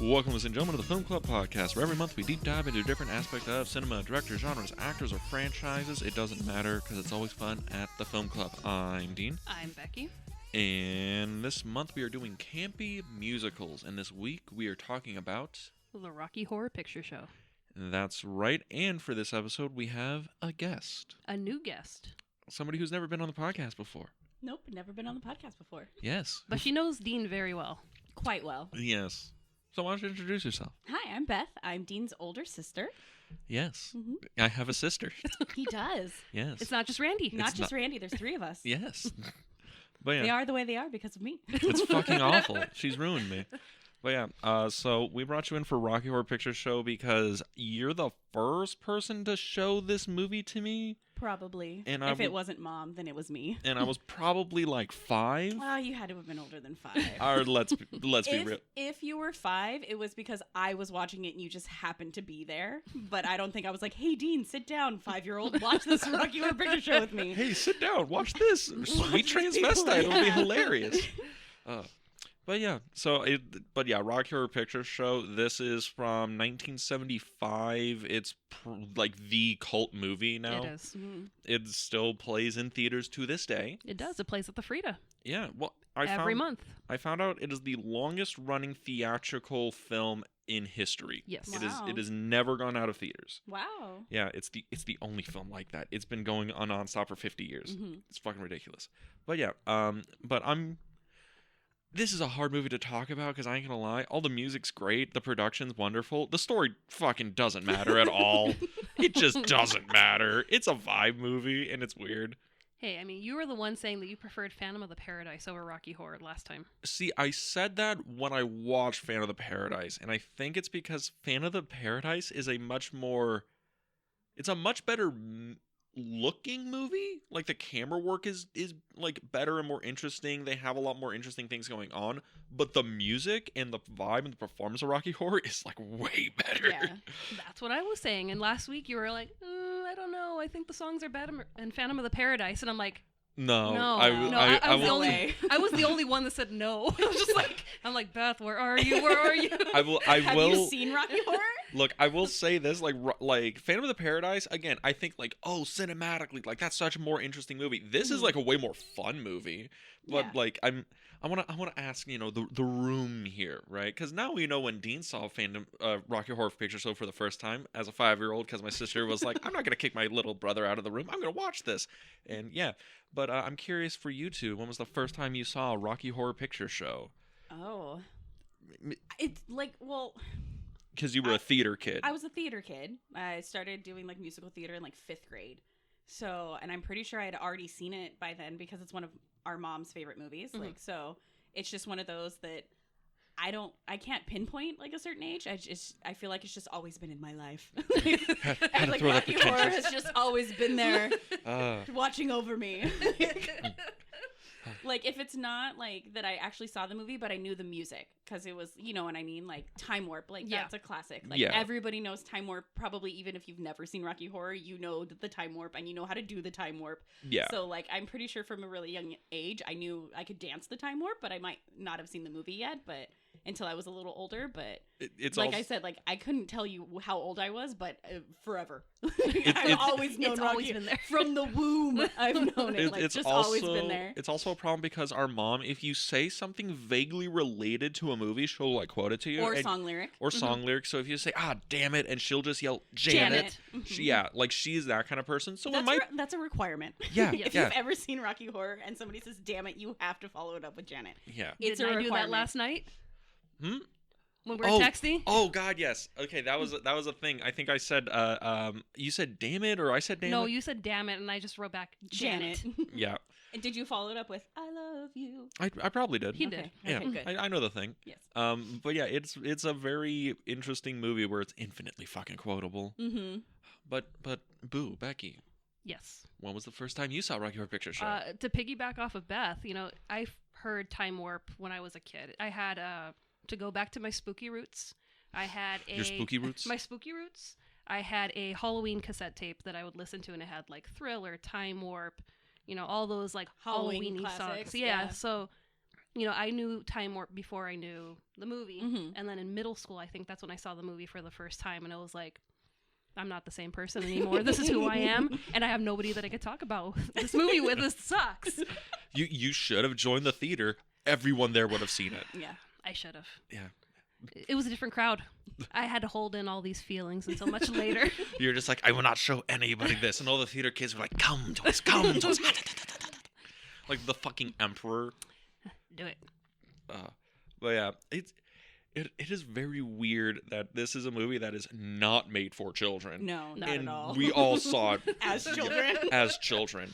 Welcome, ladies and gentlemen, to the Film Club Podcast, where every month we deep dive into a different aspect of cinema, directors, genres, actors, or franchises. It doesn't matter, because it's always fun at the Film Club. I'm Dean. I'm Becky. And this month we are doing campy musicals, and this week we are talking about... The Rocky Horror Picture Show. That's right, and for this episode we have a guest. A new guest. Somebody who's never been on the podcast before. Nope, never been on the podcast before. Yes. But she knows Dean very well. Quite well. Yes. So why don't you introduce yourself? Hi, I'm Beth. I'm Dean's older sister. Yes. Mm-hmm. I have a sister. He does. Yes. It's not just Randy. Not just Randy, there's three of us. Yes. But yeah. They are the way they are because of me. It's fucking awful. She's ruined me. But yeah, so we brought you in for Rocky Horror Picture Show because you're the first person to show this movie to me. Probably. And if it wasn't Mom, then it was me. And I was probably like 5. Well, you had to have been older than 5. Or let's be real. If you were 5, it was because I was watching it and you just happened to be there. But I don't think I was like, hey, Dean, sit down, 5-year-old, watch this Rocky Horror Picture Show with me. Hey, sit down, watch this. Sweet transvestite. It'll be hilarious. But yeah, Rocky Horror Picture Show, this is from 1975. It's like the cult movie now. It is. Mm-hmm. It still plays in theaters to this day. It does. It plays at the Frida. Yeah, well, Every month. I found out it is the longest running theatrical film in history. Yes. Wow. It has never gone out of theaters. Wow. Yeah, it's the only film like that. It's been going on nonstop for 50 years. Mm-hmm. It's fucking ridiculous. But yeah, this is a hard movie to talk about because I ain't gonna lie. All the music's great. The production's wonderful. The story fucking doesn't matter at all. It just doesn't matter. It's a vibe movie and it's weird. Hey, I mean, you were the one saying that you preferred Phantom of the Paradise over Rocky Horror last time. See, I said that when I watched Phantom of the Paradise, and I think it's because Phantom of the Paradise is it's a much better looking movie. Like the camera work is like better and more interesting. They have a lot more interesting things going on, but the music and the vibe and the performance of Rocky Horror is like way better. Yeah. That's what I was saying. And last week you were like, I don't know. I think the songs are better in Phantom of the Paradise. And I'm like, No, I was way. the only one that said no. I was just like, I'm like, Beth, where are you? Where are you? Have you seen Rocky Horror? Look, I will say this, like Phantom of the Paradise, again, I think like, cinematically, like that's such a more interesting movie. This is like a way more fun movie. But Yeah. like I want to ask, the room here, right? Cuz now we know when Dean saw Rocky Horror Picture Show for the first time as a 5-year-old cuz my sister was like, I'm not going to kick my little brother out of the room. I'm going to watch this. And yeah, but I'm curious for you two, when was the first time you saw Rocky Horror Picture Show? Oh. It's like, well... Because you were a theater kid. I was a theater kid. I started doing like musical theater in like 5th grade. So, and I'm pretty sure I had already seen it by then because it's one of our mom's favorite movies. Mm-hmm. Like, so it's just one of those that I can't pinpoint like a certain age. I feel like it's just always been in my life. And like Rocky Horror has just always been there watching over me. Like, if it's not, like, that I actually saw the movie, but I knew the music, because it was, you know what I mean? Like, Time Warp, like, Yeah. that's a classic. Like, Yeah. everybody knows Time Warp, probably even if you've never seen Rocky Horror, you know the Time Warp, and you know how to do the Time Warp. Yeah. So, like, I'm pretty sure from a really young age, I knew I could dance the Time Warp, but I might not have seen the movie yet, but until I was a little older, but it's like also, I said, like, I couldn't tell you how old I was, but forever. I've always known It's Rocky. always been there. From the womb, I've known it. Like, it's just also, always been there. It's also a problem because our mom, if you say something vaguely related to a movie, she'll like quote it to you. Or song lyric. Or song lyrics. So if you say, damn it, and she'll just yell, Janet. Mhm. She's that kind of person. So That's a requirement. Yeah, If yeah. you've ever seen Rocky Horror and somebody says, damn it, you have to follow it up with Janet. Yeah. It's Did a I do that requirement. last night? When we were Oh, texting? Oh God, yes. Okay, that was a thing. I think I said, you said damn it, or I said damn No, it. you said damn it, and I just wrote back Janet. Janet. Yeah, And did you follow it up with, I love you? I probably did. He Okay. did. Yeah, Okay, good. I know the thing. Yes. But yeah, it's a very interesting movie where it's infinitely fucking quotable. Mm-hmm. But boo, Becky, Yes. when was the first time you saw Rocky Horror Picture Show? To piggyback off of Beth, I've heard Time Warp when I was a kid. I had to go back to my spooky roots. I had Your spooky roots? My spooky roots. I had a Halloween cassette tape that I would listen to, and it had like Thriller, Time Warp, all those like Halloween Halloween-y classics, songs. Yeah, yeah. so I knew Time Warp before I knew the movie. Mhm. And then in middle school, I think that's when I saw the movie for the first time. And it was like, I'm not the same person anymore. This is who I am. And I have nobody that I could talk about this movie with. This sucks. You should have joined the theater. Everyone there would have seen it. Yeah. I should have. Yeah. It was a different crowd. I had to hold in all these feelings until much later. You're just like, I will not show anybody this. And all the theater kids were like, come to us, come to us. Like the fucking emperor. Do it. But yeah, it is very weird that this is a movie that is not made for children. No, not And at all. we all saw it As children. as children.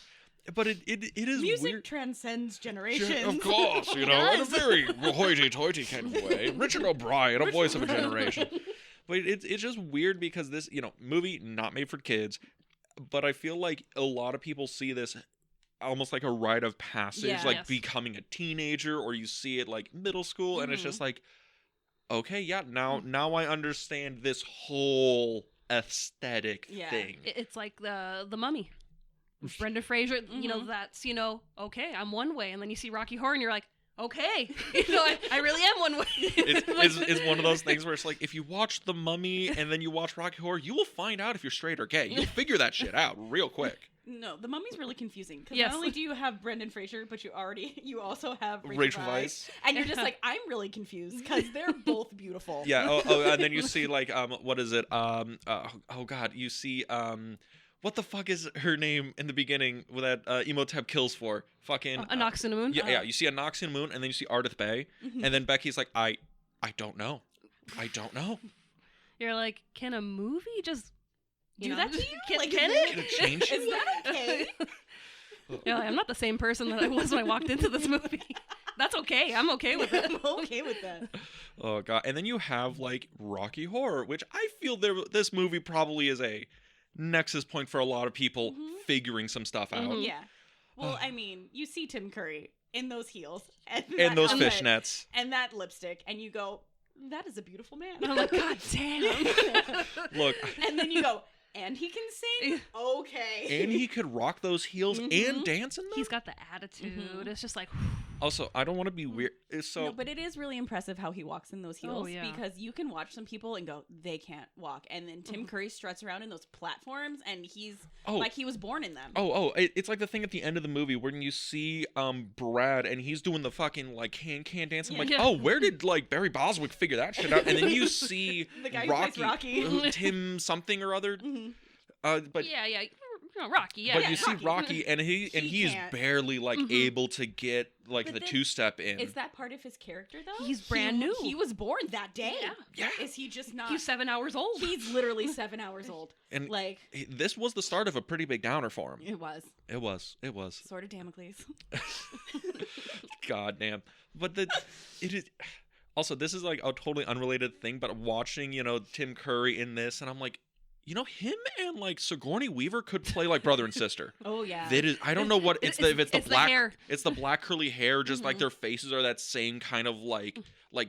But it is Music weird. transcends generations. Of course, in a very hoity-toity kind of way. Richard O'Brien, a voice of a generation. But it's just weird because this, movie not made for kids, but I feel like a lot of people see this almost like a rite of passage, Yeah. like Yes. becoming a teenager, or you see it like middle school, and it's Mhm. just like, okay, yeah, now I understand this whole aesthetic Yeah. thing. It's like the Mummy. Brendan Fraser, Mhm. that's, okay, I'm one way. And then you see Rocky Horror and you're like, okay, I really am one way. It's one of those things where it's like, if you watch The Mummy and then you watch Rocky Horror, you will find out if you're straight or gay. You'll figure that shit out real quick. No, The Mummy's really confusing because Yes. not only do you have Brendan Fraser, but you also have Rachel Weisz, Weisz. and you're just like, I'm really confused because they're both beautiful. Yeah. And then you see like what is it? Oh God, you see what the fuck is her name in the beginning with that Emotep kills for? Fucking A Knox in the Moon? Yeah, you see a Knox in the Moon, and then you see Ardith Bay, and then Becky's like, I don't know. I don't know. You're like, can a movie just Do that to you? Can, Like, can is it? Can it change Is you? that okay? You're like, I'm not the same person that I was when I walked into this movie. That's okay. I'm okay with it. I'm okay with that. Oh God. And then you have like Rocky Horror, which I feel this movie probably is a nexus point for a lot of people figuring some stuff out. Mhm. Yeah. Well, I mean, you see Tim Curry in those heels and, And those outfit fishnets. and that lipstick, and you go, "That is a beautiful man." And I'm like, God damn. Look, And then you go, "And he can sing." Okay. and he could rock those heels and dance in them. He's got the attitude. It's just like, Also, I don't want to be weird. So No, but it is really impressive how he walks in those heels yeah. because you can watch some people and go, they can't walk. And then Tim Curry struts around in those platforms and he's like he was born in them. It's like the thing at the end of the movie when you see Brad and he's doing the fucking like can dance. I'm like, Yeah. oh, where did like Barry Boswick figure that shit out? And then you see The guy who plays Rocky. Tim something or other. But yeah. Rocky, yeah. but yeah, you see Rocky. Rocky and he is can't. barely like able to get like But the then- 2-step in. Is that part of his character though? He's brand new. He was born that day. Yeah. Yeah. Is he just not? He's 7 hours old. He's literally 7 hours old. And Like this was the start of a pretty big downer for him. it was. It was. Sword of Damocles. God damn. But it is also, this is like a totally unrelated thing, but watching, Tim Curry in this, and I'm like, him and like Sigourney Weaver could play like brother and sister. Oh yeah. That is, I don't know what it's the if it's the it's the black hair. it's the black curly hair, just like their faces are that same kind of like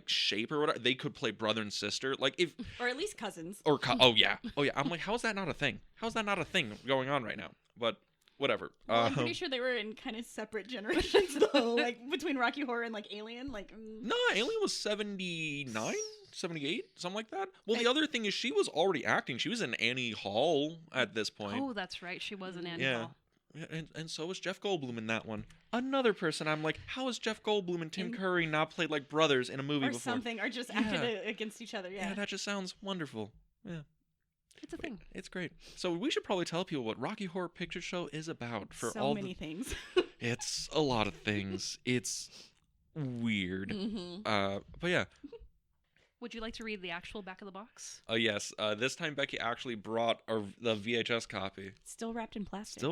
shape or whatever. They could play brother and sister, like if Or at least cousins. oh yeah. I'm like, how is that not a thing? How is that not a thing going on right now? But whatever. Well, I'm pretty sure they were in kind of separate generations though, like between Rocky Horror and like Alien. Like, No, Alien was 79, 78, something like that. Well, the other thing is she was already acting. She was in Annie Hall at this point. Oh, that's right. She was an Annie yeah. Hall. Yeah, and so was Jeff Goldblum in that one. Another person I'm like, how is Jeff Goldblum and Tim Curry not played like brothers in a movie or before? something, or just Yeah. acted against each other. Yeah, that just sounds wonderful. Yeah. It's a thing. It's great. So we should probably tell people what Rocky Horror Picture Show is about for so all many things. It's a lot of things. It's weird. But yeah. Would you like to read the actual back of the box? Oh yes. This time Becky actually brought the VHS copy. Still wrapped in plastic. It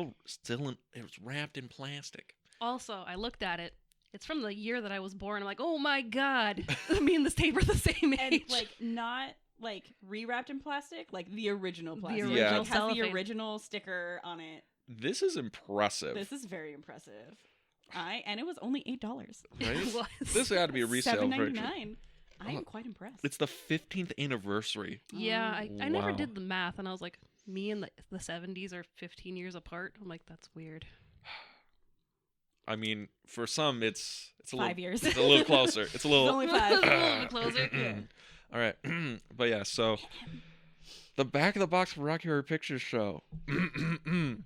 was wrapped in plastic. Also, I looked at it. It's from the year that I was born. I'm like, oh my God. Me and this tape are the same age. And like not like rewrapped in plastic, like the original plastic. original Yeah. It has the cellophane. original sticker on it. This is impressive. This is very impressive. And it was only $8. Right? It was. This had to be a resale version. $7.99. I am quite impressed. It's the 15th anniversary. Yeah, I never Wow. did the math, and I was like, me and the 70s are 15 years apart. I'm like, that's weird. I mean, for some, it's a 5 years. It's a little closer. It's a little. Only 5. A little bit closer. Yeah. All right, but yeah. So, the back of the box for Rocky Horror Picture Show. I'm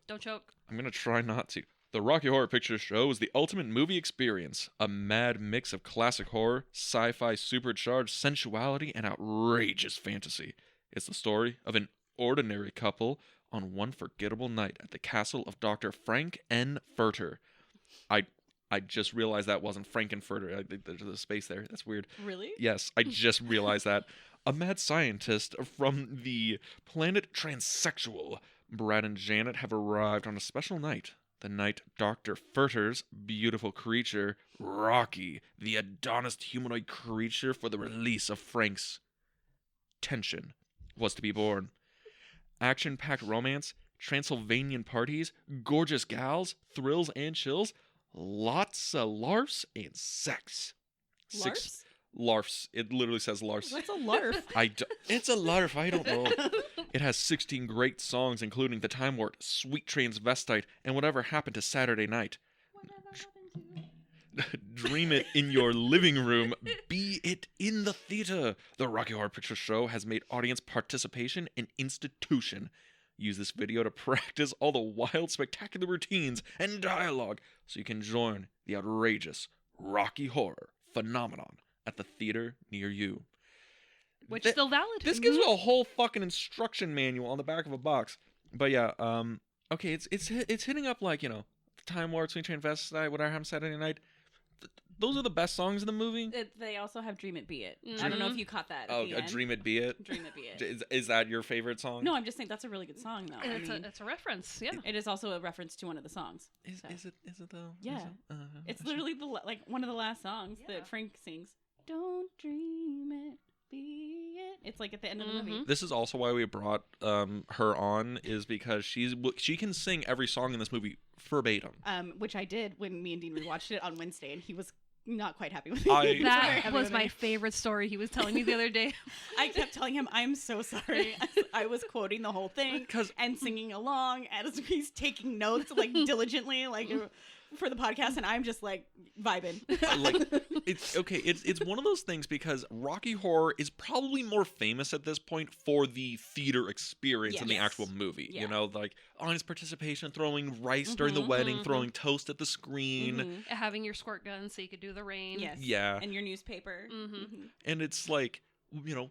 Don't choke. gonna try not to. The Rocky Horror Picture Show is the ultimate movie experience, a mad mix of classic horror, sci-fi supercharged sensuality, and outrageous fantasy. It's the story of an ordinary couple on one forgettable night at the castle of Dr. Frank N. Furter. I just realized that wasn't Frankenfurter. There's a space there. That's weird. Really? Yes, I just realized that. A mad scientist from the planet Transsexual, Brad and Janet have arrived on a special night. The night Dr. Furter's beautiful creature, Rocky, the Adonis humanoid creature for the release of Frank's tension, was to be born. Action-packed romance, Transylvanian parties, gorgeous gals, thrills and chills, lots of larfs and sex. Larfs? Larfs. It literally says larfs. What's a larf? It's a larf. I don't know. It has 16 great songs, including The Time Warp, Sweet Transvestite, and Whatever Happened to Saturday Night. Dream it in your living room. Be it in the theater. The Rocky Horror Picture Show has made audience participation an institution. Use this video to practice all the wild, spectacular routines and dialogue so you can join the outrageous Rocky Horror phenomenon at the theater near you. Which is still valid. This gives you a whole fucking instruction manual on the back of a box. But yeah, okay, it's hitting up like, The Time Warp, Sweet Transvestite, Whatever Happened Saturday Night. Those are the best songs in the movie. They also have Dream It Be It. I don't know if you caught that. Oh, at the end. Dream It Be It. Dream It Be It. Is that your favorite song? No, I'm just saying that's a really good song, though. It's a reference. Yeah. It is also a reference to one of the songs. Is it though? Yeah. It's literally one of the last songs that Frank sings. Don't dream it, be it. It's like at the end of the movie. This is also why we brought her on, is because she can sing every song in this movie verbatim. Which I did when me and Dean rewatched it on Wednesday, and he was not quite happy with me. That was my favorite story he was telling me the other day. I kept telling him, I'm so sorry. I was quoting the whole thing and singing along as he's taking notes like diligently, like for the podcast, and I'm just like vibing. It's one of those things because Rocky Horror is probably more famous at this point for the theater experience than the actual movie. Yeah. Like audience participation, throwing rice during the wedding, throwing toast at the screen, having your squirt gun so you could do the rain. Yes. Yeah. And your newspaper. And it's like,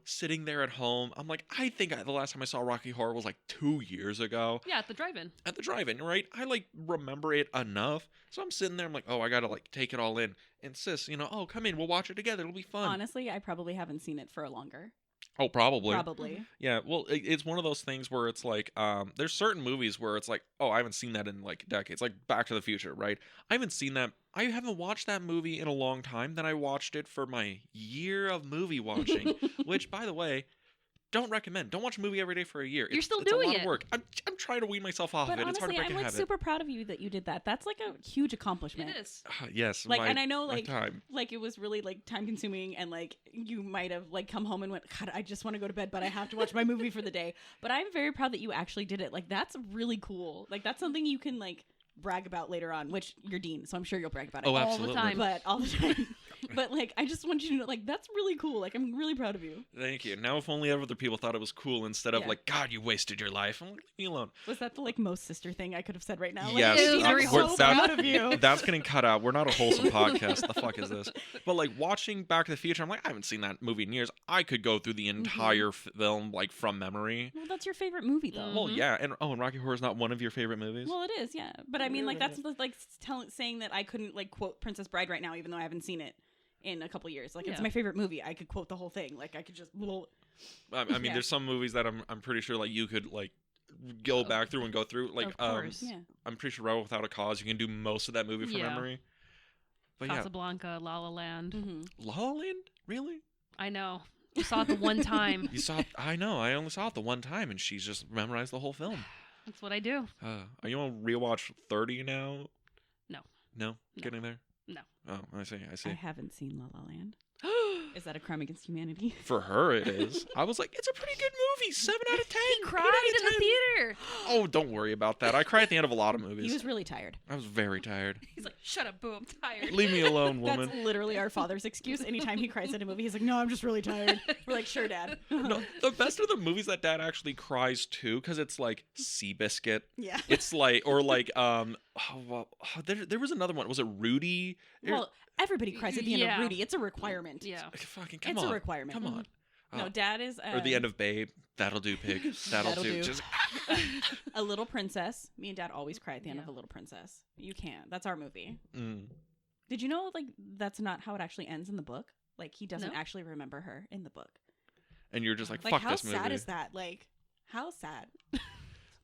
sitting there at home, I'm like, I think the last time I saw Rocky Horror was like 2 years ago. Yeah, at the drive-in. At the drive-in, right? I remember it enough. So I'm sitting there, I'm like, oh, I gotta take it all in. And sis, oh, come in, we'll watch it together. It'll be fun. Honestly, I probably haven't seen it for a longer. Oh, probably. Probably. Yeah, well, it's one of those things where it's like, there's certain movies where it's like, oh, I haven't seen that in decades. Like Back to the Future, right? I haven't watched that movie in a long time. Then I watched it for my year of movie watching, which, by the way, don't recommend. Don't watch a movie every day for a year. You're still it's doing a lot it. of work. I'm trying to wean myself off of it. Honestly, It's hard to break I'm a habit. super proud of you that you did that. That's like a huge accomplishment. It is. Yes. And I know time. it was really time consuming, and you might have come home and went, God, I just want to go to bed, but I have to watch my movie for the day. But I'm very proud that you actually did it. That's really cool. That's something you can brag about later on, which you're Dean, so I'm sure you'll brag about it Oh, all absolutely. the time. But all the time. But I just want you to know, that's really cool. I'm really proud of you. Thank you. Now, if only other people thought it was cool instead of God, you wasted your life. I'm like, leave me alone. Was that the most sister thing I could have said right now? Yes, it was very I'm so proud of you. That's getting cut out. We're not a wholesome podcast. The fuck is this? But watching Back to the Future, I'm like, I haven't seen that movie in years. I could go through the entire film from memory. Well, that's your favorite movie, though. Well, yeah, and Rocky Horror is not one of your favorite movies. Well, it is, yeah. But I mean, that's saying that I couldn't quote Princess Bride right now, even though I haven't seen it in a couple years. It's my favorite movie. I could quote the whole thing. I could just. I mean, there's some movies that I'm pretty sure you could go back through and go through. Of course. Yeah. I'm pretty sure Rebel Without a Cause, you can do most of that movie from memory. But Casablanca, La La Land. La La Land, really? I know. You saw it the one time. You saw it? I know. I only saw it the one time, and she's just memorized the whole film. That's what I do. Are you on rewatch 30 now? No. No? Getting there? No. Oh, I see. I haven't seen La La Land. Is that a crime against humanity? For her, it is. I was like, it's a pretty good movie. 7 out of 10. He cried in the theater. Oh, don't worry about that. I cry at the end of a lot of movies. He was really tired. I was very tired. He's like, Shut up, boo. I'm tired. Leave me alone, woman. That's literally our father's excuse. Anytime he cries at a movie, he's like, "No, I'm just really tired." We're like, "Sure, Dad." No, the best are the movies that Dad actually cries to, because it's like Seabiscuit. Yeah. It's like, or like, there was another one. Was it Rudy? Well, everybody cries at the end Yeah. of Rudy. It's a requirement. Yeah. Fucking come It's on. a requirement. Come on. No, Dad is Or the end of Babe. That'll do, pig. That'll do. Just A Little Princess. Me and Dad always cry at the end Yeah. of A Little Princess. You can't. That's our movie. mm. Did you know like that's not how it actually ends in the book? Like he doesn't No? actually remember her in the book. And you're just like, Like, fuck how this movie. sad is that? Like, how sad?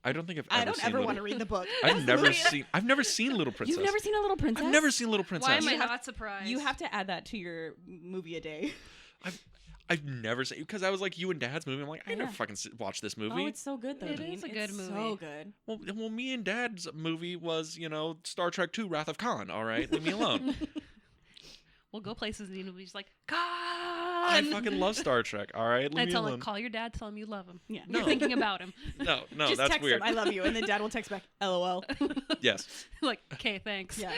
I don't think I've I ever don't seen ever Little... want to read the book. I've never seen Little Princess. You've never seen A Little Princess? I've never seen Little Princess. Why am I You have- not surprised? You have to add that to your movie a day. I've never seen, because I was like you and Dad's movie. I'm like, I never Yeah. fucking watched this movie. Oh, it's so good though. It Dean. is a It's good So movie. good. well, me and Dad's movie was, Star Trek II: Wrath of Khan. All right, leave me alone. We'll go places and the movie's like, I God! fucking love Star Trek. All right, leave I me tell alone. like, call your dad, tell him you love him. Yeah. No. You're thinking about him. No, Just that's text weird. him, "I love you," and then Dad will text back, "LOL." Yes. Like, okay, thanks. Yeah.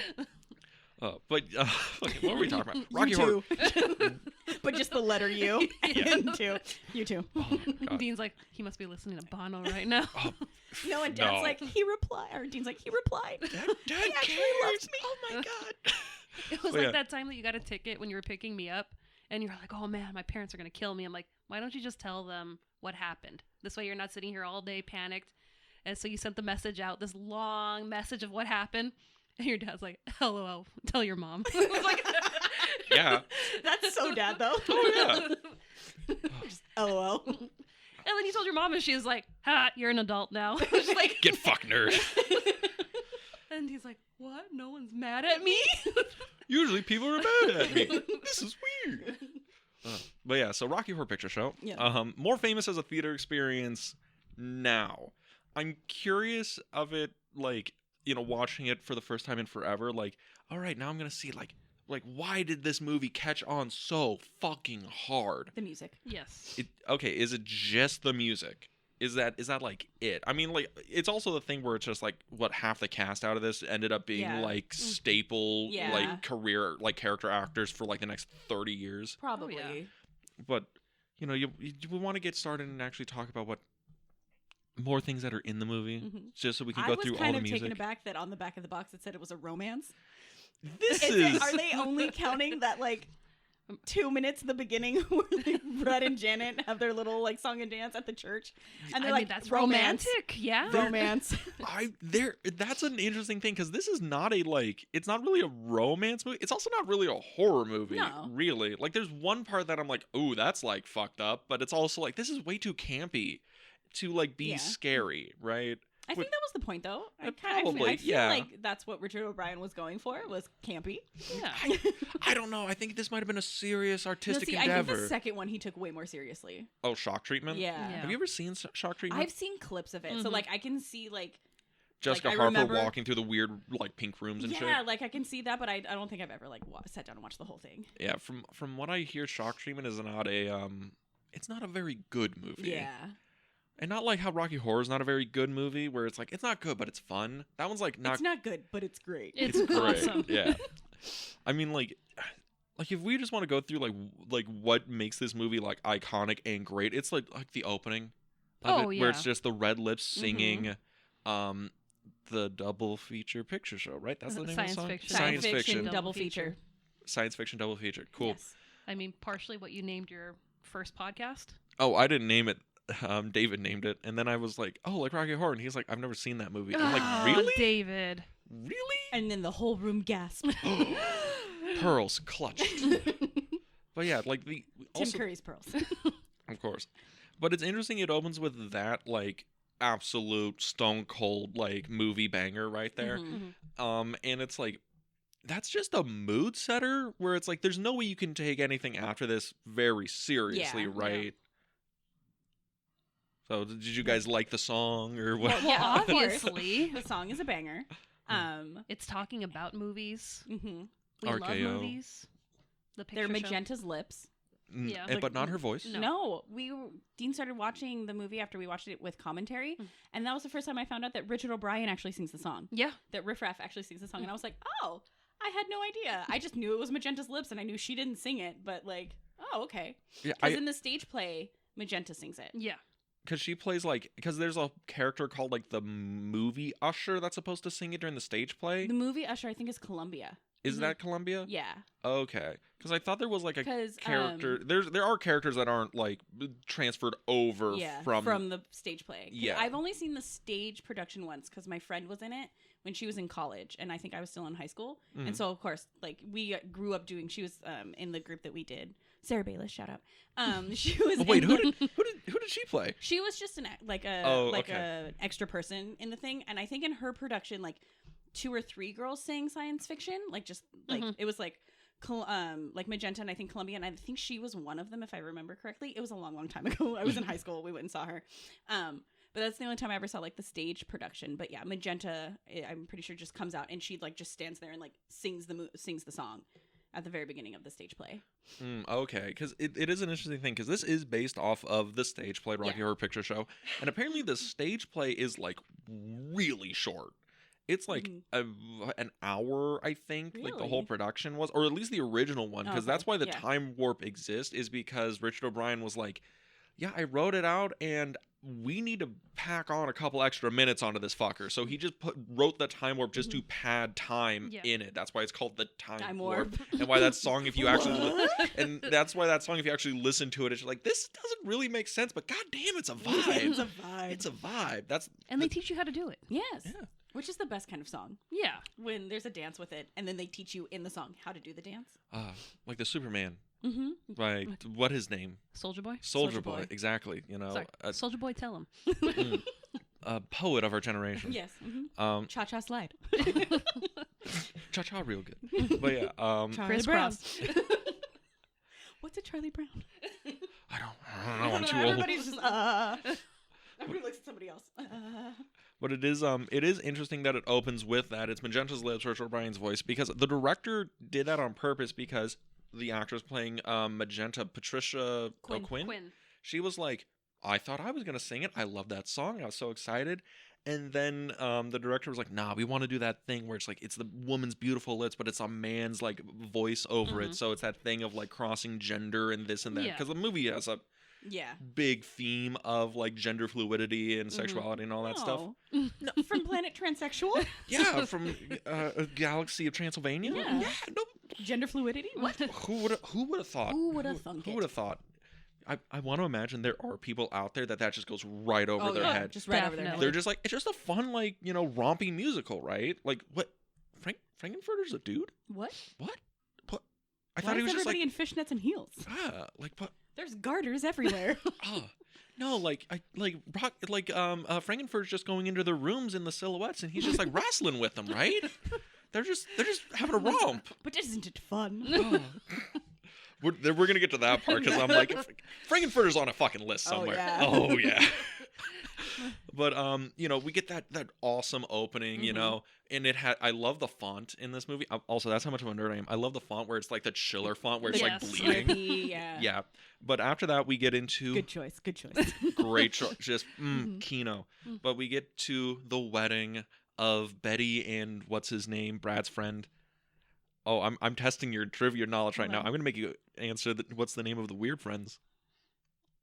But fucking, what were we talking about? Rocky You Horror. too. But just the letter U Yeah. and two. You too. Oh my God. Dean's like, he must be listening to Bono right now. Oh, No, and Dad's No. like, he replied. Or Dean's like, he replied. Dad He actually cares. loves me. Oh my God. It was Oh, like yeah. that time that you got a ticket when you were picking me up, and you're like, oh man, my parents are going to kill me. I'm like, why don't you just tell them what happened? This way you're not sitting here all day panicked. And so you sent the message out, this long message of what happened. And your dad's like, LOL, tell your mom. I was like, Yeah. That's so Dad, though. Oh yeah. LOL. And then you told your mom, and she was like, ha, you're an adult now. She's like, Get fucked, nerd. and he's like, what? No one's mad at me? Usually people are mad at me. This is weird. But yeah, so Rocky Horror Picture Show. Yeah. More famous as a theater experience now. I'm curious of it, like, watching it for the first time in forever. Like, all right, now I'm gonna see like why did this movie catch on so fucking hard? The music. Yes. Okay, is it just the music? Is that like it? I mean, like, it's also the thing where it's just like what half the cast out of this ended up being Yeah. like staple Yeah. like career like character actors for like the next 30 years. Probably. yeah. But we want to get started and actually talk about what more things that are in the movie, Mhm. just so we can I go was through all kind the of music. taken aback that on the back of the box it said it was a romance. This Are they only counting that, like, 2 minutes at the beginning where Brett and Janet have their little, like, song and dance at the church? And they're I like, mean, that's romance. romantic. Yeah. Romance. That's an interesting thing, because this is not it's not really a romance movie. It's also not really a horror movie. No. Really. Like, there's one part that I'm like, oh, that's like fucked up, but it's also like, this is way too campy to like be Yeah. scary, right? I think that was the point, though. Probably, I feel yeah. like that's what Richard O'Brien was going for, was campy. Yeah. I don't know. I think this might have been a serious No, artistic see, I think endeavor. the second one he took way more seriously. Oh, Shock Treatment? Yeah. Yeah. Have you ever seen Shock Treatment? I've seen clips of it, so Mhm. like I can see like Jessica I Harper remember- walking through the weird like pink rooms and yeah, shit. like I can see that, but I don't think I've ever like sat down and watched the whole thing. Yeah, from what I hear, Shock Treatment is not it's not a very good movie. Yeah, And not like how Rocky Horror is not a very good movie, where it's like, it's not good, but it's fun. That one's like not It's not good, but it's great. It's great. awesome. Yeah. I mean, like if we just want to go through like what makes this movie like iconic and great, it's like the opening of Oh, it, where it's yeah. just the Red Lips singing the double feature picture show, right? That's the name Science of the song? fiction. Science fiction. double feature. Science fiction double feature. Cool. Yes. I mean, partially what you named your first podcast. Oh, I didn't name it. David named it, and then I was like, "Oh, like Rocky Horror," and he's like, "I've never seen that movie." I'm like, Oh, "Really? David. Really?" And then the whole room gasped. Pearls clutched. But yeah, like Tim also, Curry's pearls. of course. But it's interesting. It opens with that like absolute stone cold like movie banger right there. Mhm. And it's like that's just a mood setter where it's like there's no way you can take anything after this very seriously, Yeah, right? So did you guys like the song or what? Well, Well, yeah, of course. obviously, The song is a banger. it's talking about movies. Mhm. We love RKO. movies. The They're picture show. Magenta's lips. Yeah. But not her voice. No. Dean started watching the movie after we watched it with commentary, Mm. and that was the first time I found out that Richard O'Brien actually sings the song. Yeah. That Riff Raff actually sings the song, and I was like, oh, I had no idea. I just knew it was Magenta's lips, and I knew she didn't sing it. But like, oh, okay. Yeah, Because in the stage play, Magenta sings it. Yeah. because she plays like, because there's a character called like the movie usher that's supposed to sing it during the stage play. The movie Usher, I think, is Columbia. Is that Columbia? Yeah. Okay, because I thought there was like a 'Cause, character. There are characters that aren't like transferred over from the stage play. 'Cause Yeah. I've only seen the stage production once because my friend was in it when she was in college, and I think I was still in high school. Mhm. And so, of course, like we grew up doing. She was in the group that we did. Sarah Bayless, shout out. She was. Oh, wait, in who the- did she play? She was just an okay. a extra person in the thing, and I think in her production, like 2 or 3 girls sang science fiction, like just like it was like Magenta and I think Columbia, and I think she was one of them if I remember correctly. It was a long time ago. I was in high school. We went and saw her. But that's the only time I ever saw like the stage production. But yeah, Magenta, I'm pretty sure just comes out and she like just stands there and like sings the song at the very beginning of the stage play. Okay, because it is an interesting thing because this is based off of the stage play Rocky Horror Picture Show, and apparently the stage play is like really short. It's like an hour, I think, like the whole Really? production was, or at least the original one, because that's why the yeah. time warp exists, is because Richard O'Brien was like, yeah, I wrote it out and we need to pack on a couple extra minutes onto this fucker. So he just wrote the time warp just to pad time in it. That's why it's called the time warp. And why that song, if you actually that's why that song, if you actually listen to it, it's like, this doesn't really make sense, but goddamn, it's a vibe. It's a vibe. It's a vibe. And they teach you how to do it. Yes. Yeah. Which is the best kind of song. Yeah. When there's a dance with it, and then they teach you in the song how to do the dance. Like the Superman. Mm-hmm. Right. What his name? Soldier Boy? Soldier Boy. Exactly. You know, Sorry. Soldier Boy, tell him. a poet of our generation. Yes. Cha-cha slide. Cha-cha real good. But yeah, Charlie Chris Brown. Cross. What's a Charlie Brown? I don't know. I'm too old. Everybody's just everybody looks at somebody else. But it is interesting that it opens with that. It's Magenta's lips, Richard O'Brien's voice, because the director did that on purpose because the actress playing Magenta, Patricia O'Quinn, she was like, I thought I was going to sing it. I love that song. I was so excited. And then the director was like, nah, we want to do that thing where it's like, it's the woman's beautiful lips, but it's a man's like voice over it. So it's that thing of like crossing gender and this and that. Because the movie has a big theme of like gender fluidity and sexuality and all that stuff. No, from Planet Transsexual? Yeah, from a Galaxy of Transylvania. Yeah. No. Gender fluidity? What? Who would have thought? Who would have thunk Who would have thought? I want to imagine there are people out there that just goes right over their head. Just right over their head. They're just like, it's just a fun, like, you know, rompy musical, right? Like, what? Frankenfurter's a dude? What? I Why thought he is was just everybody like, in fishnets and heels? like what? There's garters everywhere. No, Frankenfurter's just going into the rooms in the silhouettes, and he's just like wrestling with them, right? They're just having a romp. But isn't it fun? We're gonna get to that part because I'm like, Frankenfurter's on a fucking list somewhere. Oh yeah. But you know, we get that awesome opening, you know, and I love the font in this movie. Also, that's how much of a nerd I am. I love the font where it's like the chiller font where it's like bleeding. Yeah. But after that, we get into Good choice. great choice, just Kino. But we get to the wedding of Betty and what's his name, Brad's friend. Oh, I'm testing your trivia knowledge right now. I'm gonna make you answer what's the name of the weird friends?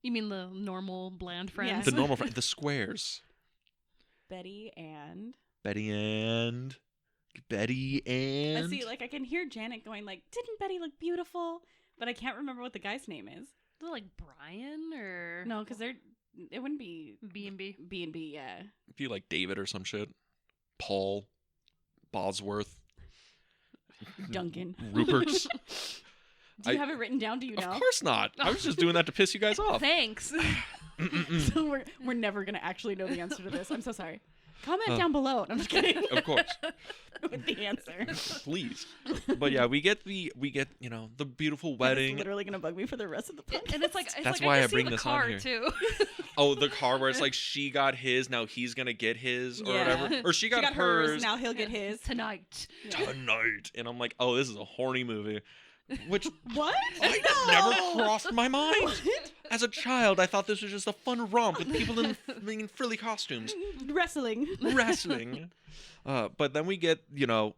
You mean the normal, bland friends? Yes. The normal friends, the squares. Betty and. I see. Like I can hear Janet going like, "Didn't Betty look beautiful?" But I can't remember what the guy's name is. Is it like Brian or No, because it wouldn't be B&B? B&B. Yeah. Be like David or some shit. Paul, Bosworth, Duncan. Rupert's. Do you have it written down? Do you know? Of course not. I was just doing that to piss you guys off. Thanks. So we're never gonna actually know the answer to this. I'm so sorry. Comment down below. No, I'm just kidding. Of course. With the answer. Please. But yeah, we get you know, the beautiful wedding. It's literally gonna bug me for the rest of the podcast. And it's like That's like why I I can see bring the this on car here. too. Oh, the car where it's like she got his, now he's gonna get his or Yeah. whatever. Or she got hers. hers Now he'll get his. Tonight. tonight. And I'm like, oh, this is a horny movie. Which What? never crossed my mind. As a child, I thought this was just a fun romp with people in frilly costumes Wrestling. wrestling. But then we get, you know,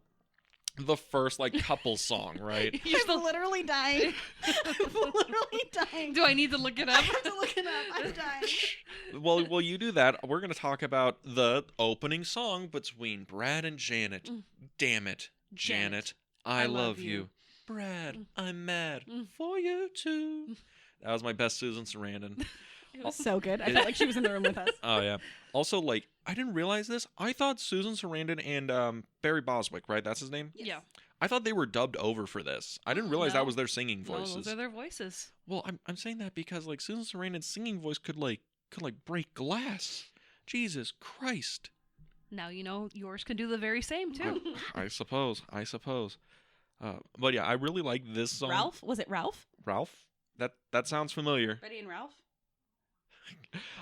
the first like couple song, right? I'm literally dying. I'm literally dying. Do I need to look it I up? have to look it up. I'm dying. Well, you do that. We're gonna talk about the opening song between Brad and Janet. Damn it, Janet, I love you. Brad, I'm mad for you too. That was my best Susan Sarandon. It was so good. I felt like she was in the room with us. Oh yeah. Also, like, I didn't realize this. I thought Susan Sarandon and Barry Boswick, right? That's his name. Yeah. I thought they were dubbed over for this. I didn't realize that was their singing No, voices. those are their voices. Well, I'm saying that because like Susan Sarandon's singing voice could break glass. Jesus Christ. Now you know yours can do the very same too. I suppose. But yeah, I really like this song. Ralph? Was it Ralph? Ralph? That sounds familiar. Betty and Ralph?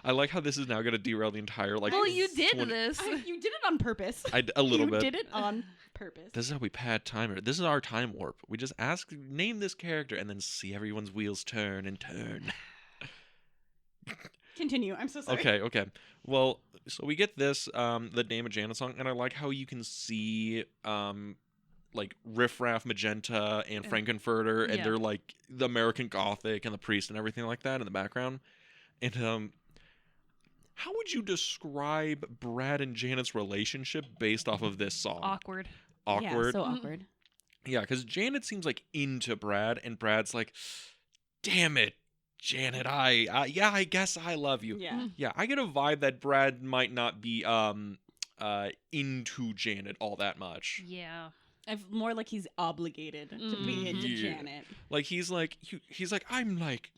I like how this is now going to derail the entire like. Well, you did 20 this. You did it on purpose. A little bit. You did it on purpose. This is how we pad timer. This is our time warp. We just name this character, and then see everyone's wheels turn and turn. Continue. I'm so sorry. Okay. Well, so we get this, the Dame of Janet song, and I like how you can see, like Riff Raff, Magenta, and Frankenfurter, and Yeah. they're like the American Gothic and the priest and everything like that in the background. And how would you describe Brad and Janet's relationship based off of this song? Awkward. Awkward. Yeah, so awkward. Yeah, because Janet seems like into Brad, and Brad's like, "Damn it, Janet, I guess I love you." Yeah. Yeah, I get a vibe that Brad might not be into Janet all that much. Yeah. More like he's obligated to be into Yeah. Janet. Like he's like I'm like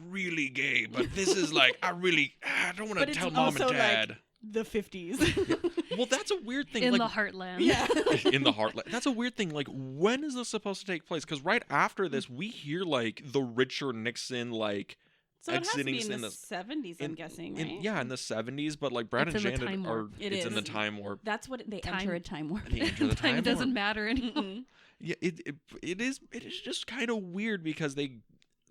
really gay, but this is like I don't want But to it's tell mom and also, like, dad. The 50s. Well, that's a weird thing. In like, the heartland. Yeah. in the heartland. That's a weird thing. Like, when is this supposed to take place? Because right after this, we hear like the Richard Nixon like So it has to be exiting in the 70s, I'm guessing, right? in the 70s. But like Brad It's and in the Janet time are warp. it's in the is. time warp. That's what they Time- enter a time warp. They enter the Time time doesn't warp. matter anymore. Mhm. Yeah, it is just kind of weird because they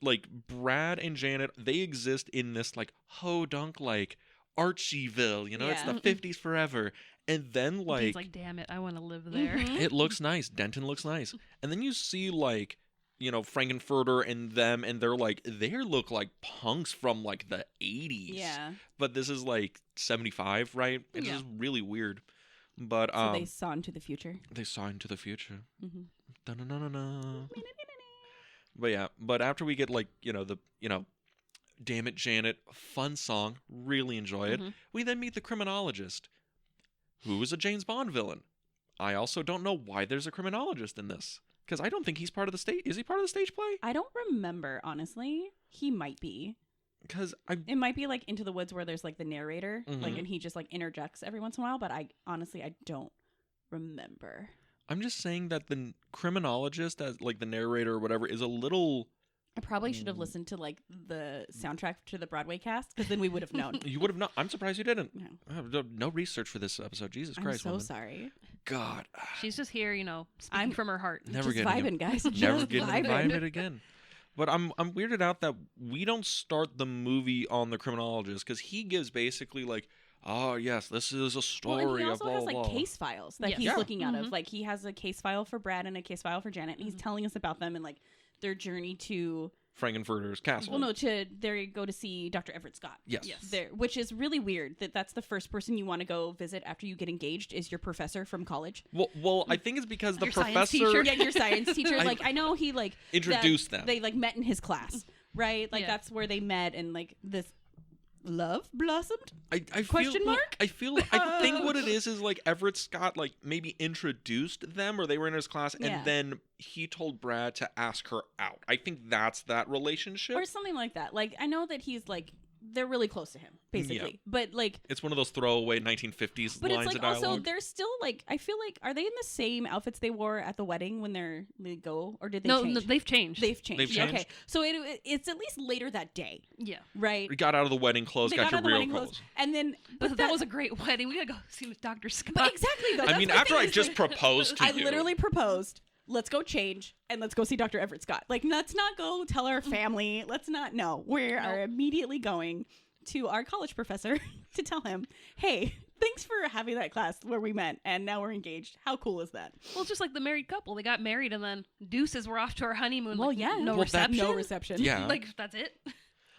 like Brad and Janet, they exist in this like ho-dunk like Archieville, you know, it's Yeah. the 50s forever. And then He's like like, damn it, I want to live there. Mhm. it looks nice. Denton looks nice. And then you see like, you know, Frankenfurter and them, and they're like they look like punks from like the 80s. Yeah. But this is like 75, right? It's Yeah. just really weird. But So they saw into the future. they saw into the future. Mm-hmm. Da-na-na-na-na. But yeah, but after we get like, Damn It Janet, fun song, really enjoy it. Mhm. We then meet the criminologist, who is a James Bond villain. I also don't know why there's a criminologist in this, because I don't think he's part of the stage. Is he part of the stage play? I don't remember, honestly. He might be. Because It might be like Into the Woods where there's like the narrator, like, Mhm. and he just like interjects every once in a while, but I don't remember. I'm just saying that the criminologist, as like the narrator or whatever, is a little. I probably should have listened to like the soundtrack to the Broadway cast because then we would have known. You would have not. I'm surprised you didn't. No. I have no research for this episode. Jesus I'm Christ, so woman. sorry. God, She's just here, speaking I'm- from her heart. never Just getting vibing, guys. never Just getting vibing. invited again. But I'm weirded out that we don't start the movie on the criminologist because he gives basically like, oh yes, this is a Well, story and he of also blah has like blah. case files that Yes. he's Yeah. looking out of. Mhm. Like he has a case file for Brad and a case file for Janet, and he's telling us about them and like their journey to Frankenfurter's castle. they go to see Dr. Everett Scott. Yes. Yes. There, which is really weird that's the first person you want to go visit after you get engaged is your professor from college. Well, I think it's because the Your science professor teacher. Yeah, your science teacher. I- Like I know he like introduced that them. They like met in his class, right? Like Yeah. that's where they met, and like this love blossomed. I Question feel, mark? I think what it is like Everett Scott like maybe introduced them or they were in his class Yeah. and then he told Brad to ask her out. I think that's that relationship. Or something like that. Like I know that he's like they're really close to him, basically. But like It's one of those throwaway 1950s but lines it's of like also dialogue. they're still like I feel like are they in the same outfits they wore at the wedding when they go or did they No, change? no, they've changed. They've changed. They've changed. Okay. So it's at least later that day, yeah. right? We got out of the wedding clothes, They got got your out of the real wedding clothes. clothes. And then But that was a great wedding. We gotta go see with Dr. Scott. But exactly though. I that's mean, my after thing I is, just like, proposed to I you. literally proposed. Let's go change and let's go see Dr. Everett Scott. Like, let's not go tell our family. Let's not. No, we are immediately going to our college professor to tell him, hey, Thanks for having that class where we met and now we're engaged. How cool is that? Well, it's just like the married couple. They got married and then deuces were off to our honeymoon. Well, like, yeah. no Well, reception. No reception. Yeah. Like that's it.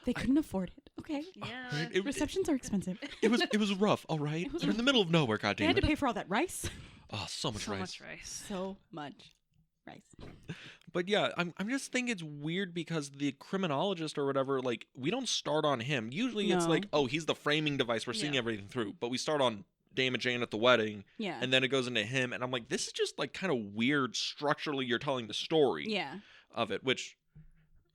They couldn't afford it. Okay. Yeah. Receptions are expensive. It was rough, all right? They're in the middle of nowhere, They goddamn had to it. pay for all that rice. Oh, so much So rice. much rice. So much rice. But yeah, I'm just think it's weird because the criminologist or whatever, like, we don't start on him. Usually it's No. like, oh, he's the framing device. We're seeing Yeah. everything through. But we start on Dame and Jane at the wedding, Yeah. and then it goes into him. And I'm like, this is just like kind of weird structurally. You're telling the story Yeah. of it, which,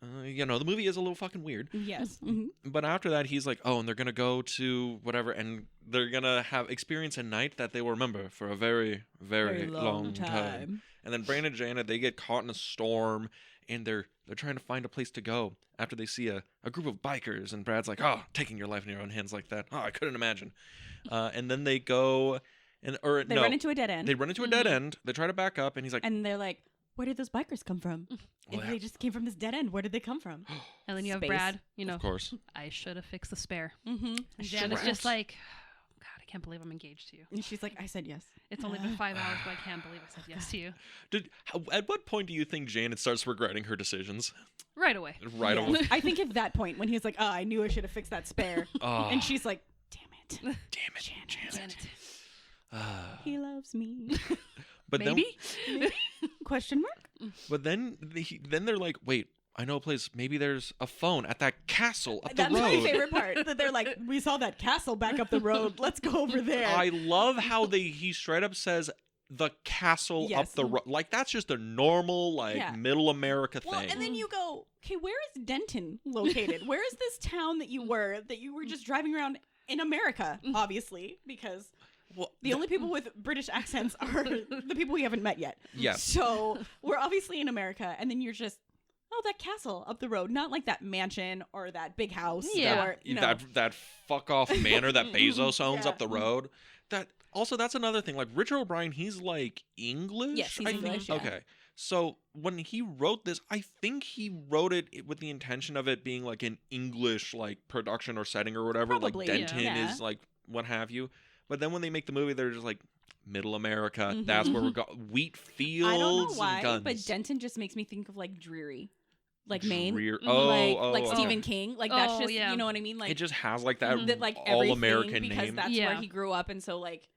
the movie is a little fucking weird. Yes. Mm-hmm. But after that, he's like, oh, and they're going to go to whatever, and they're going to have experience a night that they will remember for a very, very, long time. And then Brandon and Janet, they get caught in a storm, and they're trying to find a place to go after they see a group of bikers. And Brad's like, oh, taking your life in your own hands like that. Oh, I couldn't imagine. And then they go, They run into a dead end. They run into a dead end. They try to back up, and he's like, And they're like, where did those bikers come from? Well, If they just came from this dead end, where did they come from? And then you have Space. Brad. of course. I should have fixed the spare. Mm-hmm. And Janet's just like, God, I can't believe I'm engaged to you. And she's like, I said yes. It's only been 5 hours, but I can't believe I said yes to you. At what point do you think Janet starts regretting her decisions? Right away. Right Yeah. away. I think at that point when he was like, oh, I knew I should have fixed that spare. Oh, And she's like, damn it. damn it, Janet. Janet. He loves me. But Maybe? Question mark? But then they're like, wait, I know a place. Maybe there's a phone at that castle up That's the road. my favorite part. That they're like, we saw that castle back up the road. Let's go over there. I love how he straight up says the castle up Yes. the road. Like, that's just a normal, Yeah. middle America Well, thing. and then you go, okay, where is Denton located? Where is this town that you were just driving around in America, obviously, because Well, the only people with British accents are the people we haven't met yet. Yes. So we're obviously in America, and then you're just, oh, that castle up the road, not like that mansion or that big house. Yeah. Or, no. that fuck off manor that Bezos owns Yeah. up the road. That's another thing. Like, Richard O'Brien, he's like English. Yes, he's I think. English, yeah. Okay. So when he wrote this, I think he wrote it with the intention of it being like an English like production or setting or whatever. Probably, like yeah. Denton Yeah. is like what have you. But then when they make the movie, they're just like middle America. Mhm. That's where we're going. Wheat fields. I don't know and why, guns. but Denton just makes me think of like dreary, like Maine, Drear- like oh. Stephen King. Like that's Oh, just yeah. you know what I mean. Like It just has like that that like all everything American because name. that's Yeah. where he grew up, and so like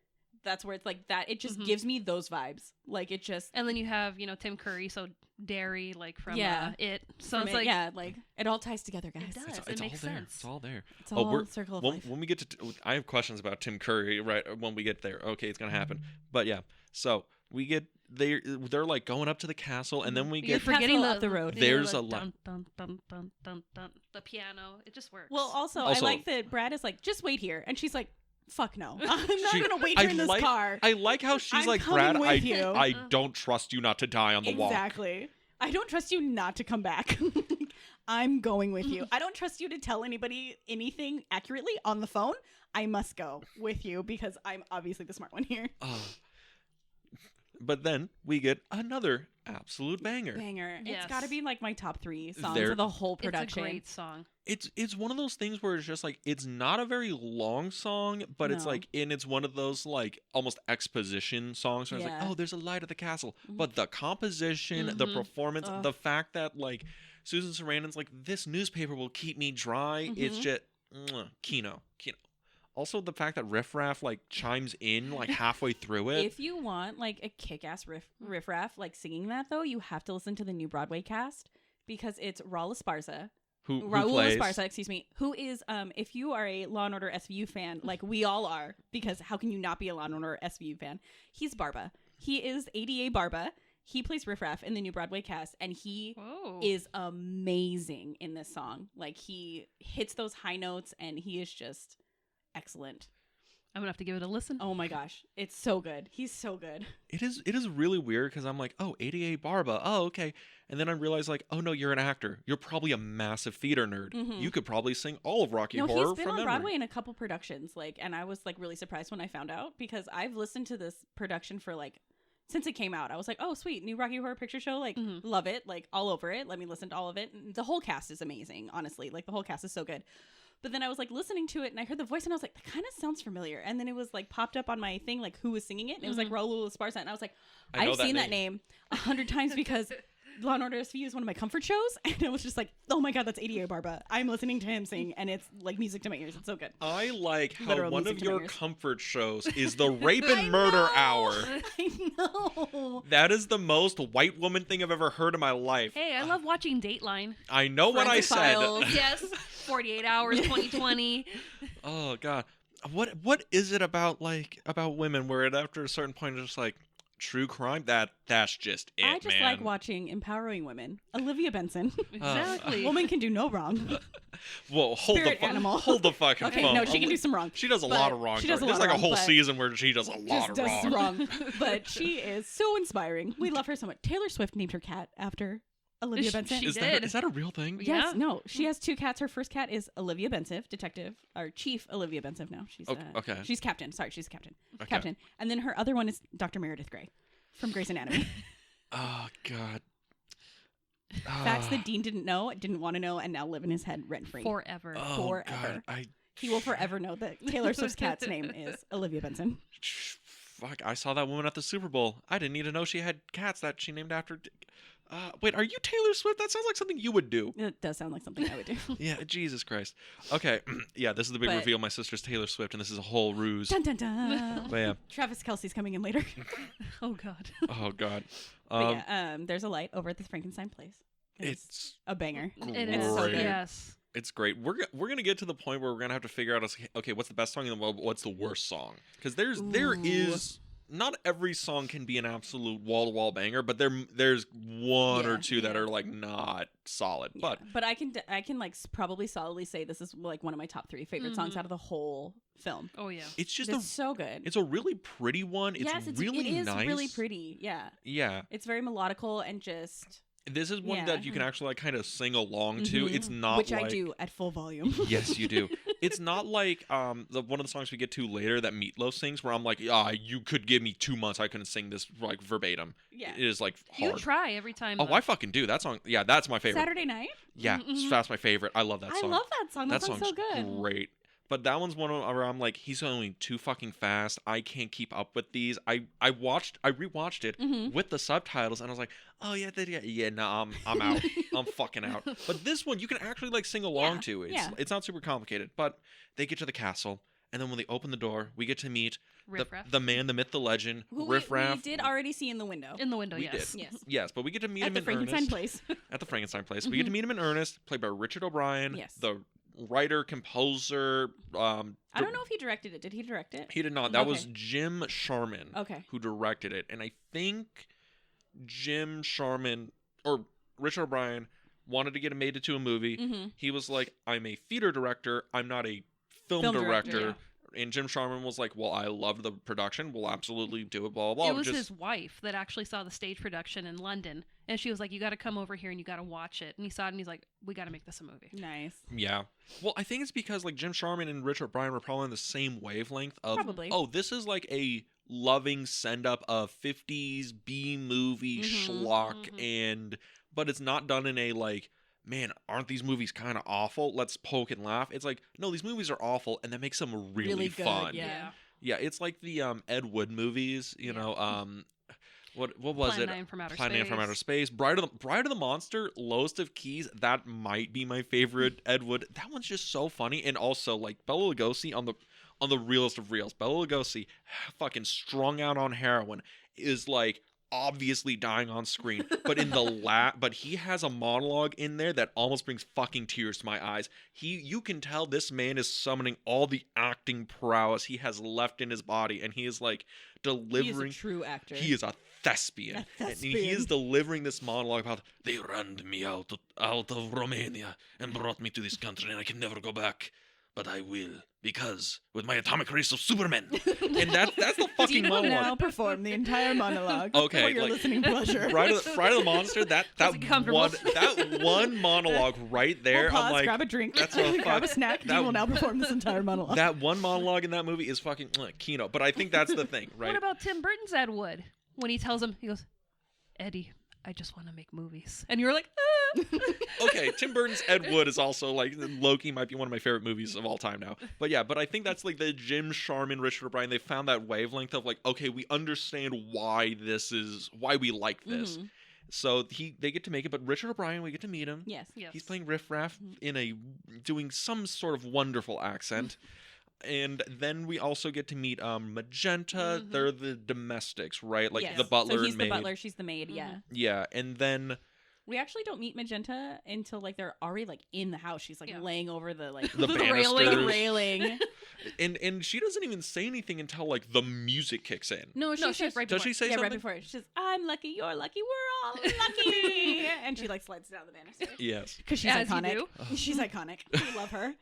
that's where it's like that. It just Mhm. gives me those vibes. Like it just And then you have, Tim Curry, so dairy, like from Yeah. It. So from it's it, like, yeah, like it all ties together, guys. it does. It's It all makes there. sense. It's all there. It's all we're- circle of When, life. when we get to, I have questions about Tim Curry right when we get there. Okay, it's gonna happen. But yeah, so we get they're like going up to the castle, and then we You're get forgetting Castle up the road. There's the a lot- dun, dun, dun, dun, dun, dun. The piano. It just works. Well, also, I Also- like that Brad is like, just wait here, and she's like, fuck no, I'm not She- gonna wait I here in this like- car. I like how she's I'm like, coming Brad, with you." I don't trust you not to die on the walk. Exactly. I don't trust you not to come back. I'm going with you. I don't trust you to tell anybody anything accurately on the phone. I must go with you because I'm obviously the smart one here. But then we get another absolute banger. Banger. Yes. It's got to be like my top 3 songs There- of the whole it's a production. great song. It's one of those things where it's just like it's not a very long song, but it's No. like it's one of those like almost exposition songs where it's like, Yeah. oh, there's a light at the castle. Mhm. But the composition, the Mhm. performance, Ugh. the fact that like Susan Sarandon's like, this newspaper will keep me dry. It's Mhm. just Kino. Also the fact that Riff Raff like chimes in like halfway through it. If you want like a kick-ass riff-raff like singing that though, you have to listen to the new Broadway cast because it's Raul Esparza. who Raul plays Esparza, excuse me, who is if you are a Law and Order SVU fan, like we all are, because how can you not be a Law and Order SVU fan? He's Barba. He is ADA Barba. He plays Riff Raff in the new Broadway cast, and he Whoa. is amazing in this song. Like he hits those high notes, and he is just excellent. I'm going to have to give it a listen. Oh my gosh, it's so good. He's so good. It is really weird because I'm like, oh, ADA Barba. Oh, okay. And then I realize like, oh no, you're an actor. You're probably a massive theater nerd. Mhm. You could probably sing all of Rocky No, Horror he's been from on memory. Broadway in a couple productions, like, and I was like really surprised when I found out because I've listened to this production for like since it came out. I was like, oh sweet, new Rocky Horror Picture Show, like Mhm. love it, like all over it. Let me listen to all of it. And the whole cast is amazing, honestly. Like the whole cast is so good. But then I was like listening to it and I heard the voice and I was like, that kind of sounds familiar. And then it was like popped up on my thing, like who was singing it. And it was like Raul Esparza. And I was like, I've seen that name 100 times because Law and Order SVU is one of my comfort shows. And it was just like, oh my God, that's ADA Barba. I'm listening to him sing and it's like music to my ears. It's so good. I like how Literal one music of to my your ears. comfort shows is the Rape and Murder Hour. I know. That is the most white woman thing I've ever heard in my life. Hey, I love watching Dateline. I know what I Forensic said. Files. Yes, 48 Hours, 2020. Oh God, what is it about women where it, after a certain point it's just like true crime? That's just it, I just man. like watching empowering women. Olivia Benson. Exactly. Woman can do no wrong. Whoa, Spirit animal. hold the fucking Okay, phone. no, she can do some wrong. She does a but lot of wrong. she does a There's lot like of a whole wrong, but season where she does a lot Just of does wrong. wrong. But she is so inspiring. We love her so much. Taylor Swift named her cat after Olivia Benson. She Is did. that a real thing? Yeah. Yes, no. She has 2 cats. Her first cat is Olivia Bensive, detective, or Chief Olivia Bensive now. She's Okay. She's captain. Sorry, she's captain. Okay. Captain. And then her other one is Dr. Meredith Grey from Grey's Anatomy. Oh God. Facts that Dean didn't know, didn't want to know, and now live in his head rent free. Forever. Oh forever. God. He will forever know that Taylor Swift's cat's name is Olivia Benson. Fuck! I saw that woman at the Super Bowl. I didn't need to know she had cats that she named after. Wait, are you Taylor Swift? That sounds like something you would do. It does sound like something I would do. Yeah, Jesus Christ. Okay, yeah, this is the big But- reveal. My sister's Taylor Swift, and this is a whole ruse. Dun dun dun. But yeah. Travis Kelsey's coming in later. Oh God. Oh God. But yeah, there's a light over at the Frankenstein place. It's a banger. It great. is. so good. Yes. It's great. We're gonna get to the point where we're gonna have to figure out, okay, what's the best song in the world, but what's the worst song? Because there is not every song can be an absolute wall to wall banger, but there's one or two that are like not solid. Yeah, but I can like probably solidly say this is like one of my top 3 favorite songs out of the whole film. Oh yeah. It's just It's so good. it's a really pretty one. It's yes, really it is nice. really pretty. Yeah, Yeah. it's very melodical and just This is one Yeah. that you can actually like kind of sing along to. Mhm. It's not which like, I do at full volume. Yes, you do. It's not like one of the songs we get to later that Meatloaf sings, where I'm like, you could give me 2 months, I couldn't sing this like verbatim. Yeah. It is like You hard. try every time. Oh, though. I fucking do. That song, yeah, that's my favorite. Saturday Night. Yeah, Mhm. that's my favorite. I love that I song. love that song. That That song's song's so good. great. But that one's one where I'm like, he's going too fucking fast. I can't keep up with these. I rewatched it Mhm. with the subtitles, and I was like, oh yeah, no, I'm out. I'm fucking out. But this one you can actually like sing along Yeah, to. It's yeah. it's not super complicated. But they get to the castle, and then when they open the door, we get to meet Riff Raff. the man, the myth, the legend, Who Riff we Raff. did already see in the window. In the window. We Yes. did. Yes. Yes, but we get to meet At him the in Frankenstein earnest. place. At the Frankenstein place. We get to meet him in earnest, played by Richard O'Brien, Yes. the writer, composer. I don't know if he directed it. Did he direct it? He did not. That Okay. was Jim Sharman Okay. who directed it. And I think Jim Sharman or Richard O'Brien wanted to get it made into a movie. Mm-hmm. He was like, I'm a theater director. I'm not a film Film director. director, And Jim Sharman was like, well, I loved the production. We'll absolutely do it, blah, blah, blah. It was his wife that actually saw the stage production in London, and she was like, "You got to come over here and you got to watch it." And he saw it, and he's like, "We got to make this a movie." Nice. Yeah. Well, I think it's because like Jim Sharman and Richard O'Brien were probably on the same wavelength of, Probably. oh, this is like a loving send up of 50s B movie Mhm. schlock, Mhm. but it's not done in a like, man, aren't these movies kind of awful? Let's poke and laugh. It's like, no, these movies are awful, and that makes them really good, fun. yeah. Yeah, it's like the Ed Wood movies, you Yeah. know. What was Plan it? 9 from Outer Plan 9 from Space. Outer Space. Bride of the Monster, Lowest of Keys. That might be my favorite Ed Wood. That one's just so funny, and also like Bela Lugosi on the realest of reals. Bela Lugosi, fucking strung out on heroin, is like obviously dying on screen, but in the but he has a monologue in there that almost brings fucking tears to my eyes. You can tell this man is summoning all the acting prowess he has left in his body, and he is like delivering. He is a true actor. He is a thespian. A And he thespian. is delivering this monologue about, they ran me out of Romania and brought me to this country, and I can never go back. But I will, because with my atomic race of Supermen. And that's the fucking Dean will now monologue. perform the entire monologue Okay, for your like- listening pleasure. Bride of the Monster, that Was it comfortable? one monologue right there. We'll pause, I'm like, grab a drink, that's so grab a fuck- snack. that- Dean will now perform this entire monologue. that one monologue in that movie is fucking keynote. But I think that's the thing, right? What about Tim Burton's Ed Wood? When he tells him, he goes, "Eddie, I just want to make movies," and you're like, "Ah." Okay, Tim Burton's Ed Wood is also like Loki might be one of my favorite movies of all time now. But yeah, but I think that's like the Jim Sharman, Richard O'Brien. They found that wavelength of like, okay, we understand why we like this. Mhm. So they get to make it, but Richard O'Brien, we get to meet him. Yes. Yes. He's playing Riff Raff doing some sort of wonderful accent. And then we also get to meet Magenta. Mhm. They're the domestics, right? Like Yes. the butler So he's and maid. the butler, she's the maid, yeah. Yeah, and then We actually don't meet Magenta until like they're already like in the house. She's like Yeah. laying over the like the railing. banisters. railing. And she doesn't even say anything until like the music kicks in. No, No, she's right Does before. she say yeah, something? right before. She says, "I'm lucky, you're lucky, we're all lucky," and she like slides down the banister Yes. because she's As you iconic. do. She's iconic. We love her.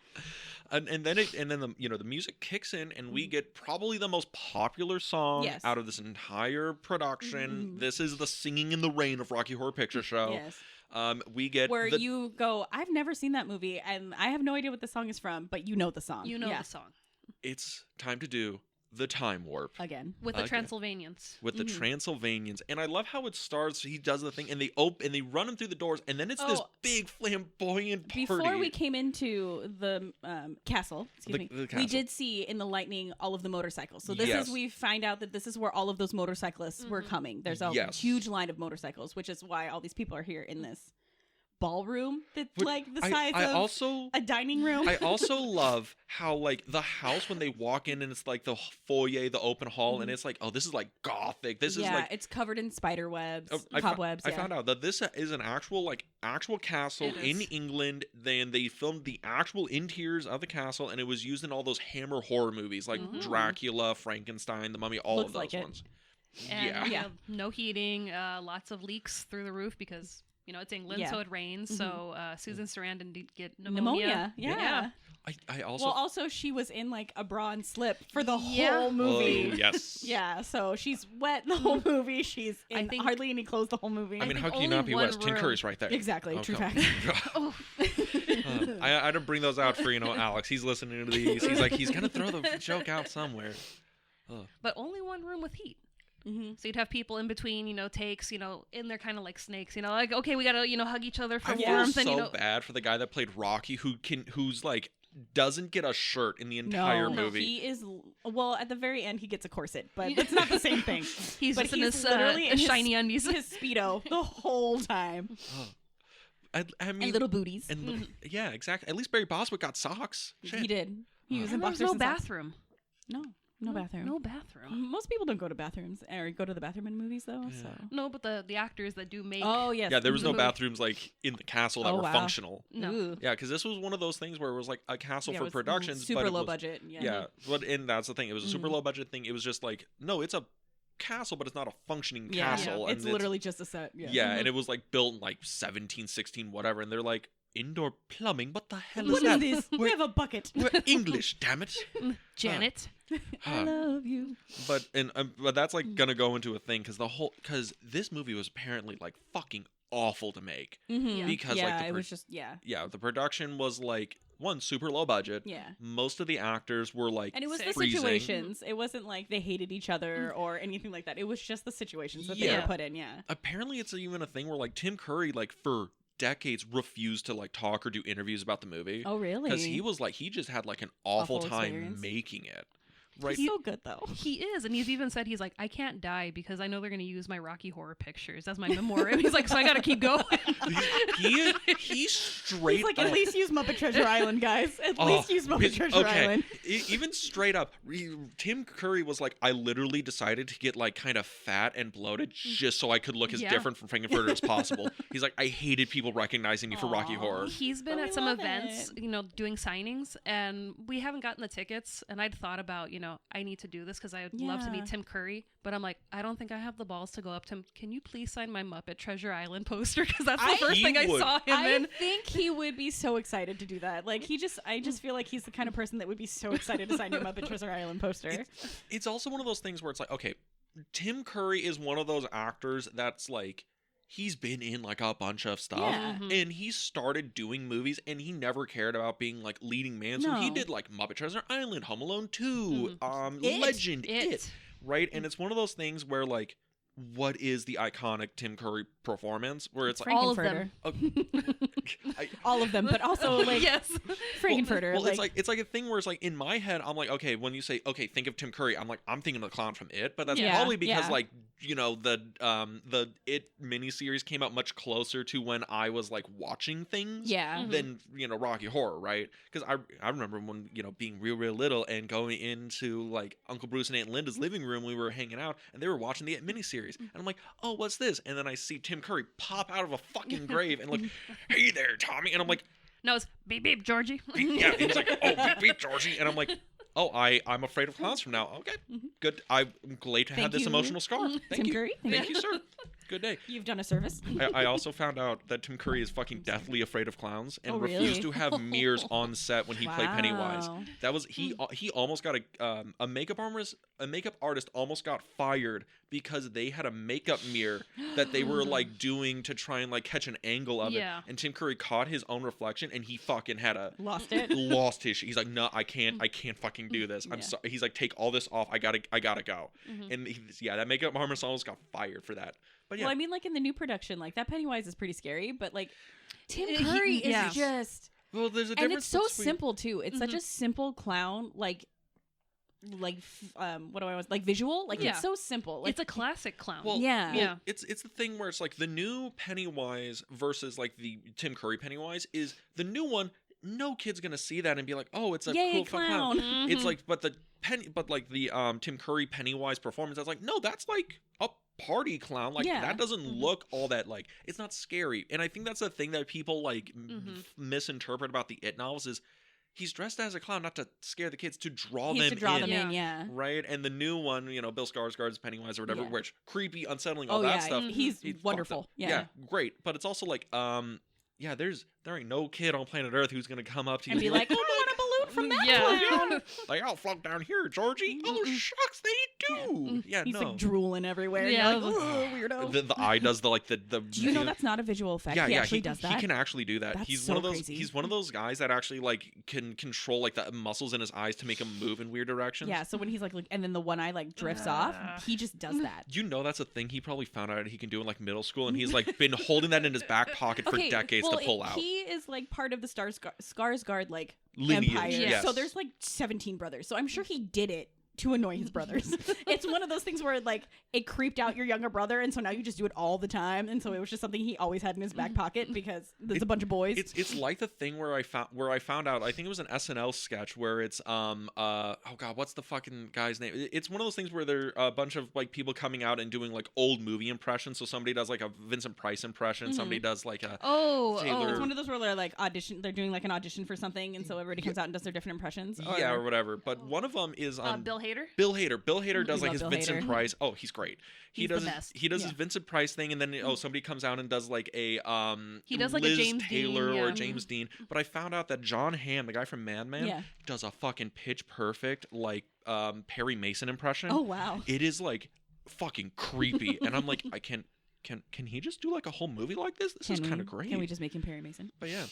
And then the music kicks in and we get probably the most popular song Yes. out of this entire production. Mhm. This is the Singing in the Rain of Rocky Horror Picture Show. Yes. We get Where you go, I've never seen that movie, and I have no idea what the song is from, but you know the song. You know Yeah. the song it's time to do the time warp Again. with the Okay. Transylvanians. with the Mhm. Transylvanians, and I love how it starts. He does the thing, and they run him through the doors, and then it's this Oh. big flamboyant party. Before we came into the castle, excuse me, the we castle. did see in the lightning all of the motorcycles. So this Yes. is we find out that this is where all of those motorcyclists were Mhm. coming. There's a Yes. huge line of motorcycles, which is why all these people are here in this ballroom that's But like the size I of also a dining room. I also love how like the house when they walk in and it's like the foyer, the open hall, and it's like, oh, this is like gothic. This yeah, is like it's covered in spider webs, oh, cobwebs. I found out that this is an actual castle It in is. England. Then they filmed the actual interiors of the castle, and it was used in all those Hammer horror movies like Mhm. Dracula, Frankenstein, The Mummy, all Looks of those like it. ones. And Yeah. you Yeah. know, no heating, lots of leaks through the roof because it's England, Yeah. so it rains. Mhm. So Susan Sarandon did get Pneumonia. Yeah. Yeah. I also Well, also she was in like a bra and slip for the Yeah. whole movie. Oh, yes. Yeah, so she's wet the whole movie. She's I in think- hardly any clothes the whole movie. I mean, think how can you only not be one West? Tim room- Curry's right there. Exactly, Oh, true come fact. on. Oh, I had to bring those out for Alex. He's listening to these. He's like, he's gonna throw the joke out somewhere. but only one room with heat. Mhm. So you'd have people in between, takes, in there kind of like snakes, like, okay, we gotta, hug each other for I feel warmth, so and bad for the guy that played Rocky, who's like doesn't get a shirt in the entire No, movie. he is. Well, at the very end, he gets a corset, but it's not the same thing. he's But just in he's his literally in his- shiny undies. His speedo the whole time, I mean, and little booties. and yeah, exactly. At least Barry Bostwick got socks. Shit. He did. He was in And there's boxers no and socks. bathroom. No bathroom. No bathroom. Most people don't go to bathrooms or go to the bathroom in movies though. Yeah. So. No, but the actors that do make. Oh yes. Yeah, there was no Mhm. bathrooms like in the castle that Oh, were wow. functional. No. Ooh. Yeah, because this was one of those things where it was like a castle Yeah, for with productions, super but it low was, budget. Yeah, but and that's the thing. It was a super Mhm. low budget thing. It was just like, no, it's a castle, but it's not a functioning Yeah, castle. it's and literally just a set. Yeah. yeah, and it was like built in like 17, 16, whatever. And they're like, indoor plumbing. What the hell is What that? is this? We have a bucket. We're English, damn it. Janet. I love you. But that's like gonna go into a thing because this movie was apparently like fucking awful to make. Mm-hmm. Because, yeah, like, the it pro- was just Yeah, the production was like one super low budget. yeah. Most of the actors were like And it was the freezing. situations. It wasn't like they hated each other or anything like that. It was just the situations that they Yeah. were put in. Yeah. Apparently, it's even a thing where like Tim Curry like for decades refused to like talk or do interviews about the movie Oh really? because he just had like an awful Awful time experience. making it. Right? He's so good though. He is, and he's even said he's like, I can't die because I know they're going to use my Rocky Horror Pictures as my memorial. He's like, so I got to keep going. He's straight He's like, up. at least use Muppet Treasure Island, guys. At Oh, least use Muppet Treasure okay. Island. Even straight up, Tim Curry was like, I literally decided to get like kind of fat and bloated just so I could look as Yeah. different from Frankenfurter as possible. He's like, I hated people recognizing me for Rocky Aw. Horror. He's been But at we some love events, it. doing signings, and we haven't gotten the tickets. And I'd thought about, I need to do this because I would love to Yeah. meet Tim Curry. But I'm like, I don't think I have the balls to go up to him. Can you please sign my Muppet Treasure Island poster? Because that's the I- first He thing I would. saw him I in. think he would be so excited to do that. Like I just feel like he's the kind of person that would be so excited to sign your Muppet Treasure Island poster. It's also one of those things where it's like, okay, Tim Curry is one of those actors that's like, he's been in like a bunch of stuff. Yeah. Mhm. And he started doing movies and he never cared about being like leading man. So he No. did like Muppet Treasure Island, Home Alone 2, It. Legend, It. right? And it's one of those things where like what is the iconic Tim Curry performance where it's like all of them. All of them, but also like Yes. Frankenfurter. Well, it's like a thing where it's like in my head, I'm like, okay, when you say, okay, think of Tim Curry, I'm thinking of the clown from It, but that's Yeah, probably because yeah. like, you know, the It miniseries came out much closer to when I was like watching things yeah. than, you know, Rocky Horror, right? Because I remember when, you know, being real little and going into like Uncle Bruce and Aunt Linda's living room, we were hanging out and they were watching the It miniseries, and I'm like, oh, what's this? And then I see Tim Curry pop out of a fucking grave and like, hey there, Tommy, and I'm like, No, it's beep beep, Georgie. yeah, he's like, oh, beat Georgie, and I'm like, oh, I'm afraid of clowns from now. Okay, good. I'm glad to have Thank this you, emotional scar. Thank Tim you, Curry. thank you, sir. Good day. You've done a service. I also found out that Tim Curry is fucking deathly afraid of clowns and Oh, really? refused to have mirrors on set when he played Pennywise. Wow. That was he almost got a makeup artist almost got fired because they had a makeup mirror that they were like doing to try and like catch an angle of Yeah. it, and Tim Curry caught his own reflection and he fucking had Lost it. lost his shit. He's like, no, I can't fucking do this. I'm Yeah. sorry. He's like, take all this off. I gotta go. Mhm. And that makeup artist almost got fired for that. But yeah, Well, I mean, like in the new production, like that Pennywise is pretty scary, but like Tim He- Curry is yeah. just, well, there's a and difference. it's so between- simple too. It's such a simple clown, like what do I want? Like visual, like Yeah. it's so simple. Like It's a classic clown. Well, Yeah. Yeah. It's the thing where it's like the new Pennywise versus like the Tim Curry Pennywise is the new one. No kid's gonna see that and be like, oh, it's a Yay, cool fun clown. clown. It's like, but the Tim Curry Pennywise performance, I was like, no, that's like a party clown. Like Yeah. that doesn't look all that like it's not scary. And I think that's the thing that people like misinterpret about the It novels is he's dressed as a clown not to scare the kids, to draw He's them to draw in. them in, Yeah. yeah. Right, and the new one, you know, Bill Skarsgård's Pennywise or whatever, Yeah. which creepy, unsettling, all Oh that yeah, stuff. he's fucked wonderful. up. Yeah. Great. But it's also like, yeah, there ain't no kid on planet Earth who's gonna come up to you And be like, oh, I want a balloon from that clown. like, I'll float down here, Georgie. Oh shucks, they do. Yeah, He's no. like drooling everywhere. Yeah. Yeah, like, oh, weirdo. The eye does the like the. Do you know that's not a visual effect? Yeah, he yeah, actually does that. He can actually do that. That's He's so one of those. crazy. He's one of those guys that actually like can control like the muscles in his eyes to make him move in weird directions. Yeah, so when he's like, and then the one eye like drifts off, he just does that. You know that's a thing he probably found out he can do in like middle school, and he's like been holding that in his back pocket for decades well, to pull out. He is like part of the Skarsgård like Lineage, empire. yes. So there's like 17 brothers. So I'm sure he did it to annoy his brothers. It's one of those things where like it creeped out your younger brother, and so now you just do it all the time. And so it was just something he always had in his back pocket because there's a bunch of boys. It's like the thing where I found out. I think it was an SNL sketch where it's oh god, what's the fucking guy's name? It's one of those things where there are a bunch of like people coming out and doing like old movie impressions. So somebody does like a Vincent Price impression. Somebody does like a Taylor- It's one of those where they're like audition. They're doing like an audition for something, and so everybody comes out and does their different impressions. yeah or whatever. But one of them is Bill Hader. Bill Hader. Bill Hader does We like his love Bill Vincent Hader. Price. Oh, he's great. He's the best. He does Yeah. his Vincent Price thing, and then somebody comes out and does like a He does like a Liz James Taylor Dean, or yeah. James Dean. But I found out that John Hamm, the guy from Mad Men, Yeah. does a fucking pitch perfect like Perry Mason impression. Oh wow. It is like fucking creepy, and I'm like, can he just do like a whole movie like this? This is kind of great. Can we just make him Perry Mason? But yeah.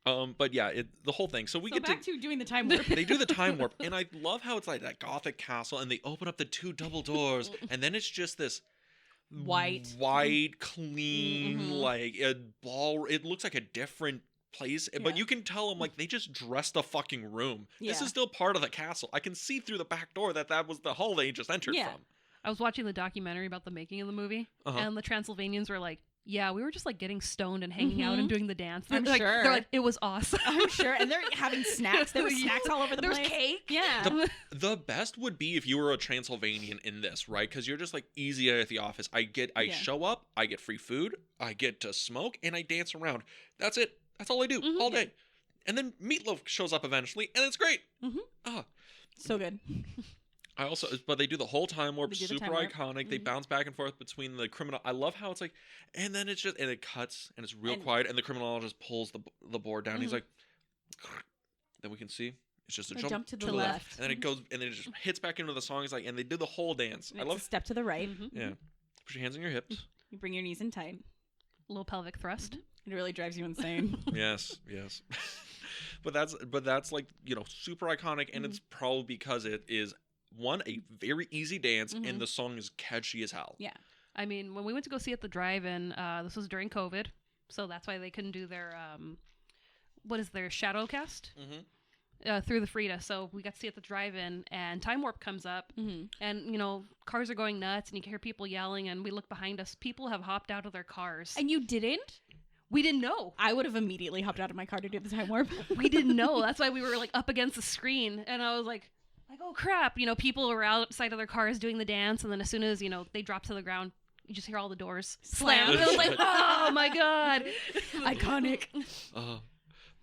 But yeah, the whole thing. So we So get back to doing the time warp. they do the time warp, and I love how it's like that gothic castle, and they open up the two double doors, and then it's just this White. clean, Mhm. like a ball. It looks like a different place, but Yeah. you can tell them like they just dressed a fucking room. This Yeah. is still part of the castle. I can see through the back door that was the hall they just entered Yeah. from. I was watching the documentary about the making of the movie, Uh-huh. and the Transylvanians were like, "Yeah, we were just like getting stoned and hanging out and doing the dance." I'm They're like, sure. They're like, "It was awesome." I'm sure, and they're having snacks. There were snacks all over the There was place. cake. Yeah. The best would be if you were a Transylvanian in this, right? Because you're just like easy at the office. I Yeah. show up, I get free food, I get to smoke, and I dance around. That's it. That's all I do all day. And then Meatloaf shows up eventually, and it's great. So good. I also, but they do the whole time warp, They do the super time warp. iconic. They bounce back and forth between the criminal. I love how it's like, and then it's just, and it cuts, and it's real And- quiet, and the criminologist pulls the board down. He's like, then we can see it's just a They jump, jump to the the left. and then it goes, and then it just hits back into the song. It's like, and they do the whole dance. I It's love, a step to the right. yeah. Put your hands on your hips. You bring your knees in tight. Little pelvic thrust. It really drives you insane. Yes, yes. but that's like, you know, super iconic, and it's probably because it is a very easy dance, Mhm. and the song is catchy as hell. Yeah. I mean, when we went to go see at the drive-in, this was during COVID, so that's why they couldn't do their what is their shadow cast through the Frida. So we got to see at the drive-in, and Time Warp comes up, and cars are going nuts, and you can hear people yelling, and we look behind us. People have hopped out of their cars. And you didn't? We didn't know. I would have immediately hopped out of my car to do the Time Warp. We didn't know. That's why we were like up against the screen, and I was like, oh crap! People were outside of their cars doing the dance, and then as soon as they drop to the ground, you just hear all the doors slam. Slam. And I was like, oh my god, Iconic.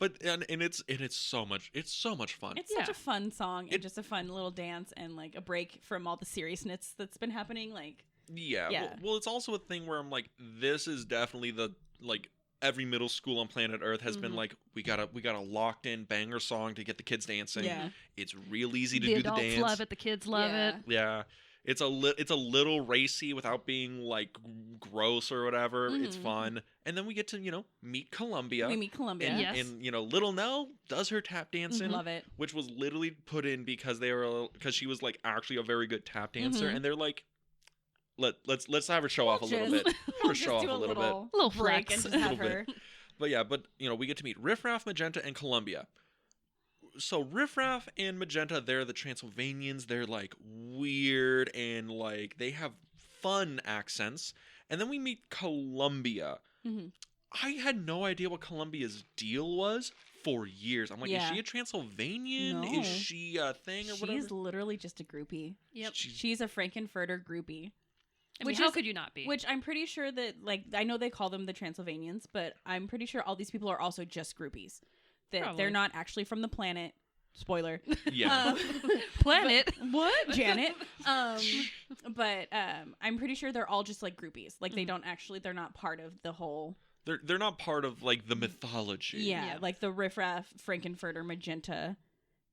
But it's so much fun. It's such Yeah. a fun song and just a fun little dance and like a break from all the seriousness that's been happening. Like, Yeah. Yeah. Well, it's also a thing where I'm like, this is definitely the like every middle school on planet Earth has been like, we got a locked in banger song to get the kids dancing. Yeah. It's real easy to the do the adults dance. love it, the kids love Yeah. it. Yeah. It's a little racy without being like gross or whatever. It's Mhm. fun. And then we get to, meet Columbia. we meet Columbia. And, Yes. and Little Nell does her tap dancing. Love it. Which was literally put in because she was like actually a very good tap dancer, Mhm. and they're like, let's have her show off a little bit. Have her We'll show off just do a little bit. Little break flex. and just have Little her. But yeah, we get to meet Riff Raff, Magenta, and Columbia. So Riff Raff and Magenta, they're the Transylvanians. They're like weird and like they have fun accents. And then we meet Columbia. Mhm. I had no idea what Columbia's deal was for years. I'm like, Yeah. is she a Transylvanian? No. Is she a thing or whatever? She's literally just a groupie. Yep. She's a Frankenfurter groupie. I mean, Which how is- could you not be? Which I'm pretty sure that, like, I know they call them the Transylvanians, but I'm pretty sure all these people are also just groupies. That Probably. they're not actually from the planet. Spoiler. Yeah. Planet. What? Janet. But I'm pretty sure they're all just like groupies. Like they don't actually, they're not part of the whole. They're not part of like the mythology. Yeah, Yeah. like the Riff Raff, Frankenfurter, Magenta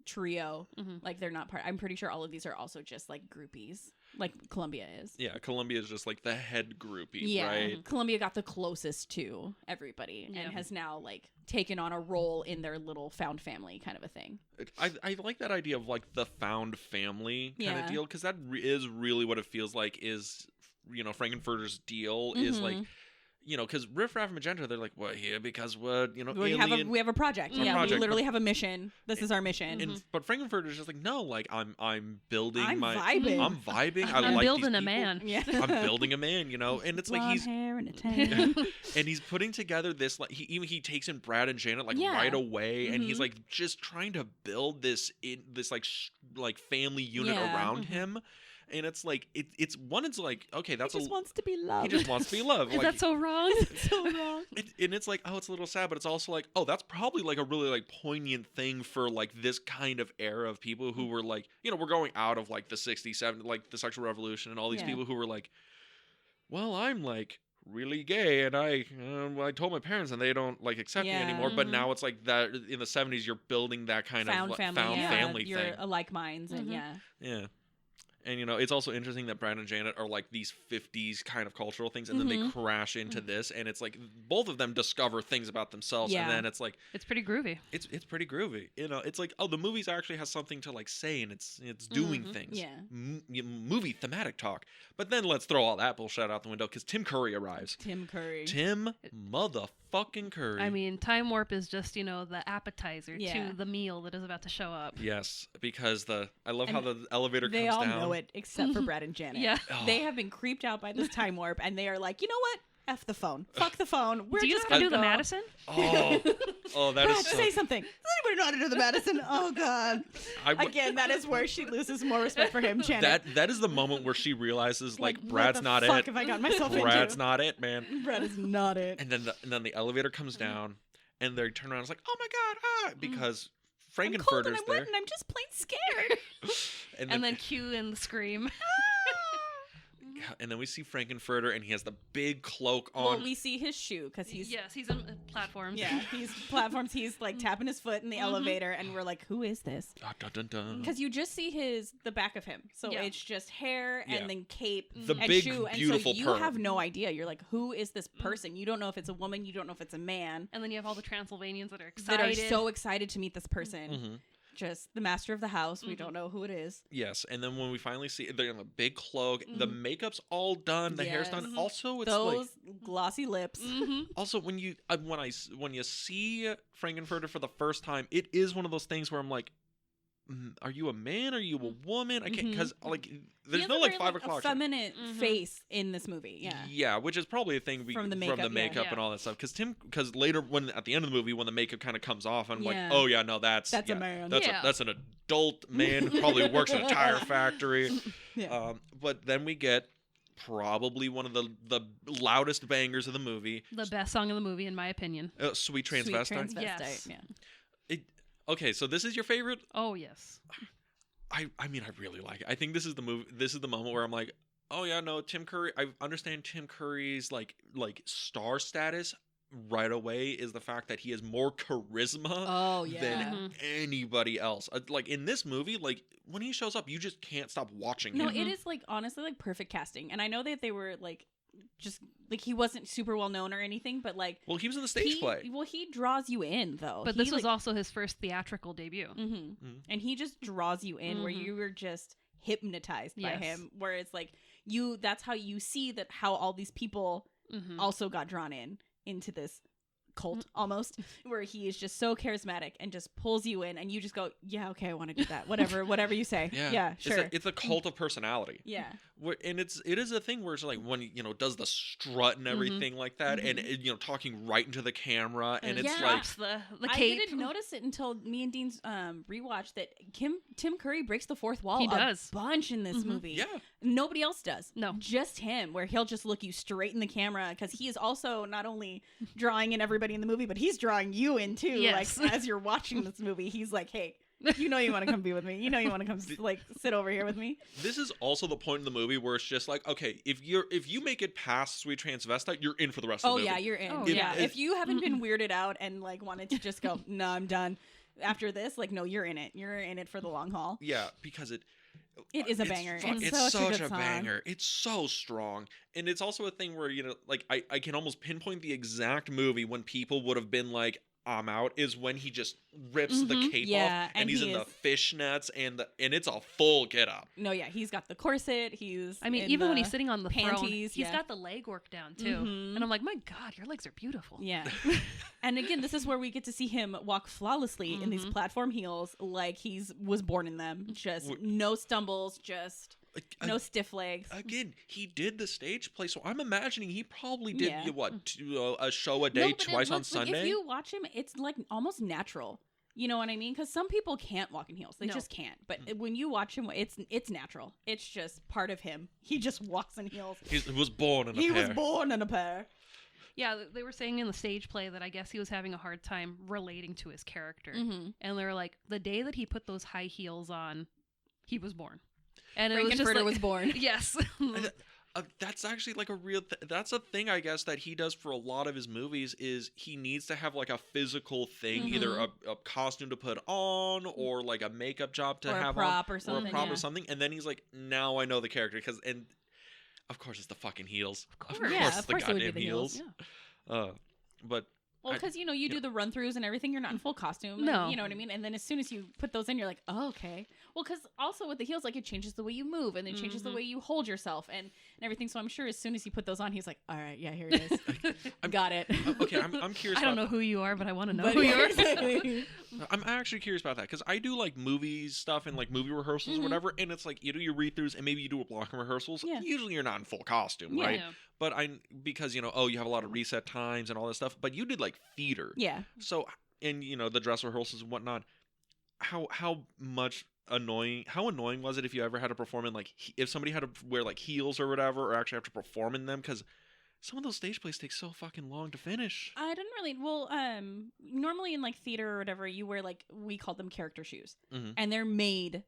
trio. Mhm. Like they're not part. I'm pretty sure all of these are also just like groupies, like Columbia is. Yeah, Columbia is just like the head groupie, Yeah, right? Columbia got the closest to everybody Yeah. and has now like taken on a role in their little found family kind of a thing. I like that idea of like the found family kind of Yeah. deal because that is really what it feels like is Frankenfurter's deal is like Mhm. because Riff Raff and Magenta they're like we're here because we're we alien. have a project. A Yeah, project, we literally have a mission. This is our mission. and but Frankenfurter's just like no, like I'm building I'm my vibing. I'm vibing. I I'm like building these a people. man. Yeah, I'm building a man, and it's like blonde he's hair and a tan. and he's putting together this like he takes in Brad and Janet like Yeah. right away, and he's Mhm. like just trying to build this like family unit Yeah. around Mhm. him, and it's like it's like okay that's he just a wants to be loved. he just wants to be loved. Is Like, that so wrong? so wrong. and it's like oh it's a little sad, but it's also like oh that's probably like a really like poignant thing for like this kind of era of people who were like we're going out of like the 60s 70s like the sexual revolution and all these Yeah. people who were like well I'm like really gay and I told my parents and they don't like accept Yeah. me anymore but Mhm. now it's like that in the 70s you're building that kind Found of family. found yeah. family You're thing alike minds, and Mhm. yeah. yeah. And it's also interesting that Brad and Janet are like these 50s kind of cultural things and then they Mhm. crash into this and it's like both of them discover things about themselves Yeah. and then it's like It's pretty groovy. it's pretty groovy. It's like oh the movies actually has something to like say and it's doing Mhm. things. Yeah. Movie thematic talk. But then let's throw all that bullshit out the window cuz Tim Curry arrives. Tim Curry. Tim motherfucking Curry. I mean, Time Warp is just, the appetizer Yeah. to the meal that is about to show up. yes, because I love And how the elevator They comes all down. know it except for Brad and Janet. Yeah. Oh. They have been creeped out by this time warp, and they are like, you know what? F the phone. Fuck the phone. We're Do you just just gonna do the go. Madison? Oh, that Brad, is so say something. Does anybody know how to do the Madison? Oh God. I w- Again, that is where she loses more respect for him, Janet. that is the moment where she realizes like what Brad's the not fuck it. have I got myself Brad's into? not it, man. Brad is not it. And then the elevator comes down, and they turn around. It's like, oh my god, because I'm cold and Frankenfurter's I'm there. wet and I'm just plain scared. And And then cue in the scream. and then we see Frankenfurter, and he has the big cloak Well, on. we see his shoe because he's Yes, he's in platforms. yeah, he's platforms. He's like tapping his foot in the elevator, and we're like, "Who is this?" Dun, dun, dun, dun. Because you just see the back of him, so Yeah. it's just hair Yeah. and then cape The and big, shoe, and beautiful so you perm. have no idea. You're like, "Who is this person?" You don't know if it's a woman. You don't know if it's a man. And then you have all the Transylvanians that are That excited. are so excited to meet this person. Mhm. just the master of the house. We Mhm. don't know who it is. Yes, and then when we finally see they're in a big cloak, the makeup's all done, the hair's done. Yes. Also, it's Those like glossy lips. also when you when you see Frankenfurter for the first time, it is one of those things where I'm like, are you a man? Are you a woman? I can't because like He there's has no a like very, 5 o'clock. effeminate face in this movie. Yeah. Yeah, which is probably a thing From the from the makeup, makeup yeah. and all that stuff. Because later when at the end of the movie when the makeup kind of comes off, I'm like, Yeah. oh yeah, no, that's a yeah, man. Yeah. that's an adult man who probably works in a tire factory. Yeah. But then we get probably one of the loudest bangers of the movie, The best song of the movie, in my opinion. Sweet Transvestite. Sweet Transvestite. Yes. Yeah. Okay, so this is your favorite? Oh yes. I mean, I really like it. I think this is the movie. This is the moment where I'm like, oh yeah, no, Tim Curry. I understand Tim Curry's like star status right away is the fact that he has more charisma Oh yeah. than anybody else. Like in this movie, like when he shows up, you just can't stop watching No, him. it is like honestly like perfect casting, and I know that they were like just like he wasn't super well known or anything, but like Well, he was in the stage play. Well, he draws you in though. But He, this was like, also his first theatrical debut. and he just draws you in where Mhm. you were just hypnotized by Yes. him. Where it's like that's how you see that how all these people Mhm. also got drawn into this cult almost, where he is just so charismatic and just pulls you in, and you just go, yeah, okay, I want to do that. Whatever you say. Yeah, sure. It's a cult of personality. Yeah. And it is a thing where it's like when does the strut and everything like that, and talking right into the camera, and it's Yeah. like Drops the I cape. didn't notice it until me and Dean's rewatch that Tim Curry breaks the fourth wall He does. a bunch in this movie. yeah. Nobody else does. No. Just him, where he'll just look you straight in the camera because he is also not only drawing in everybody in the movie, but he's drawing you in too. Yes. Like as you're watching this movie, he's like, hey, you want to come be with me. You want to come like sit over here with me. This is also the point in the movie where it's just like, okay, if you make it past Sweet Transvestite, you're in for the rest of Oh the movie. yeah, you're in. Oh, yeah. yeah. If you haven't been weirded out and like wanted to just go, no, I'm done. After this, like, no, you're in it. You're in it for the long haul. Yeah, because it is a it's banger. fu- It's It's such a such good a song. banger. It's so strong, and it's also a thing where like I can almost pinpoint the exact movie when people would have been like, I'm out, is when he just rips the cape Yeah, off, and and he's he in the is- fishnets, and it's a full get up. No, yeah, he's got the corset. He's I mean, in even when the he's sitting on the throne, panties, he's yeah. got the leg work down too. Mhm. And I'm like, my God, your legs are beautiful. Yeah. And again, this is where we get to see him walk flawlessly in these platform heels like was born in them. Just no stumbles, just no stiff legs. Again, he did the stage play, so I'm imagining he probably did Yeah. a show a day, No, but it twice on looks like Sunday. if you watch him, it's like almost natural. You know what I mean? Because some people can't walk in heels; they No. just can't. But when you watch him, it's natural. It's just part of him. He just walks in heels. He was born in a He pair. was born in a pair. Yeah, they were saying in the stage play that I guess he was having a hard time relating to his character. Mm-hmm. And they were like, the day that he put those high heels on, he was born. And it was just Frankenfurter like, was born. Yes. That's actually like a real that's a thing I guess that he does for a lot of his movies is he needs to have like a physical thing, either a costume to put on or like a makeup job to Or a have prop on or something, or a prop yeah. or something, and then he's like, now I know the character and of course it's the fucking heels. Of course. Yeah, it's of the course it would be goddamn the heels. Yeah. But Well, because you do the run throughs and everything, you're not in full costume. and No. you know what I mean. And then as soon as you put those in, you're like, oh, okay. Well, because also with the heels, like it changes the way you move, and it changes the way you hold yourself, and everything. So I'm sure as soon as you put those on, he's like, all right, yeah, here it is. Got it. okay, I'm curious. I don't know about, who you are, but I want to know But who you are. exactly. I'm actually curious about that because I do like movies stuff and like movie rehearsals or whatever, and it's like you do your read throughs and maybe you do a block of rehearsals. Yeah. Usually you're not in full costume, Yeah. right? Yeah. But because you have a lot of reset times and all this stuff. But you did like theater, Yeah. So and the dress rehearsals and whatnot. How annoying was it if you ever had to perform in like if somebody had to wear like heels or whatever or actually have to perform in them because some of those stage plays take so fucking long to finish. I didn't really. Well, normally in like theater or whatever, you wear like we call them character shoes, Mhm. and they're made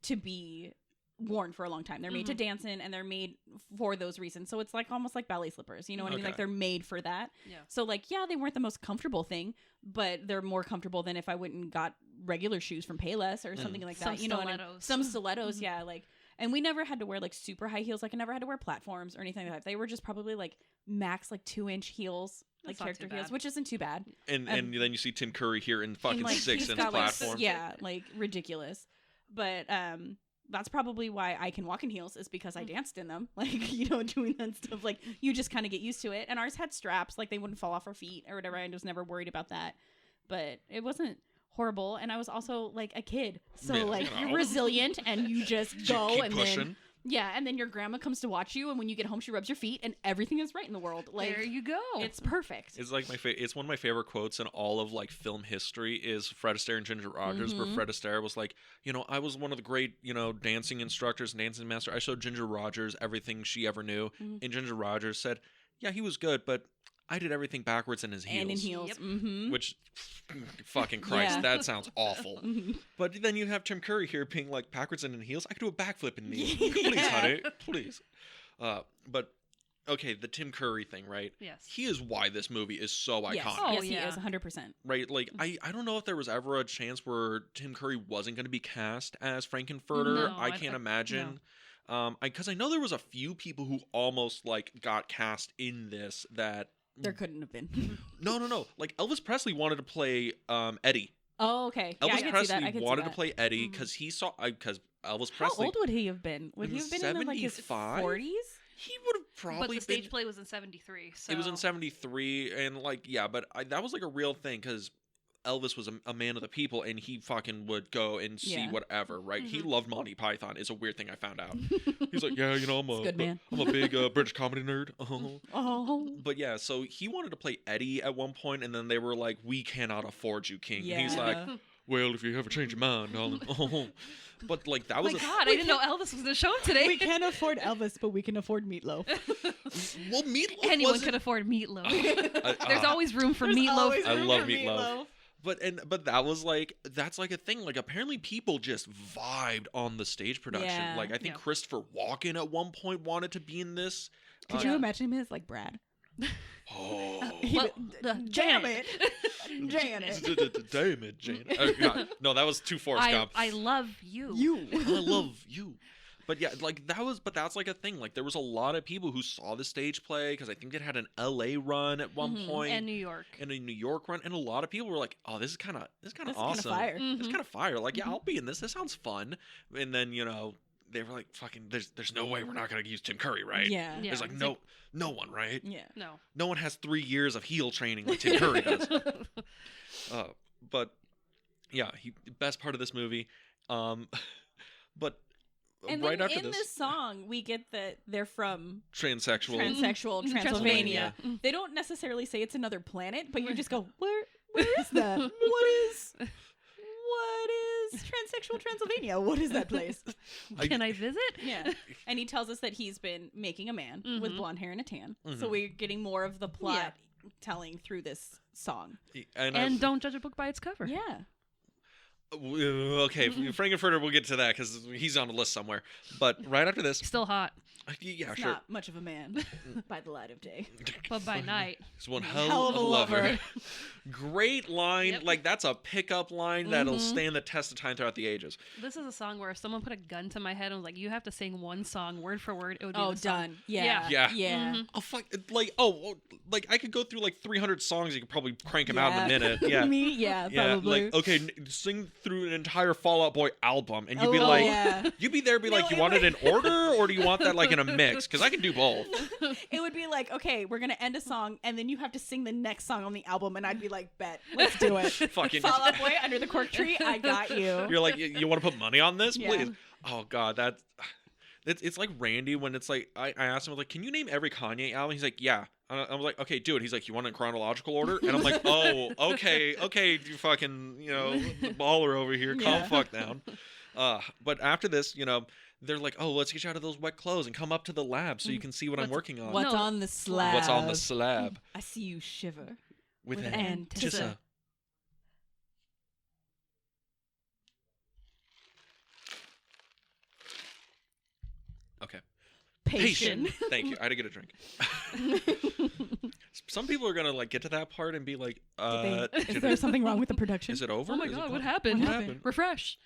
to be worn for a long time. They're made to dance in, and they're made for those reasons. So it's like almost like ballet slippers. You know what I mean? Okay. Like they're made for that. Yeah. So like, yeah, they weren't the most comfortable thing, but they're more comfortable than if I went and got regular shoes from Payless or something like that. Some You know what I mean? stilettos. Some stilettos, yeah. Like, and we never had to wear like super high heels. Like I never had to wear platforms or anything like that. They were just probably like max like 2-inch heels like That's not character too heels, bad. which isn't too bad. And then you see Tim Curry here in fucking And, like, 6 he's inch got, like, platform. yeah, like ridiculous. But that's probably why I can walk in heels, is because I danced in them. Like, you know, doing that stuff. Like, you just kind of get used to it. And ours had straps, like they wouldn't fall off our feet or whatever. I was never worried about that. But it wasn't horrible. And I was also like a kid, so Yeah, like you know. you're resilient and you just go Keep and pushing. then. Yeah, and then your grandma comes to watch you, and when you get home, she rubs your feet, and everything is right in the world. Like, There you go. it's perfect. It's like it's one of my favorite quotes in all of like film history is Fred Astaire and Ginger Rogers, where Fred Astaire was like, you know, I was one of the great, you know, dancing instructors and dancing master. I showed Ginger Rogers everything she ever knew, and Ginger Rogers said, yeah, he was good, but I did everything backwards in his heels. And in heels. Yep. Mm-hmm. Which, fucking Christ, Yeah. that sounds awful. But then you have Tim Curry here being like backwards and in heels. I could do a backflip in these. Please, Yeah. honey, please. But okay, the Tim Curry thing, right? Yes. He is why this movie is so iconic. Yes, Oh, yes, he yeah. is 100%. Right, like I don't know if there was ever a chance where Tim Curry wasn't going to be cast as Frankenfurter. No, I can't imagine. Because I know there was a few people who almost like got cast in this that There couldn't have been. no. Like Elvis Presley wanted to play Eddie. Oh, okay. Elvis yeah, I could see Presley that. I could wanted see to that. play Eddie because he saw because Elvis How Presley. old would he have been? Would In he have been in like his 75? 40s? He would have But probably the stage been. play was in 73. So It was in 73, and like yeah, but that was like a real thing because Elvis was a man of the people, and he fucking would go and see Yeah. whatever. Right? He Mhm. loved Monty Python. It's a weird thing I found out. He's like, yeah, you know, He's a good man. I'm a big British comedy nerd. Oh. But yeah, so he wanted to play Eddie at one point, and then they were like, "We cannot afford you, King." Yeah. And he's like, "Well, if you ever change your mind, darling." But like that Oh was my a God, I didn't know Elvis was in the show today. we can't afford Elvis, but we can afford Meatloaf. well, Meatloaf Anyone wasn't- could afford meatloaf. Uh, There's always room for meatloaf. I love Meatloaf. But that was like that's like a thing. Like apparently people just vibed on the stage production. Yeah. Like I think Yeah. Christopher Walken at one point wanted to be in this. Could you imagine him as like Brad? Oh. Well, Damn Janet. it. Janet. Damn it, Jane. No, that was too Forrest Gump. I love you. You. I love you. But yeah, like that's like a thing. Like there was a lot of people who saw the stage play because I think it had an LA run at one point And New York. and a New York run, and a lot of people were like, "Oh, this is kind of That's awesome. Kinda fire. It's Mhm. kind of fire. Like, yeah, I'll be in this. This sounds fun." And then they were like, "Fucking, there's no way we're not gonna use Tim Curry, right?" Yeah. Yeah. There's like it's no one, right? Yeah. No. No one has 3 years of heel training like Tim Curry does. But yeah, best part of this movie. But And right then after in this song, we get that they're from transsexual. transsexual Mhm. Transylvania. Transylvania. They don't necessarily say it's another planet, but you just go, where is that? What is transsexual Transylvania? What is that place? Can I visit? Yeah. And he tells us that he's been making a man with Mhm. blonde hair and a tan. So Mhm. we're getting more of the plot telling through this song. And don't judge a book by its cover. Yeah. Okay, Frankenfurter, we'll get to that because he's on the list somewhere. But right after this, Still hot, yeah, He's sure. not much of a man by the light of day. but by night. He's one Hell hell of of a a lover. lover. Great line. Yep. Like, that's a pickup line that'll Mhm. stand the test of time throughout the ages. This is a song where if someone put a gun to my head and was like, "You have to sing one song word for word," it would be Oh, this song. done. Yeah. Yeah. Yeah. Yeah. Mhm. Oh, fuck. Like, like, I could go through, like, 300 songs. You could probably crank them out in a minute. Yeah. Me, yeah, probably. Like, okay, sing through an entire Fall Out Boy album. And you'd Oh, be like, yeah. you'd be there, be No, like, you it want it would- in order or do you want that, like, in a mix? Because I can do both. It would be like, okay, we're gonna end a song, and then you have to sing the next song on the album, and I'd be like, bet, let's do it. Fucking. Fall Out Boy, Under the Cork Tree, I got you. You're like, you want to put money on this? Yeah. Please. Oh, God, it's like Randy when it's like, I asked him, like, can you name every Kanye album? He's like, yeah. I was like, okay, do it. He's like, you want it in chronological order? And I'm like, oh, okay, you fucking, the baller over here, calm Yeah. fuck down. But after this, they're like, oh, let's get you out of those wet clothes and come up to the lab so you can see what I'm working on. What's No. on the slab? What's on the slab? I see you shiver. With With an an Tissa. Okay. Patient. Thank you. I had to get a drink. Some people are gonna like get to that part and be like, Is there something wrong with the production? is it over? Oh my Is it God, done? what happened? What happened? Refresh.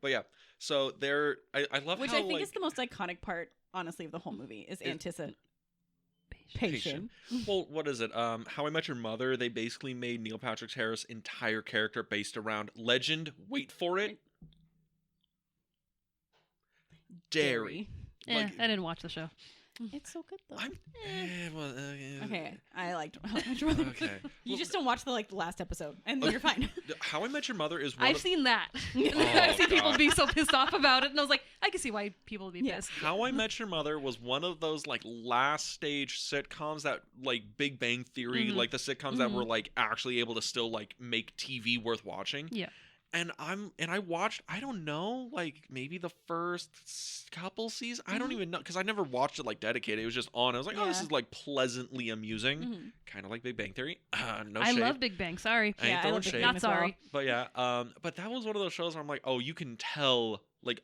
But yeah, so I love Which how I think like, is the most iconic part, honestly, of the whole movie, is Antissa. Patient. Well, what is it? How I Met Your Mother, they basically made Neil Patrick Harris' entire character based around legend, wait for it, dairy. Like, I didn't watch the show. It's so good though. Okay. I liked How I Met Your Mother. Okay. You just don't watch the last episode, and then you're fine. How I Met Your Mother is one I've of... seen that. Oh, I've seen people God. be so pissed off about it, and I was like, I can see why people would be Yeah. pissed. How I Met Your Mother was one of those like last stage sitcoms that like Big Bang Theory, Mhm. like the sitcoms that were like actually able to still like make TV worth watching. Yeah. And I watched, I don't know, like maybe the first couple seasons. I don't even know, because I never watched it like dedicated. It was just on. I was like, oh, this Yeah. is like pleasantly amusing, Mhm. kind of like Big Bang Theory. No I shade. love Big Bang. Sorry. I ain't Yeah, I throwing love Big shade. Bang Not as well. sorry. But yeah, but that was one of those shows where I'm like, oh, you can tell, like,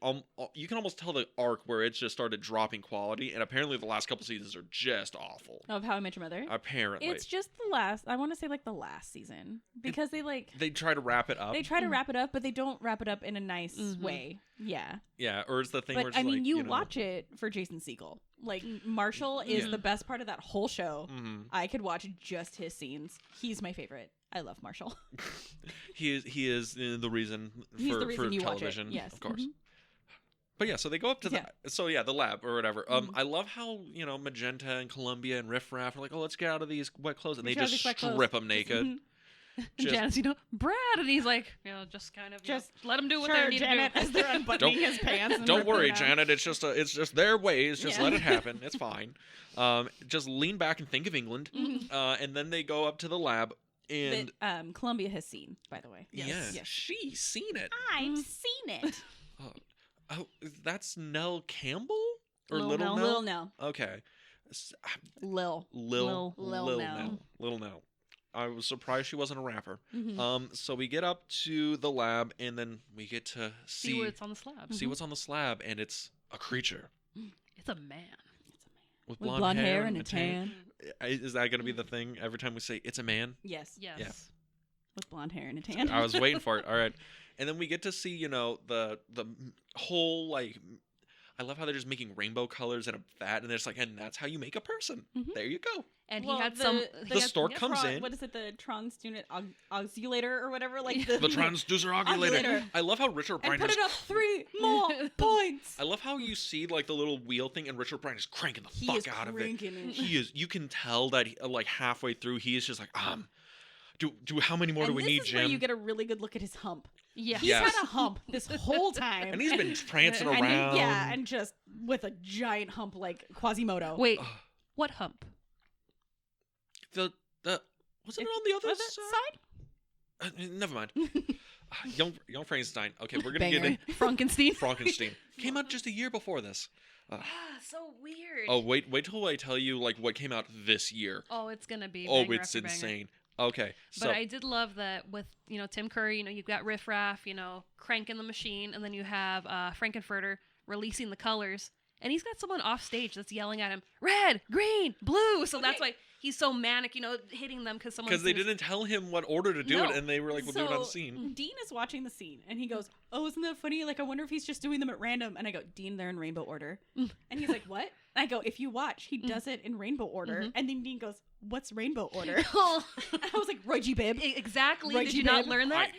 you can almost tell the arc where it's just started dropping quality, and apparently the last couple seasons are just awful. Of How I Met Your Mother. Apparently, It's just the last. I want to say like the last season because they try to wrap it up. they try to wrap it up, but they don't wrap it up in a nice Mhm. way. Yeah, Yeah, or it's the thing where but it's I mean, like, you know, watch it for Jason Segel. Like Marshall is Yeah. the best part of that whole show. Mhm. I could watch just his scenes. He's my favorite. I love Marshall. He is the reason He's for the reason you television, watch it. Yes, of course. Mhm. But yeah, so they go up to the lab or whatever. Mhm. I love how Magenta and Columbia and Riff Raff are like, oh, let's get out of these wet clothes, and they Get out of just these wet clothes. strip them naked. Mhm. And Just- Janice, Brad, and he's like, just kind of, Just let them do what Sure, they need Janet, to as do. they're unbuttoning his pants. and Don't ripping worry, it out. Janet. It's just their ways. Just Yeah. let it happen. It's fine. Just lean back and think of England, Mhm. and then they go up to the lab, and That Columbia has seen, by the way. yeah, Yes. she's seen it. I've Mhm. seen it. Oh, that's Nell Campbell or Lil Little Nell. Nell? Lil Nell. Okay, Lil. Lil Lil Nell. Lil Nell. I was surprised she wasn't a rapper. Mhm. So we get up to the lab, and then we get to See what's on the slab. see what's on the slab, and it's a creature It's a man. with With blonde, hair and a tan. tan. Is that going to be the thing every time we say it's a man? Yes. Yes. Yeah. With blonde hair and a tan. I was waiting for it. All right, and then we get to see the whole like. I love how they're just making rainbow colors in a vat, and it's like, and that's how you make a person. Mhm. There you go. And Well, he had the- some. the he The had- stork comes in. What is it? The transducent oscillator or whatever? Like The transducer ovulator. Ovulator. I love how Richard Bryan and put is. it up 3 more points. I love how you see like the little wheel thing, and Richard Bryan is cranking the He fuck is out of it. cranking it. He is. You can tell that like halfway through, he is just like, do how many more do we need, This is Jim? where you get a really good look at his hump. Yeah. He's Yes. had a hump this whole time. And he's been prancing And he- around. yeah, and just with a giant hump like Quasimodo. Wait, what hump? the wasn't it on the other Other side? side? Never mind. Young Frankenstein. Okay, we're gonna get Banger. in. Frankenstein. Frankenstein came out just a year before this. So weird. Oh wait till I tell you like what came out this year. Oh, it's gonna be. Oh, banger it's after banger. insane. Okay, But so I did love that with Tim Curry. You've got Riff Raff, cranking the machine, and then you have Frankenfurter releasing the colors, and he's got someone off stage that's yelling at him, red, green, blue. So that's why he's so manic, hitting them because they didn't tell him what order to do No. it, and they were like, "We'll do it on the scene." Dean is watching the scene and he goes, "Oh, isn't that funny? Like, I wonder if he's just doing them at random." And I go, "Dean, they're in rainbow order." And he's like, "What?" And I go, "If you watch, he does it in rainbow order." Mhm. And then Dean goes, "What's rainbow order?" Oh, And I was like, "Roy G. Bibb." exactly. Right, Did you you not did. learn that?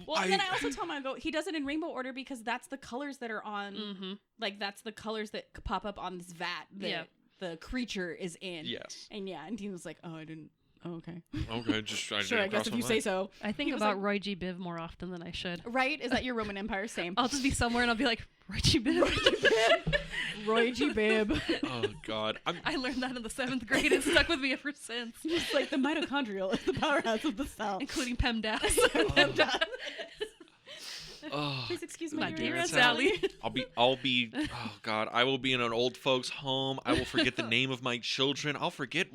Well, and then I also tell him, I go, he does it in rainbow order because that's the colors that are on, Mm-hmm. like, that's the colors that pop up on this vat that Yeah. the creature is in. Yes. And Dean was like, "Oh, I didn't. Oh, okay. Okay, just trying Sure, I guess if you say so." I think He was about like- Roy G. Biv more often than I should. Right? Is that your Roman Empire? Same. I'll just be somewhere and I'll be like, Roy G. Biv. Roy G. Bibb. Oh God, I learned that in the 7th grade. It's stuck with me ever since, It's like the mitochondrial is the powerhouse of the cell. including PEMDAS. Oh, Please excuse My my dear dear Aunt Sally. Sally. I'll be. Oh God, I will be in an old folks' home. I will forget the name of my children. I'll forget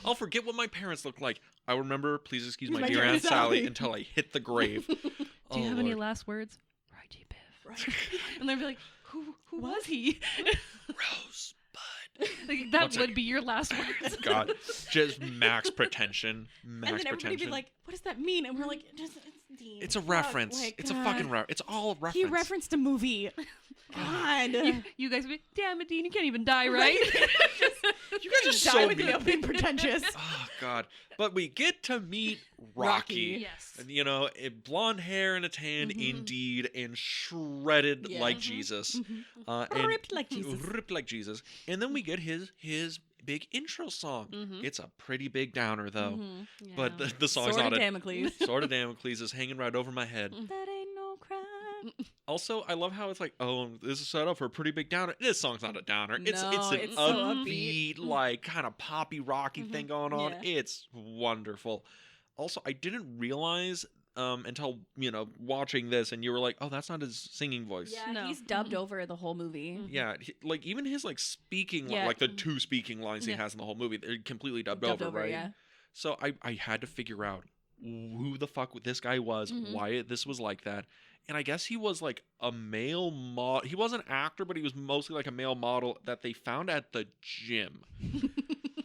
I'll forget what my parents look like. I will remember. Please excuse my dear Aunt Sally until I hit the grave. Do you have any last words? Roy G. Biv. And they'll be like, who was he? Rosebud? Like, that What's would it? be your last words. God, just max pretension. And Max then everybody pretension. be like, "What does that mean?" And we're like, "It's Dean. It's a Fuck, reference. like, It's a God. fucking reference. It's all a reference. He referenced a movie. God. You guys would be, damn it, Dean, you can't even die, right? You guys are Just so die mean. without being pretentious. Oh God! But we get to meet Rocky. Rocky. Yes. And, you know, blonde hair and a tan, indeed, and shredded Yeah. like Jesus. And Ripped like Jesus. Ripped like Jesus. And then we get his big intro song. It's a pretty big downer though, but the song's Sword not of a Damocles. Sword of Damocles is hanging right over my head. That ain't no crime. Also, I love how it's like, oh, this is set up for a pretty big downer. This song's not a downer. It's No, an it's so upbeat, like kind of poppy rocky thing going on. Yeah. It's wonderful. Also, I didn't realize until, you know, watching this and you were like, oh, that's not his singing voice. Yeah, No. he's dubbed over the whole movie. Yeah, like even his like speaking, Yeah. like the two speaking lines he Yeah. has in the whole movie, they're completely dubbed, Dubbed over, right? yeah. So I had to figure out who the fuck this guy was, why this was like that. And I guess he was like a male model. He was an actor, but he was mostly like a male model that they found at the gym.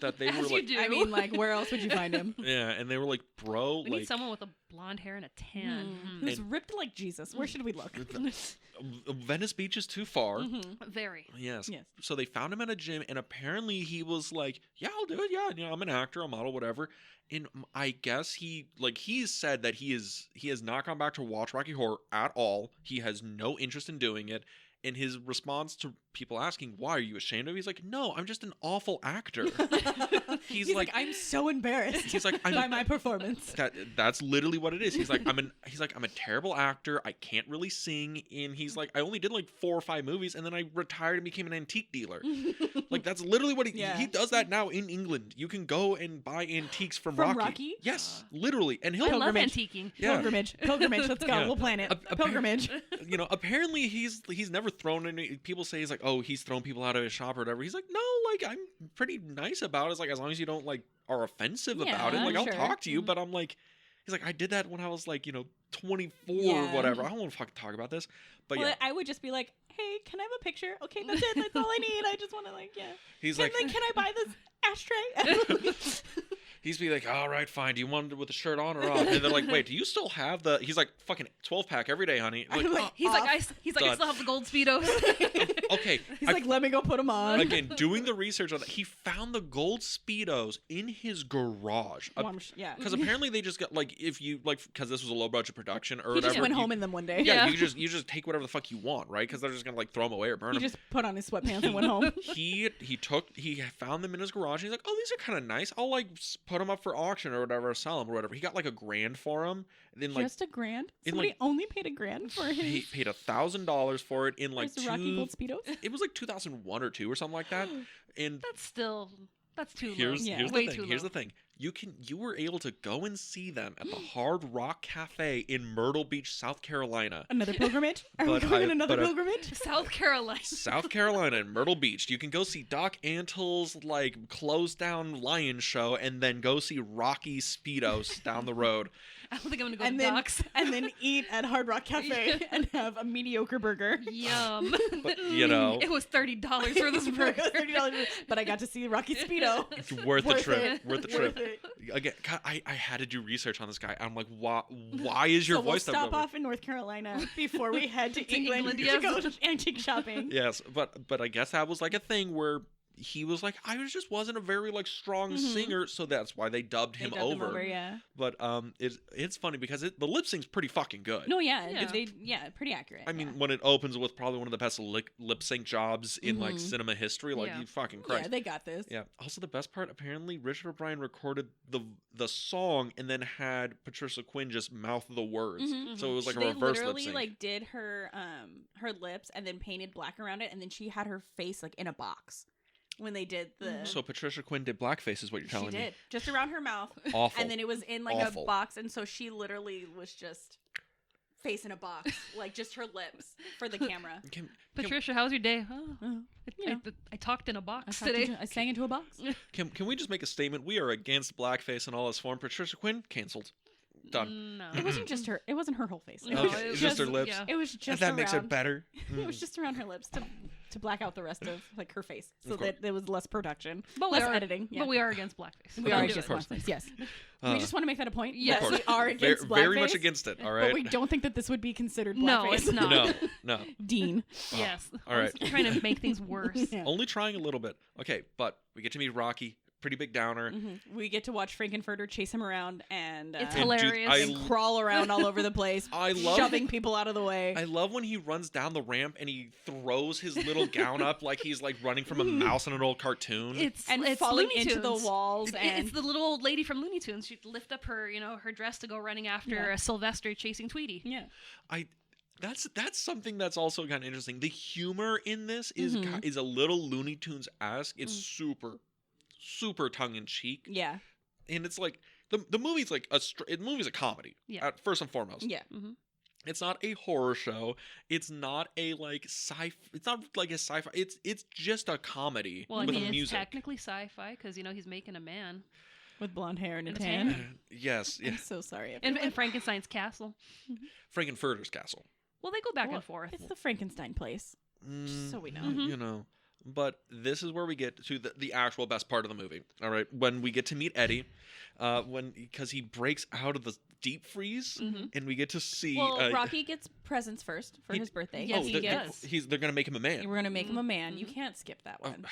That they As were you like, do. I mean, like, where else would you find him? yeah, and they were like, bro, We like need someone with a blonde hair and a tan. Who's ripped like Jesus? Where should we look? Venice Beach is too far. Very. Yes. Yes. So they found him at a gym, and apparently he was like, "Yeah, I'll do it. Yeah, you know, I'm an actor, a model, whatever." And I guess he's said that he has not gone back to watch Rocky Horror at all. He has no interest in doing it. And his response to people asking, "Why are you ashamed of?" He's like, "No, I'm just an awful actor." He's like, I'm so embarrassed. He's like, by my performance. That's literally what it is. He's like, I'm a terrible actor. I can't really sing. And he's like, I only did like 4 or 5 movies, and then I retired and became an antique dealer. Like that's literally what he does that now in England. You can go and buy antiques from Rocky. Yes, literally, and he'll I love Pilgrimage. antiquing. Yeah. Pilgrimage. Let's go. Yeah. We'll plan it. Pilgrimage. You know, apparently he's never thrown any. People say he's like, oh, he's thrown people out of his shop or whatever. He's like, no, like I'm pretty nice about it. It's like as long as you don't like are offensive about it, Yeah, like I'll sure. talk to you. But I'm like, he's like, I did that when I was like, you know, 24 or Yeah. whatever. I don't want to fucking talk about this. But Well, yeah, I would just be like, hey, can I have a picture? Okay, that's it. That's all I need. I just want to like, yeah. he's Can, like, can I buy this ashtray? he's be like, all right, fine. Do you want it with the shirt on or off? And they're like, wait, do you still have the? He's like, fucking 12-pack every day, honey. Like, I'm like, "Oh, He's like, I Done. still have the gold speedos. okay. He's I- like, let me go put them on. Again, doing the research on that, he found the gold speedos in his garage. Well, yeah. Because apparently they just got like if you like because this was a low budget production or He whatever. just went you- home in them one day. Yeah, Yeah. you just take whatever the fuck you want, right? Because they're just gonna like throw them away or burn He them. just put on his sweatpants and went home. He found them in his garage. And he's like, oh, these are kind of nice. I'll like put them up for auction or whatever, or sell them or whatever. He got like $1,000 for them. And then like Just $1,000. in, Somebody like- only paid $1,000 for he his paid $1,000 for it in like the Rocky Gold Speedos. It was like 2001 or 2 or something like that. And That's too here's low. Yeah. here's Way the thing. too Here's low. the thing. You were able to go and see them at the Hard Rock Cafe in Myrtle Beach, South Carolina. Another pilgrimage? Are we But going I- on another but I- pilgrimage? South Carolina. South Carolina in Myrtle Beach. You can go see Doc Antle's like closed down lion show and then go see Rocky Speedos down the road. I don't think I'm gonna go And to then, Doc's. and then eat at Hard Rock Cafe and have a mediocre burger. Yum. But you know, It was $30 for this burger. $30, but I got to see Rocky Speedo. it's worth the Worth trip. it. Worth the Worth trip. it. Again, God, I had to do research on this guy. I'm like, why is your So voice we'll that stop over? off in North Carolina before we head to England to England, go antique shopping. Yes, but I guess that was like a thing where he was like, I just wasn't a very like strong singer, so that's why they dubbed him Mm-hmm. They dubbed over. yeah. But it's funny because the lip sync's pretty fucking good. No, yeah, Yeah. pretty accurate. I mean, when it opens with probably one of the best lip sync jobs in like cinema history, like Yeah. you fucking yeah, Christ. they got this. Yeah. Also, the best part, apparently, Richard O'Brien recorded the song and then had Patricia Quinn just mouth the words, so it was like a They reverse lip literally sync. like did her lips and then painted black around it, and then she had her face like in a box when they did the. So Patricia Quinn did blackface, is what you're she telling did me. just around her mouth, Awful. and then it was in like Awful. a box, and so she literally was just face in a box, like just her lips for the camera. Patricia, how's your day? Oh, You know. I talked in a box I today. I sang into a box. Can we just make a statement? We are against blackface in all its form. Patricia Quinn canceled. Done. No. It wasn't just her. It wasn't her whole face. It No, was Okay, it it's just her lips. yeah. It was just that around, makes it better. It was just around her lips to black out the rest of like her face, so Of course. that there was less production, But we less are editing. Yeah. But we are against blackface. We But are don't do against it. blackface. Yes, Uh, we just want to make that a point. Yes. Yes, Of we are against blackface. very much against it. All right. But we don't think that this would be considered blackface. No, it's not. No, no. Dean. Yes. All right. I'm trying to make things worse. Yeah. Only trying a little bit. Okay, but we get to meet Rocky. Pretty big downer. We get to watch Frankenfurter chase him around and It's And dude, hilarious. and crawl around all over the place, I love- shoving people out of the way. I love when he runs down the ramp and he throws his little gown up like he's like running from a mouse in an old cartoon. It's and it's falling Looney into the Tunes. walls. And It's the little old lady from Looney Tunes. She'd lift up her, her dress to go running after Yeah. Sylvester chasing Tweety. yeah, That's something that's also kind of interesting. The humor in this is Mhm. is a little Looney Tunes esque. It's super tongue in cheek, yeah, and it's like the movie's like the movie's a comedy. Yeah. At first and foremost. yeah. It's not a horror show. It's not a like sci. It's not like a sci-fi. It's just a comedy Well, I with mean, it's music. technically sci-fi because he's making a man With blonde hair and a And a tan. tan. Yes, yeah. I'm so sorry. in Frankenstein's castle. Frankenfurter's castle. Well, they go back Well, and forth. It's the Frankenstein place. Mm, So we know. Mhm. You know. But this is where we get to the actual best part of the movie. All right, when we get to meet Eddie, because he breaks out of the deep freeze, Mhm. and we get to see. Well, Rocky gets presents first for he- his birthday. Yes, he he gets. does. They're gonna make him a man. We're gonna make him a man. You Mhm. can't skip that one.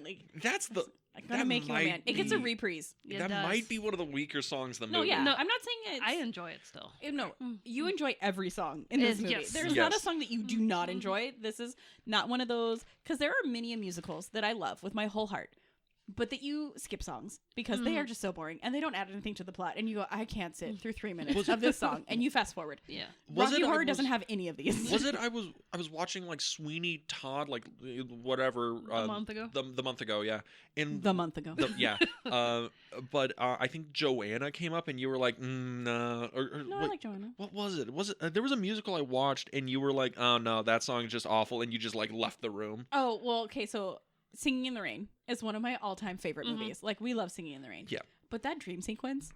Like, That's the. I'm gonna that make you a man. might It gets a be- reprise. It that does. might be one of the weaker songs in the No, movie. yeah. No, I'm not saying it's. I enjoy it still. No, Mm. you enjoy every song in this Yes, movie. yes. There's not a Yes. song that you do not Mhm. enjoy. This is not one of those, because there are many musicals that I love with my whole heart, but that you skip songs because they Mhm. are just so boring and they don't add anything to the plot. And you go, I can't sit through 3 minutes Was- of this song, and you fast forward. Yeah. Was Rocky it- Horror was- doesn't have any of these. Was it? I was watching like Sweeney Todd, like whatever. A month ago. The month ago, yeah. And the month ago? yeah. But I think Joanna came up and you were like, no. Or No, I wait, like Joanna. what was it? Was it? There was a musical I watched and you were like, oh no, that song is just awful, and you just like left the room. Oh, well, okay, so Singing in the Rain is one of my all-time favorite Mhm. movies. Like, we love Singing in the Rain. Yeah. But that dream sequence,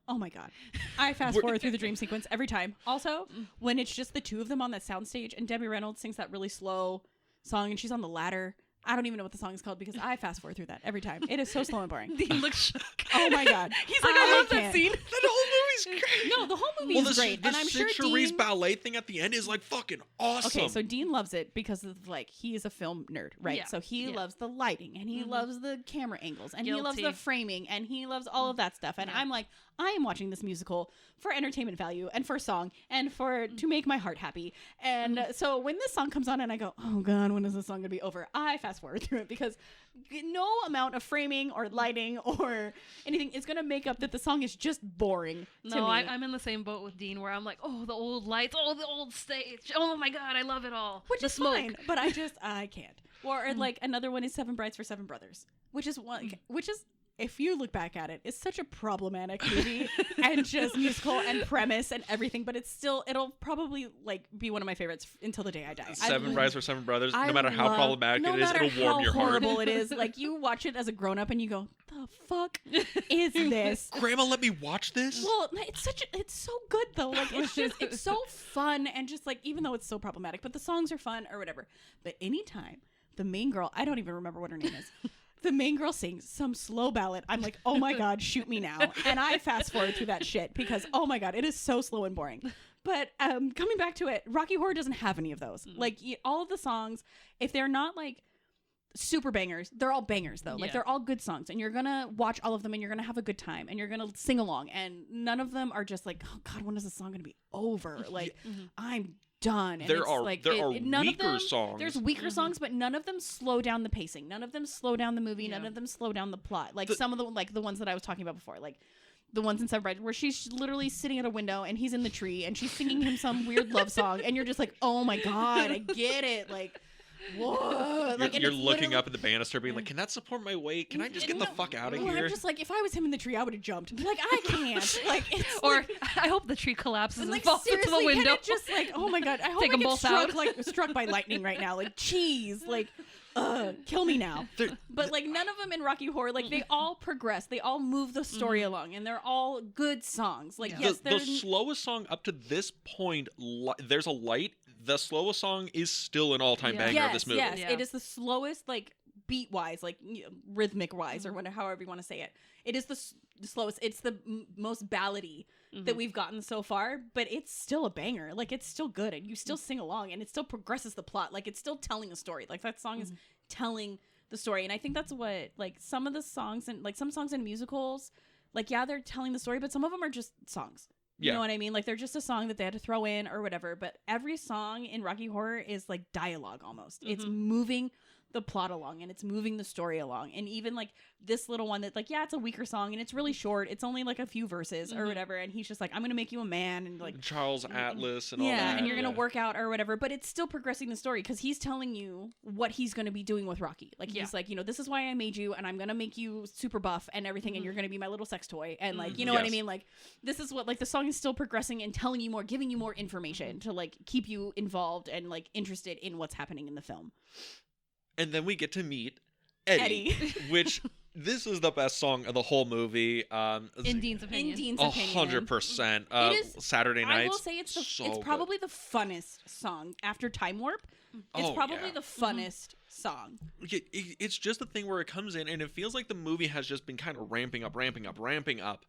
oh my god. I fast We're- forward through the dream sequence every time. Also, Mm. when it's just the two of them on that soundstage and Debbie Reynolds sings that really slow song and she's on the ladder. I don't even know what the song is called because I fast forward through that every time. It is so slow and boring. Dean looks shook. Oh my god. He's like, I love that can't. scene. That whole movie's great. No, the whole movie Well, is great. the And I'm sure Cherise Dean... ballet thing at the end is like fucking awesome. Okay, so Dean loves it because of like he is a film nerd, right? Yeah, So he yeah. loves the lighting and he Mhm. loves the camera angles and he loves the Guilty. framing and he loves all of that stuff. And Yeah. I'm like, I am watching this musical for entertainment value and for song and for to make my heart happy. And so when this song comes on and I go, oh god, when is this song gonna be over? I fast forward through it because no amount of framing or lighting or anything is gonna make up that the song is just boring. to No, me. I'm in the same boat with Dean where I'm like, oh, the old lights, oh, the old stage. Oh my God, I love it all. Which the is smoke. fine, but I can't. Or like another one is Seven Brides for Seven Brothers, which is if you look back at it, it's such a problematic movie and just musical and premise and everything. But it'll probably like be one of my favorites until the day I die. Seven Brides for Seven Brothers. I No matter how love- problematic no it is, matter it'll warm how your heart. horrible it is. Like you watch it as a grown up and you go, the fuck is this? Grandma, let me watch this. Well, it's so good though. Like it's so fun and just like even though it's so problematic, but the songs are fun or whatever. But anytime the main girl, I don't even remember what her name is. The main girl sings some slow ballad. I'm like, oh my god, shoot me now. And I fast forward through that shit because oh my god, it is so slow and boring. But coming back to it, Rocky Horror doesn't have any of those. Like all of the songs, if they're not like super bangers, they're all bangers though. Like Yeah. they're all good songs and you're gonna watch all of them and you're gonna have a good time and you're gonna sing along and none of them are just like, oh god, when is this song gonna be over? Like I'm done. And There it's are like, weaker none of them, songs. There's weaker songs, but none of them slow down the pacing. None of them slow down the movie. None Yeah. of them slow down the plot. Like some of the like the ones that I was talking about before, like the ones in Seven Brides where she's literally sitting at a window and he's in the tree and she's singing him some weird love song and you're just like, oh my god, I get it. Like, whoa. Like, and You're it's looking literally- up at the banister, being like, "Can that support my weight? Can I just get the fuck out of Well, here?" I'm just like, if I was him in the tree, I would have jumped. Like, I can't. Like, it's Or like, I hope the tree collapses and like falls into seriously, the window. can it just like, oh my god, I hope Take I 'em get both struck out. like struck by lightning right now. Like, jeez, like, kill me now. They're- But like none of them in Rocky Horror, like they all progress, they all move the story along, and they're all good songs. Like yes, the slowest song up to this point, there's a light. The slowest song is still an all-time banger of this movie. Yes, Yeah. it is the slowest, like beat wise, like rhythmic wise, or whatever, however you want to say it. It is the slowest. It's the most ballady that we've gotten so far, but it's still a banger. Like it's still good, and you still sing along, and it still progresses the plot. Like it's still telling a story. Like that song is telling the story, and I think that's what like some of the songs and like some songs in musicals, like yeah, they're telling the story, but some of them are just songs. You know what I mean? Like they're just a song that they had to throw in or whatever. But every song in Rocky Horror is like dialogue almost. It's moving the plot along, and it's moving the story along. And even like this little one that like, yeah, it's a weaker song and it's really short. It's only like a few verses or whatever. And he's just like, I'm going to make you a man, and like Charles Atlas and all that. yeah, and you're going to work out or whatever. But it's still progressing the story because he's telling you what he's going to be doing with Rocky. Like he's like, you know, this is why I made you, and I'm going to make you super buff and everything. And you're going to be my little sex toy. And like, you know what I mean? Like this is what like the song is still progressing and telling you more, giving you more information to like keep you involved and like interested in what's happening in the film. And then we get to meet Eddie. Which this is the best song of the whole movie. In Dean's opinion. In Dean's opinion. 100%. It is, Saturday Nights. I will say it's so probably the funnest song after Time Warp. It's probably the funnest song. It's just a thing where it comes in and it feels like the movie has just been kind of ramping up,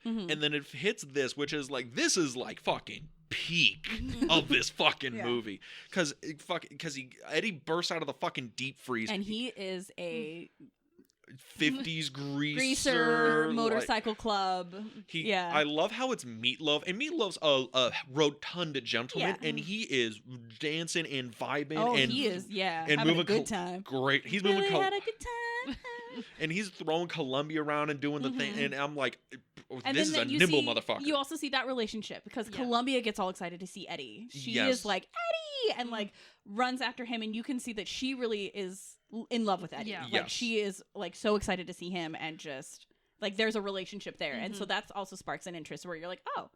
and then it hits this, which is like, this is like fucking peak of this fucking movie, because Eddie bursts out of the fucking deep freeze, and he is a 50s greaser motorcycle club. I love how it's Meatloaf, and Meatloaf's a rotund gentleman, and he is dancing and vibing. Oh, and he is, and having moving a good time. Great, he's really moving. Had a good time. And he's throwing Columbia around and doing the thing, and I'm like, and this is a nimble motherfucker. You also see that relationship because Columbia gets all excited to see Eddie. She is like, Eddie, and like runs after him, and you can see that she really is in love with Eddie. Yeah. Like she is like so excited to see him, and just like there's a relationship there, and so that's also sparks an interest where you're like, oh,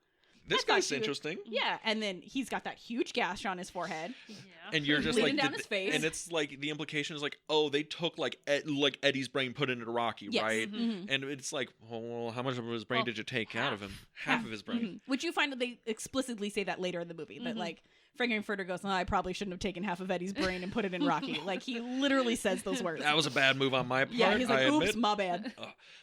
this guy's interesting. Yeah, and then he's got that huge gash on his forehead. Yeah. And you're just bleeding like down his face. And it's like the implication is like, oh, they took like Eddie's brain, put it into Rocky, right? And it's like, well, how much of his brain did you take out of him? Half of his brain. Which you find that they explicitly say that later in the movie, that like Frankenfurter goes, oh, I probably shouldn't have taken half of Eddie's brain and put it in Rocky. Like he literally says those words. That was a bad move on my part. Yeah, he's like, I oops, admit. my bad.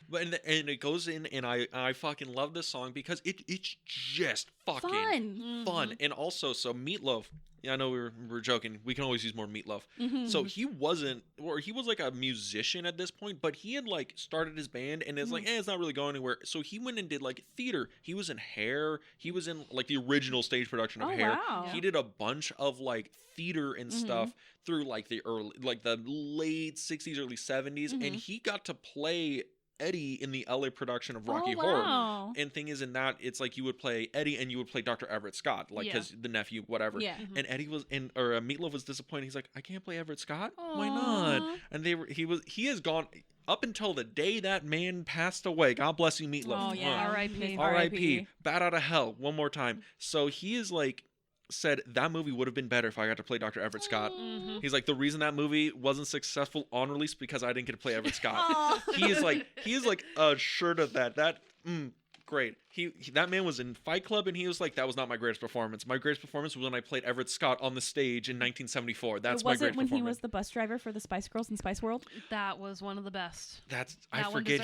But and it goes in, and I fucking love this song because it's just fucking fun. And also, so Meatloaf. Yeah, I know we're joking. We can always use more Meatloaf. So he wasn't, or he was like a musician at this point, but he had like started his band, and it's like, it's not really going anywhere. So he went and did like theater. He was in Hair. He was in like the original stage production of Hair. Wow. He did a bunch of like theater and stuff through like the late 60s, early 70s, and he got to play Eddie in the LA production of Rocky Horror. And thing is, in that, it's like you would play Eddie and you would play Dr. Everett Scott, like because the nephew, whatever. Yeah. And Eddie was Meatloaf was disappointed. He's like, I can't play Everett Scott. Why not? And he has gone up until the day that man passed away. God bless you, Meatloaf. Oh yeah, R.I.P. R.I.P. Bat out of hell. One more time. So he is like, said that movie would have been better if I got to play Dr. Everett Scott. He's like, the reason that movie wasn't successful on release because I didn't get to play Everett Scott. He is like assured of that. Great. That man was in Fight Club, and he was like, that was not my greatest performance. My greatest performance was when I played Everett Scott on the stage in 1974. That's my greatest performance. Was it when he was the bus driver for the Spice Girls in Spice World? That was one of the best. I forget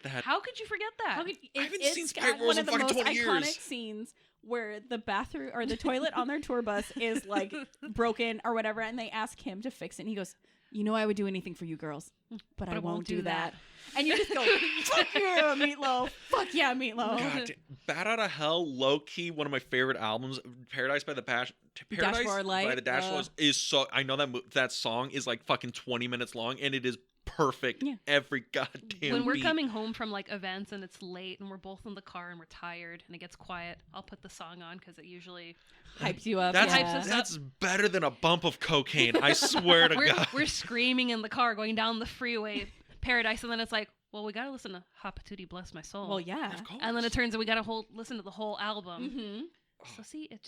that. How could you forget that? I haven't seen Spice Girls one in of the fucking most 20 years. iconic scenes where the bathroom or the toilet on their tour bus is like broken or whatever, and they ask him to fix it, and he goes, you know, I would do anything for you girls, but I won't do that. And you just go, fuck yeah, Meatloaf. Fuck yeah, Meatloaf. God, Bat Out of Hell, low key, one of my favorite albums. Paradise by the Dashboard Light by the Dashboard is so. I know that song is like fucking 20 minutes long, and it is perfect every goddamn when we're beat. coming home from like events and it's late and we're both in the car and we're tired and it gets quiet, I'll put the song on because it usually hypes you up. That's better than a bump of cocaine, I swear to God. We're screaming in the car going down the freeway, Paradise, and then it's like, well, we gotta listen to Hopatootie Bless My Soul. Well, yeah, of course. And then it turns out we gotta listen to the whole album. So see, it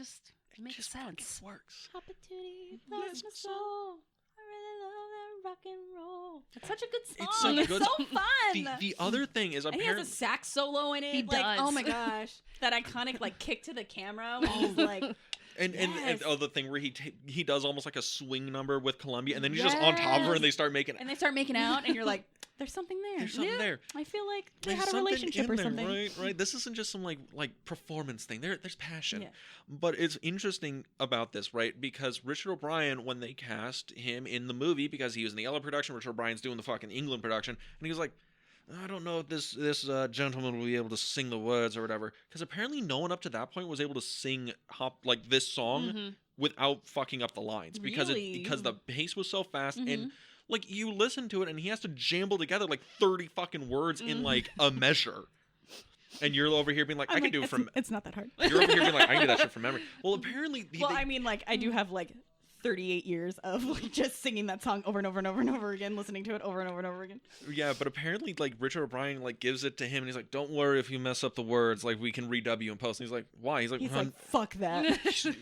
makes sense. Works. Hopatootie Bless My Soul. really love that rock and roll. It's such a good song. It's such a good- so fun. The other thing is and he has apparently a sax solo in it. He like, does. oh my gosh, that iconic like kick to the camera. When he's like, and Yes. the thing where he does almost like a swing number with Columbia, and then he's just on top of her, and they start making. and they start making out, and you're like, there's something there. There's something there. I feel like they There's had a something relationship in or there, something. right? This isn't just some like performance thing. There's passion. Yeah. But it's interesting about this, right? Because Richard O'Brien, when they cast him in the movie, because he was in the Ella production, Richard O'Brien's doing the fucking England production, and he was like, I don't know if this gentleman will be able to sing the words or whatever, because apparently no one up to that point was able to sing like this song Mm-hmm. without fucking up the lines, because Really? because the pace was so fast and. Mhm. Like, you listen to it, and he has to jumble together, like, 30 fucking words in, Mhm. like, a measure. And you're over here being like, I can do it from... It's not that hard. You're over here being like, I can do that shit from memory. Well, apparently... Well, I mean, like, I do have like 38 years of like just singing that song over and over and over and over again, listening to it over and over and over again. Yeah, but apparently, like, Richard O'Brien, like, gives it to him, and he's like, don't worry if you mess up the words. Like, we can redub you in post. And he's like, why? He's like, He's "Hun, like, fuck that. Because-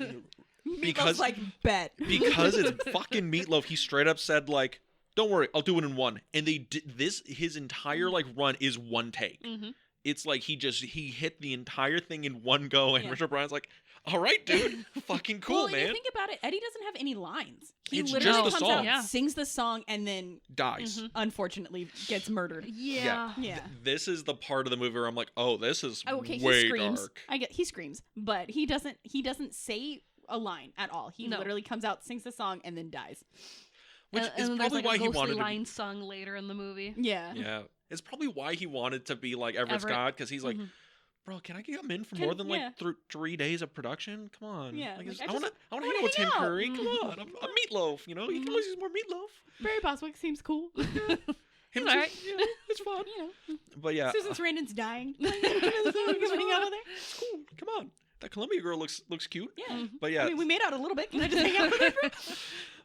Meatloaf's like, bet. because it's fucking Meatloaf, he straight up said, like, don't worry, I'll do it in one. And they did this, his entire, like, run is one take. Mm-hmm. It's like he hit the entire thing in one go, and Yeah. Richard O'Brien's like, all right, dude, fucking cool, Well, and man. you think about it, Eddie doesn't have any lines. He It's literally just the comes out, song. Yeah. sings the song, and then Dies. Mhm. unfortunately gets murdered. Yeah. Yeah. This is the part of the movie where I'm like, oh, this is Okay, way he screams. dark. I get he screams, but he doesn't say a line at all. He No. literally comes out, sings the song, and then dies. Which and is then probably there's, like, why a he ghostly wanted to line sung later in the movie. Yeah. be. Yeah. It's probably why he wanted to be like Everett Everett. Scott, because he's like, Mhm. bro, can I get him in for Can- more than yeah. like 3 days of production? Come on. Yeah, Like, like, I I want just- to hang wanna out with hang Tim out. Curry. Come Mhm. on. I'm Meatloaf, you know? You can always use more Meatloaf. Barry Boswick seems cool. Him It's too. alright. You know, it's fun. you know, But yeah, Susan Sarandon's dying. Like, hang out with her. it's cool. Come on. That Columbia girl looks cute. Yeah. Mhm. But yeah, I mean, we made out a little bit. Can I just hang out with her?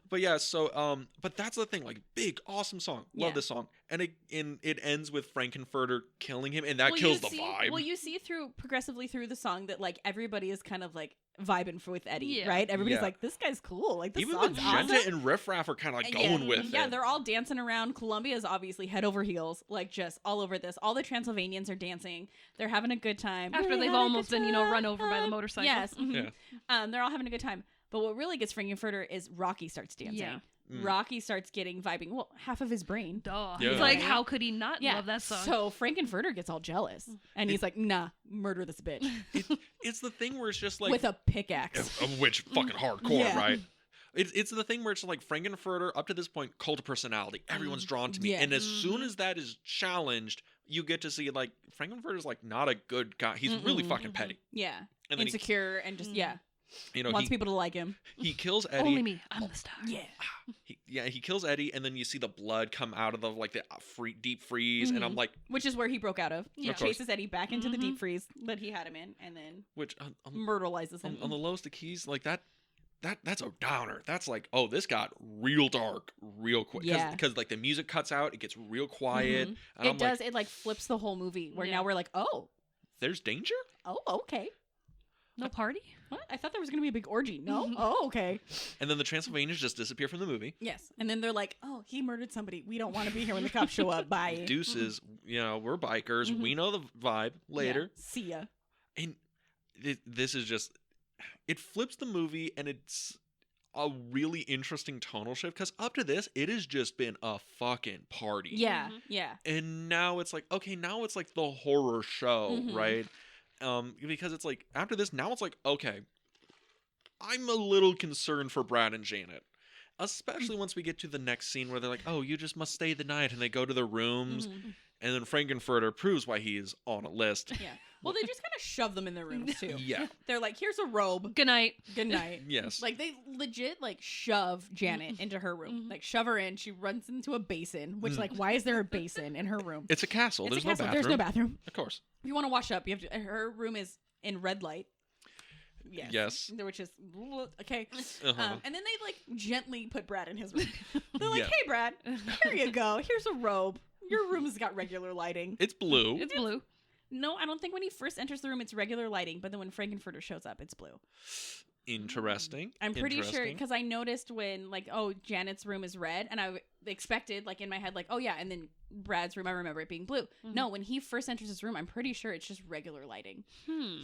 but yeah, so but that's the thing, like, big awesome song, love Yeah. this song, and it ends with Frankenfurter killing him, and that Well, kills you the see- vibe. Well, you see progressively through the song that like everybody is kind of like vibing with Eddie, Yeah. right? Everybody's Yeah. like, this guy's cool. Like this Even song's Magenta awesome. and Riff Raff are kind of like Yeah, going with yeah, it. they're all dancing around. Columbia is obviously head over heels, like just all over this. All the Transylvanians are dancing. They're having a good time. After We they've had a almost good been, run over by the time. motorcycle. Yes. Mhm. Yeah. They're all having a good time. But what really gets Frankenfurter is Rocky starts dancing. Yeah. Mm. Rocky starts getting vibing. Well, half of his brain. Duh. Yeah. It's like, Right? how could he not Yeah. love that song? So Frankenfurter gets all jealous. And he's like, nah, murder this bitch. It's the thing where it's just like With a pickaxe. of which fucking hardcore, Yeah. right? It's the thing where it's like Frankenfurter up to this point, cult of personality. Everyone's drawn to me, Yeah. and as soon Mhm. as that is challenged, you get to see like Frankenfurter's like not a good guy. He's really Mm-mm. fucking Mhm. petty, Yeah. and then Insecure and just, yeah. he, you know, Wants people to like him. he kills Only Eddie. me. I'm the star. Yeah. He kills Eddie, and then you see the blood come out of the like the deep freeze, and I'm Mhm. like, Which is where he broke out of. He Yeah. Of course. chases Eddie back into the deep Mhm. freeze that he had him in and then which myrtleizes him. on the lowest of keys, like that's a downer. That's like, oh, this got real dark real quick. Yeah. Because like the music cuts out, it gets real quiet. Mhm. And It I'm does. like, It like flips the whole movie where Yeah. now we're like, oh, there's danger? okay. No party? What? I thought there was going to be a big orgy. No? Mhm. Oh, okay. And then the Transylvanians just disappear from the movie. Yes. And then they're like, oh, he murdered somebody. We don't want to be here when the cops show up. Bye. Deuces, you know, we're bikers. Mhm. We know the vibe later. Yeah. See ya. And this is just, it flips the movie, and it's a really interesting tonal shift, because up to this, it has just been a fucking party. Yeah. Mhm. Yeah. And now it's like, okay, now it's like the horror show, Mhm. right? Because it's like, after this, now it's like, okay, I'm a little concerned for Brad and Janet. Especially once we get to the next scene where they're like, oh, you just must stay the night. And they go to their rooms. Mhm. And then Frankenfurter proves why he is on a list. Yeah. Well, they just kind of shove them in their rooms too. Yeah. They're like, here's a robe. Good night. Good night. Yes. Like they legit like shove Janet into her room. Mhm. Like shove her in. She runs into a basin. Which Mm. like, why is there a basin in her room? It's a castle. It's There's a no castle. bathroom. There's no bathroom. Of course. If you want to wash up, you have to. Her room is in red light. Yes. Yes. Which is okay. Uh-huh. And then they like gently put Brad in his room. They're like, Yeah. "Hey, Brad, here you go. Here's a robe. Your room's got regular lighting." It's blue. It's blue. No, I don't think when he first enters the room it's regular lighting, but then when Frankenfurter shows up, it's blue. Interesting. I'm pretty sure Interesting. because I noticed when like, oh, Janet's room is red, and I expected like in my head like, oh yeah, and then Brad's room, I remember it being blue. Mhm. No, when he first enters his room, I'm pretty sure it's just regular lighting.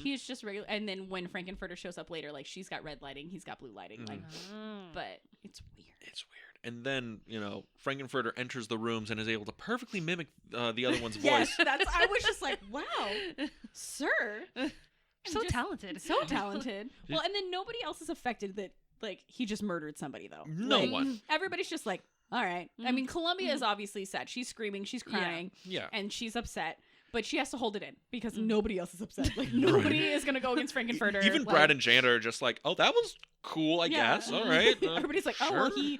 He's just regular, and then when Frankenfurter shows up later, like she's got red lighting, he's got blue lighting, like, but it's weird. It's weird. And then, Frankenfurter enters the rooms and is able to perfectly mimic the other one's voice. Yes, I was just like, wow, sir. So talented. So talented. Well, and then nobody else is affected that, like, he just murdered somebody, though. No Like, one. Everybody's just like, all right. I mean, Columbia is obviously sad. She's screaming, she's crying, Yeah. and she's upset. But she has to hold it in because nobody else is upset. Like, nobody is going to go against Frankenfurter. Even like, Brad and Janet are just like, oh, that was cool, I Yeah. guess. All right. Everybody's like, oh, well, sure. he...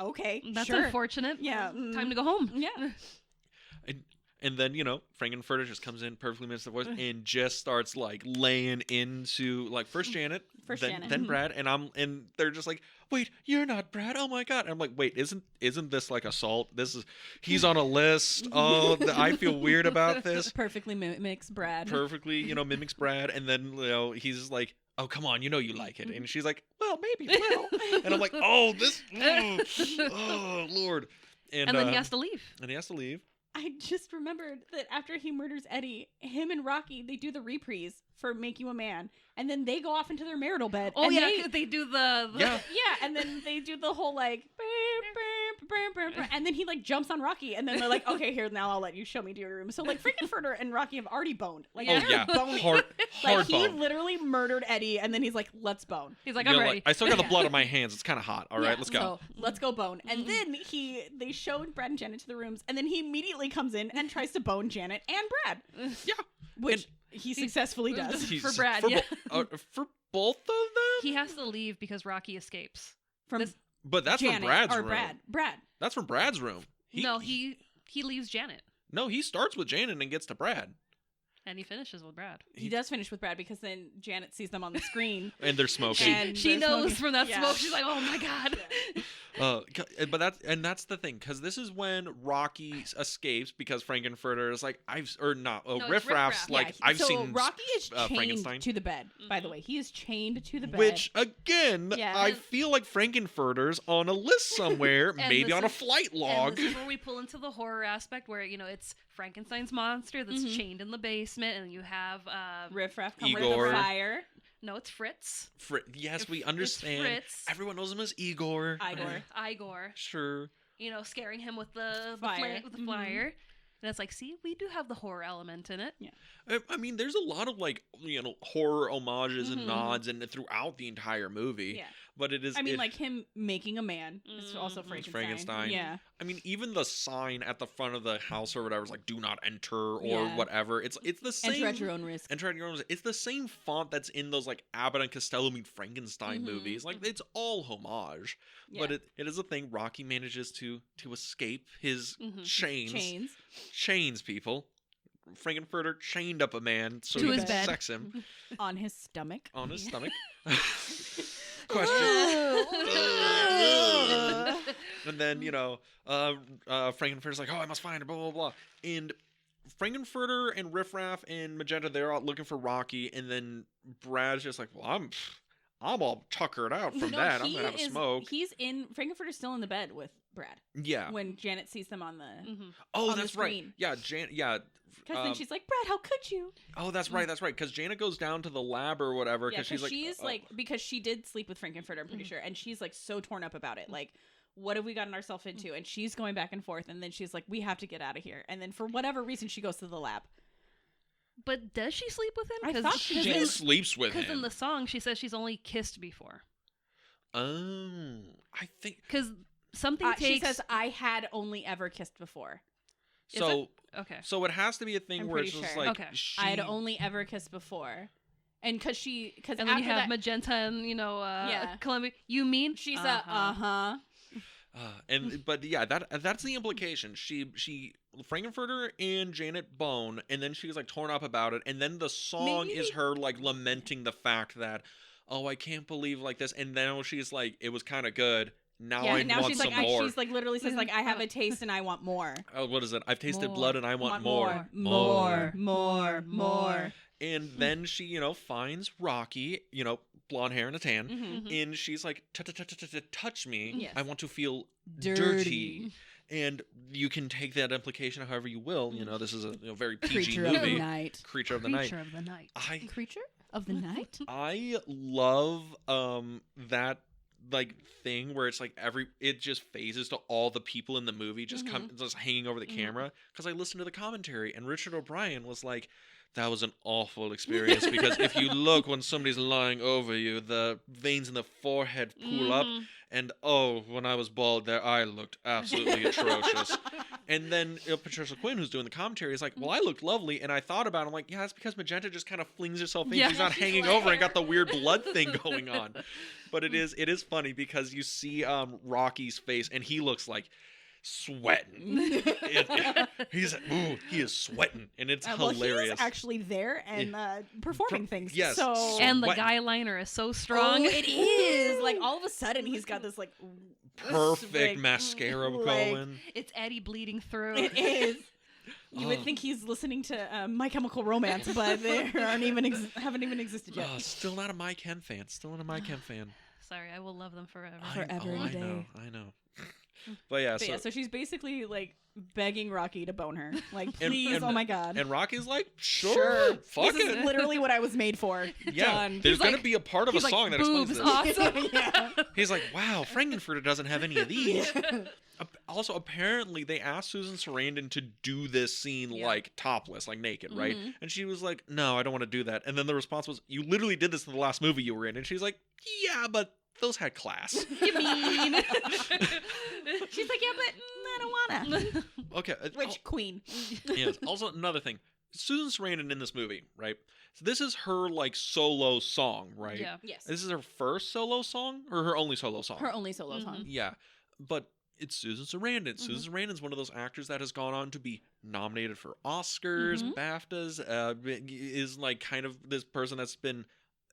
Okay, That's sure. unfortunate. Yeah. Time to go home. Yeah. And then, Frankenfurter just comes in, perfectly mimics the voice, and just starts, like, laying into, like, first Janet, First then, Janet. then Brad, and they're just like, wait, you're not Brad? Oh, my God. And I'm like, wait, isn't this, like, assault? He's on a list. Oh, I feel weird about this. Perfectly mimics Brad. Perfectly, mimics Brad, and then, he's like, oh, come on, you like it. And she's like, well, maybe, well. And I'm like, oh, this, oh, Lord. And then he has to leave. And he has to leave. I just remembered that after he murders Eddie, him and Rocky, they do the reprise for Make You a Man, and then they go off into their marital bed. Oh, and yeah, they do the... Yeah. Yeah, and then they do the whole, like, and then he, like, jumps on Rocky, and then they're like, okay, here, now I'll let you show me to your room. So, like, Frankenfurter and Rocky have already boned. Like, Oh, they're yeah. boning. Hard Like, he bone. literally murdered Eddie, and then he's like, let's bone. He's like, You're I'm like, ready. I still got the blood on my hands. It's kind of hot. All right, Yeah, let's go. So let's go bone. And then they showed Brad and Janet to the rooms, and then he immediately comes in and tries to bone Janet and Brad, Yeah. which he successfully does. For Brad, for, yeah. for both of them? He has to leave because Rocky escapes. From This- But that's Janet, from Brad's or room. Brad. That's from Brad's room. He leaves Janet. No, he starts with Janet and gets to Brad. And he finishes with Brad. He does finish with Brad because then Janet sees them on the screen. And they're smoking. And She they're knows smoking. from that Yeah. smoke. She's like, oh my God. But that's the thing, because this is when Rocky escapes because Frankenfurter is like, it's Riffraff's Riffraff. like, Yeah, I've so seen Rocky is Frankenstein. chained to the bed. By the way, he is chained to the bed. Which again, Yeah. I feel like Frankenfurter's on a list somewhere, And maybe this on a is- flight And log. this is where we pull into the horror aspect where, it's Frankenstein's monster that's chained in the basement, and you have Riffraff come with Igor. the fire. no, it's Fritz. Yes, we It's understand. Fritz. Everyone knows him as Igor. Igor. Sure. Scaring him with the Fire. fire. And it's like, see, we do have the horror element in it. I mean, there's a lot of horror homages and Mhm. nods and throughout the entire movie. Yeah. But it is. I mean, like him making a man is also Mhm. Frankenstein. Frankenstein. Yeah. I mean, even the sign at the front of the house or whatever is like "Do not enter" or Yeah. whatever. It's the same. Enter at your own risk. Enter at your own. It's the same font that's in those like Abbott and Costello Meet Frankenstein Mhm. movies. Like it's all homage. Yeah. But it is a thing. Rocky manages to escape his Mhm. chains. Chains, people. Frankenfurter chained up a man so To he his could bed. sex him On his stomach. on his Yeah. stomach. Question. And then, Frankenfurter's like, oh, I must find her, blah, blah, blah. And Frankenfurter and Riffraff and Magenta, they're out looking for Rocky. And then Brad's just like, well, I'm all tuckered out from No, that. I'm he going to have a is- smoke. He's in. Frankenfurter's still in the bed with Brad Yeah. when Janet sees them on the. Mhm. Oh, on the that's right. screen. Yeah, Because then she's like, Brad, how could you? oh, that's right. That's right. Because Janet goes down to the lab or whatever. Yeah, Because she's she's like, because she did sleep with Frankenfurter, I'm pretty sure, and she's like so torn up about it. Like, what have we gotten ourselves into? And she's going back and forth, and then she's like, we have to get out of here. And then for whatever reason, she goes to the lab. But does she sleep with him? I thought she she did. sleeps with Because in him. the song, she says she's only kissed before. Oh, I think Because something takes... She says, I had only ever kissed before. Is so. Okay. So it has to be a thing I'm where it's pretty just sure. like Okay. I had only ever kissed before. And because And then after you have that, Magenta and, Yeah. Columbia. You mean? she's Uh-huh. But yeah, that's the implication. She Frankenfurter and Janet bone, and then she's like torn up about it, and then the song Maybe is they- her like lamenting the fact that, oh, I can't believe like this, and then she's like, it was kind of good. Now Yeah, I and now want she's some like, more. she's like literally says like, I have a taste and I want more. Oh, what is it? I've tasted More. blood and I want more. More. And then she, finds Rocky, blonde hair and a tan. Mhm. And she's like, touch me. Yes. I want to feel Dirty. dirty. And you can take that implication however you will. You know, this is a very PG Creature of the movie. night. Creature of the night. Creature of the night. Creature of the night. I love that like thing where it's like it just phases to all the people in the movie just just hanging over the camera, because I listened to the commentary and Richard O'Brien was like, that was an awful experience because if you look when somebody's lying over you, the veins in the forehead pull up, and when I was bald, their eye looked absolutely atrocious. And then Patricia Quinn, who's doing the commentary, is like, well, I looked lovely. And I thought about it. I'm like, yeah, it's because Magenta just kind of flings herself in. Yeah. She's not hanging over and got the weird blood thing going on. But it is funny because you see Rocky's face and he looks like sweating. He is sweating. And it's Well, hilarious. he is actually there and performing things. yes. So And the What- guy liner is so strong. it is like all of a sudden he's got this like Perfect like, mascara like, going. It's Eddie bleeding through. It is. You would think he's listening to My Chemical Romance, but they haven't even existed yet. Still not a My Chem fan. Still not a My Chem fan. Sorry, I will love them forever. Forever and a day. I know. But yeah, So she's basically like begging Rocky to bone her. Like, And- please, and- oh my god. and Rocky's like, sure. Fuck This it. is literally what I was made for. Yeah, Done. there's He's gonna like- be a part of a He's song like, that explains boobs, this. awesome. yeah. He's like, wow, Frankenfurter doesn't have any of these. Also, apparently, they asked Susan Sarandon to do this scene Yeah. like topless, like naked, right? Mhm. And she was like, no, I don't want to do that. And then the response was, you literally did this in the last movie you were in. And she's like, yeah, but those had class. You mean? She's like, yeah, but I don't wanna. Okay. Which queen? Yes. Also, another thing, Susan Sarandon in this movie, right? So this is her like solo song, right? Yeah. Yes. This is her first solo song or her only solo song? Her only solo song. Yeah, but it's Susan Sarandon. Susan Sarandon's one of those actors that has gone on to be nominated for Oscars, BAFTAs, is like kind of this person that's been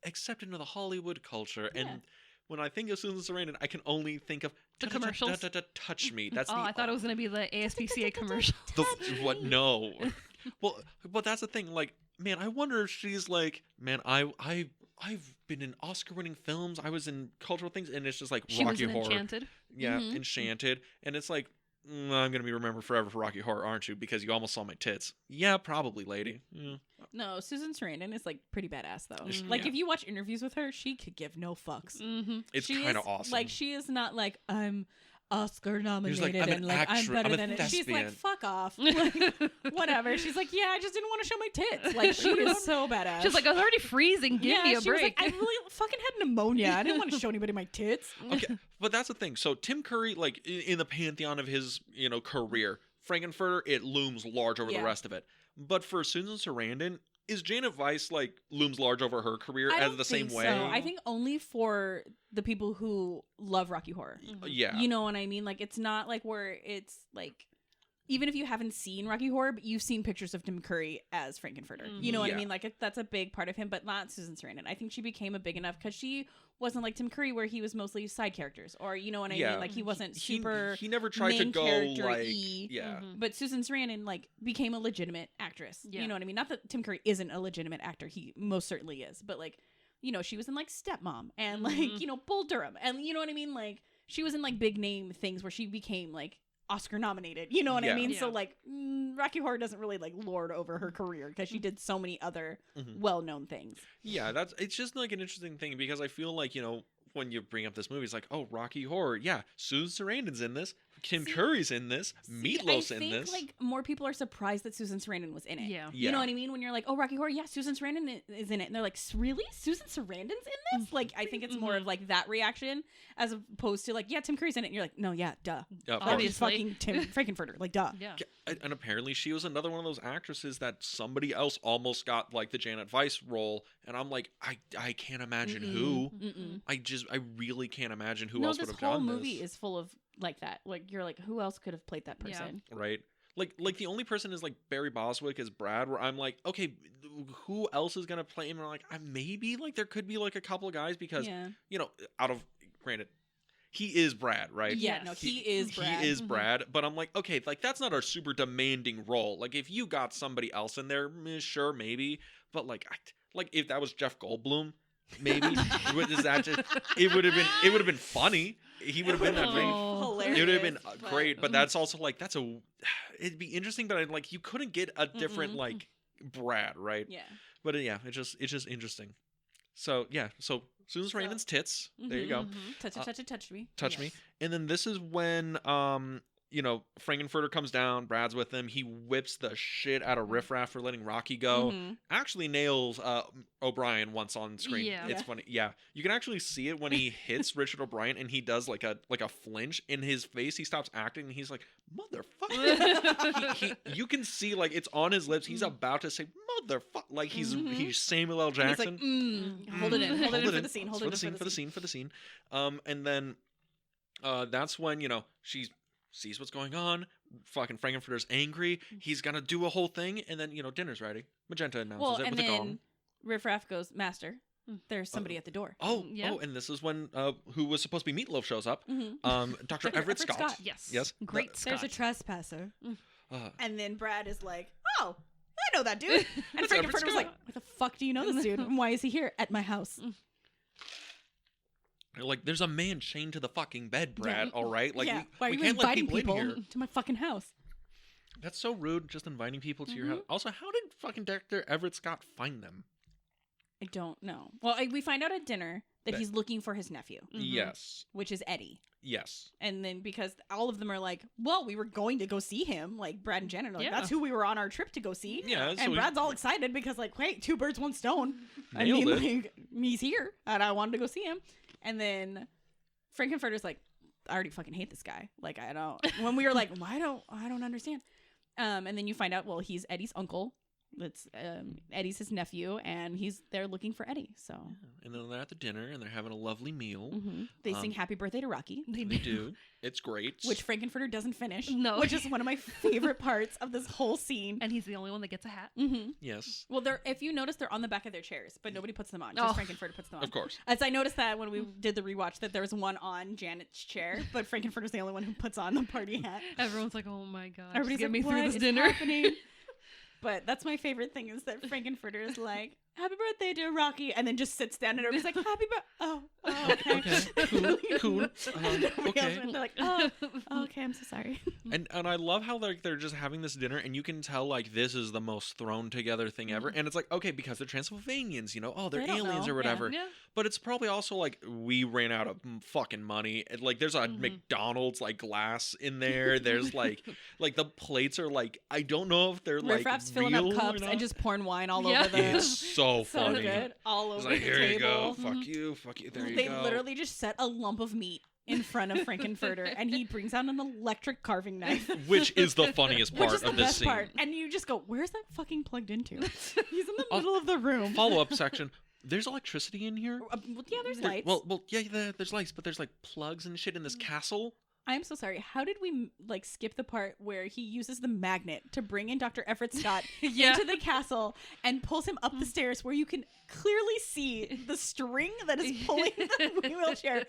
accepted into the Hollywood culture. Yeah. And when I think of Susan Sarandon, I can only think of The commercials? Touch Me. That's Oh, the I thought it was gonna be the ASPCA commercial. what? No. Well, but that's the thing. Like, man, I wonder if she's like, man, I've been in Oscar-winning films. I was in cultural things, and it's just like She was Rocky in Horror. Enchanted. Yeah, Enchanted, and it's like, I'm gonna be remembered forever for Rocky Horror, aren't you? Because you almost saw my tits. Yeah, probably, lady. Yeah. No, Susan Sarandon is like pretty badass though. Is she? Like Yeah. if you watch interviews with her, she could give no fucks. Mm-hmm. It's She kind of is- awesome. Like she is not like I'm Oscar nominated I'm an and like actress, I'm better I'm a than it. She's like thespian. fuck off. Like, whatever. She's like, yeah, I just didn't want to show my tits. Like she is so badass. She's like, I was already freezing. Give yeah, me a she was break. like, I really fucking had pneumonia. I didn't want to show anybody my tits. Okay, but that's the thing. So Tim Curry, like in the pantheon of his, career, Frankenfurter, it looms large over Yeah. the rest of it. But for Susan Sarandon, is Janet Weiss like looms large over her career I as don't the same think way? so. I think only for the people who love Rocky Horror. Yeah. You know what I mean? Like it's not like where it's like even if you haven't seen Rocky Horror, but you've seen pictures of Tim Curry as Frankenfurter. You know what Yeah. I mean? Like that's a big part of him, but not Susan Sarandon. I think she became a big enough because she wasn't like Tim Curry, where he was mostly side characters, or you know what I Yeah. mean? Like he wasn't He- super. He never tried to main go character-y. like, yeah. But Susan Sarandon like became a legitimate actress. Yeah. You know what I mean? Not that Tim Curry isn't a legitimate actor; he most certainly is. But like, she was in like Stepmom and like Bull Durham, and you know what I mean? Like she was in like big name things where she became like Oscar nominated. You know what I Yeah. mean? Yeah. So like Rocky Horror doesn't really like lord over her career because she did so many other Mhm. well-known things. Yeah, it's just like an interesting thing because I feel like, when you bring up this movie, it's like, oh, Rocky Horror. Yeah, Susan Sarandon's in this. Tim Curry's in this. Meatloaf's I in think, this. like more people are surprised that Susan Sarandon was in it. Yeah. You know Yeah. what I mean? When you're like, oh, Rocky Horror, yeah, Susan Sarandon is in it. And they're like, really? Susan Sarandon's in this? Like, I think it's more of like that reaction as opposed to like, yeah, Tim Curry's in it. And you're like, no, yeah, duh. Yeah, of That course. was fucking Tim Frankenfurter. Like, duh. Yeah. And apparently she was another one of those actresses that somebody else almost got like the Janet Weiss role. And I'm like, I can't imagine who. Mm-mm. I really can't imagine who No, else would this have done whole movie this. is full of like that. Like, you're like, who else could have played that Yeah. person? Right? Like the only person is like Barry Boswick as Brad, where I'm like, okay, who else is gonna play him? And I'm like, maybe like there could be like a couple of guys because Yeah. out of granted, he is Brad, right? Yeah, Yes. no, he is Brad. He is Brad, but I'm like, okay, like that's not a super demanding role. Like if you got somebody else in there, sure, maybe, but like if that was Jeff Goldblum, maybe. It would have been funny. He would have been that great. Hilarious. It would have been but- great, but that's also like it'd be interesting, but like you couldn't get a different like Brad, right? Yeah. But yeah, it's just interesting. So yeah, so Susan Sarandon's tits. There you go. Touch it, touch it, touch me. Touch me. And then this is when Frankenfurter comes down, Brad's with him, he whips the shit out of Riff Raff for letting Rocky go. Actually nails O'Brien once on screen. Yeah. It's funny. Yeah. You can actually see it when he hits Richard O'Brien and he does like a flinch in his face. He stops acting and he's like, motherfucker. you can see like it's on his lips. He's about to say motherfucker. Like he's Samuel L. Jackson. He's like, hold it in for the scene. Hold it in for the scene. And then that's when, she sees what's going on. Fucking Frankenfurter's angry. He's gonna do a whole thing, and then dinner's ready. Magenta announces it and with a then gong. Riff Raff goes, Master, there's somebody at the door. And this is when who was supposed to be Meatloaf shows up. Mhm. Dr. Everett Scott. Yes. Great Scott. There's a trespasser. And then Brad is like, oh, I know that dude. And That's Everett Frankenfurter was like, Scott. what the fuck do you know this dude? And why is he here at my house? Like, there's a man chained to the fucking bed, Brad. Yeah. All right, like why are we you can't let inviting people in here. to my fucking house? That's so rude. Just inviting people to your house. Also, how did fucking Dr. Everett Scott find them? I don't know. Well, we find out at dinner that he's looking for his nephew, Yes. which is Eddie. Yes. And then because all of them are like, well, we were going to go see him, like Brad and Janet are like, Yeah. that's who we were on our trip to go see. Yeah. And Brad's all excited because like, wait, two birds, one stone. Nailed it. Like, he's here and I wanted to go see him. And then Frankenfurter's like, I already fucking hate this guy. Like, I don't. When we were like, I don't understand. And then you find out, well, he's Eddie's uncle. That's Eddie's his nephew, and he's there looking for Eddie. So, and then they're at the dinner and they're having a lovely meal. they sing "Happy Birthday" to Rocky, They do. It's great. which Frankenfurter doesn't finish. No. Which is one of my favorite parts of this whole scene. And he's the only one that gets a hat. Yes. Well, if you notice, they're on the back of their chairs, but nobody puts them on. Just Frankenfurter puts them on. Of course. As I noticed that when we did the rewatch, that there was one on Janet's chair, but Frankenfurter's the only one who puts on the party hat. Everyone's like, oh my god. Everybody's get like, me through "What this is dinner. happening?" But that's my favorite thing is that Frankenfurter is like, "Happy birthday, dear Rocky," and then just sits down and everybody's like, "Happy birthday." Oh, okay. Okay. Cool. Okay. They're like, "Oh, okay. I'm so sorry." And I love how like they're just having this dinner and you can tell like this is the most thrown together thing ever. And it's like, okay, because they're Transylvanians, oh, they're They don't aliens know. or whatever. Yeah. But it's probably also like we ran out of fucking money. And, like there's a McDonald's like glass in there. There's like the plates are like I don't know if they're Riff like Raff's filling up real or cups not. and just pouring wine all Yeah. over them. It's so So funny. good, all It's over like the here table. you go. Fuck you. There you They go. literally just set a lump of meat in front of Frankenfurter, and he brings out an electric carving knife. Which is the funniest part Which is the of this best scene. part. And you just go, where's that fucking plugged into? He's in the middle of the room. Follow up section. There's electricity in here. Well, yeah, there's There- lights. Well, yeah, there's lights, but there's like plugs and shit in this castle. I'm so sorry. How did we like skip the part where he uses the magnet to bring in Dr. Everett Scott Yeah. into the castle and pulls him up the stairs where you can clearly see the string that is pulling the wheelchair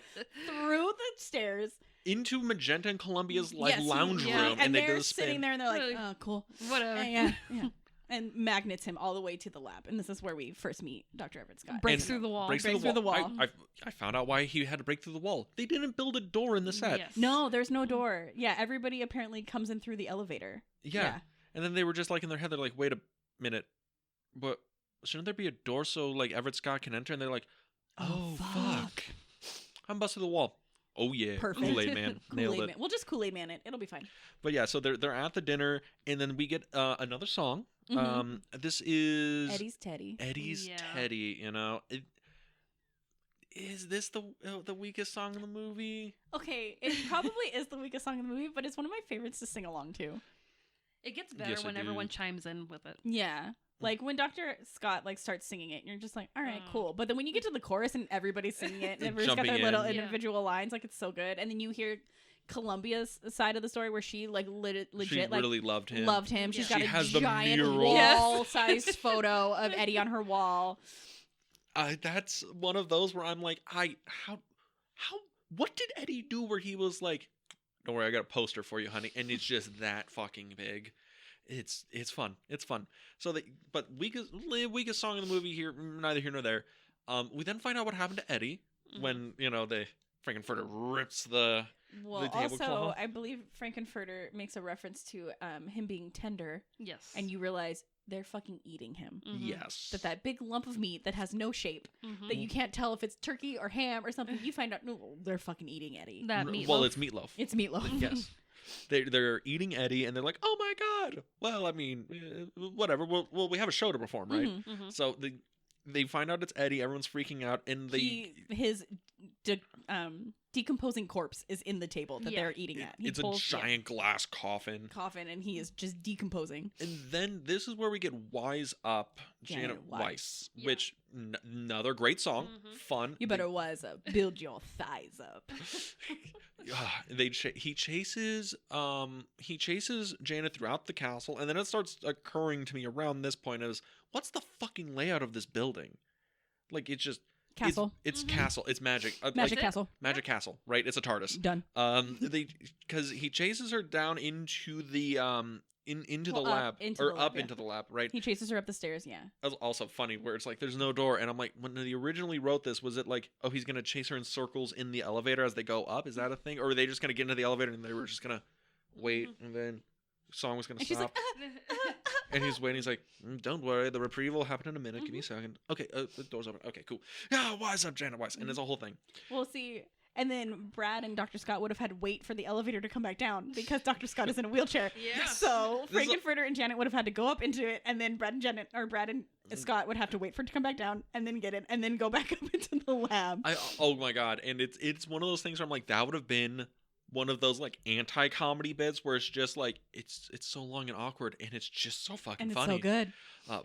through the stairs? Into Magenta and Columbia's like Yes, lounge yeah. room, And they they're do the spin. sitting there and they're like, Like, oh, cool. Whatever. Yeah. And magnets him all the way to the lab. And this is where we first meet Dr. Everett Scott. Breaks And through the wall. Breaks Breaks through the through wall. the wall. I found out why he had to break through the wall. They didn't build a door in the set. Yes. No, there's no door. Yeah, everybody apparently comes in through the elevator. Yeah. And then they were just like in their head, they're like, wait a minute, but shouldn't there be a door so like Everett Scott can enter? And they're like, oh, fuck. I'm busted the wall. Oh yeah, Perfect. Kool-Aid man, nailed Kool-Aid it. Man. We'll just Kool-Aid Man it. It'll be fine. But yeah, so they're at the dinner, and then we get another song. Mhm. This is Eddie's Teddy. Eddie's Yeah. Teddy. Is this the weakest song in the movie? Okay, it probably is the weakest song in the movie, but it's one of my favorites to sing along to. It gets better Yes, when it everyone is. chimes in with it. Yeah. Like when Dr. Scott like starts singing it, you're just like, all right, Mm. cool. But then when you get to the chorus and everybody's singing it, and everybody's got Jumping their little in. Yeah. individual lines, like it's so good. And then you hear Columbia's side of the story where she like legit She like really loved him. loved him. She's Yeah. got She a has the giant mural. wall-sized photo of Eddie on her wall. That's one of those where I'm like, what did Eddie do where he was like, don't worry, I got a poster for you, honey, and it's just that fucking big. It's fun. It's fun. So but weakest song in the movie here, neither here nor there. We then find out what happened to Eddie when the Frankenfurter rips the Well, tablecloth. also, I believe Frankenfurter makes a reference to him being tender, Yes. and you realize they're fucking eating him. Yes. That big lump of meat that has no shape, that you can't tell if it's turkey or ham or something, you find out, no, they're fucking eating Eddie. That meatloaf. Well, it's meatloaf. It's meatloaf. Yes. They're eating Eddie, and they're like, "Oh my god!" Well, I mean, whatever. Well, we have a show to perform, right? So they find out it's Eddie. Everyone's freaking out, and his decomposing corpse is in the table that they're eating at. It's a giant glass coffin, and he is just decomposing. And then this is where we get "Wise Up," Janet Weiss, which another great song, fun. You better wise up, build your thighs up. He chases Janet throughout the castle, and then it starts occurring to me around this point as, what's the fucking layout of this building? Like, it's just castle. It's castle. It's magic. Magic castle. Magic castle. Right. It's a TARDIS. Done. Because he chases her down into the into the lab into the lab. Right. He chases her up the stairs. Yeah. That's also funny where it's like there's no door, and I'm like, when they originally wrote this, was it like, oh, he's gonna chase her in circles in the elevator as they go up? Is that a thing, or were they just gonna get into the elevator and they were just gonna wait, and then the song was gonna and stop? And he's waiting. He's like, "Don't worry, the reprieve will happen in a minute. Give me a second. Okay, the door's open. Okay, cool. Yeah, wise up, Janet Weiss." And it's a whole thing. We'll see. And then Brad and Dr. Scott would have had to wait for the elevator to come back down because Dr. Scott is in a wheelchair. Yeah. So Frankenfurter and Janet would have had to go up into it, and then Brad and Scott would have to wait for it to come back down and then get in and then go back up into the lab. Oh my god! And it's one of those things where I'm like, that would have been one of those like anti-comedy bits where it's just like it's so long and awkward, and it's just so fucking funny. So good.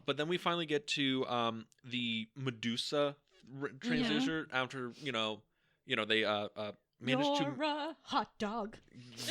But then we finally get to the Medusa transducer after they managed to. You're a hot dog.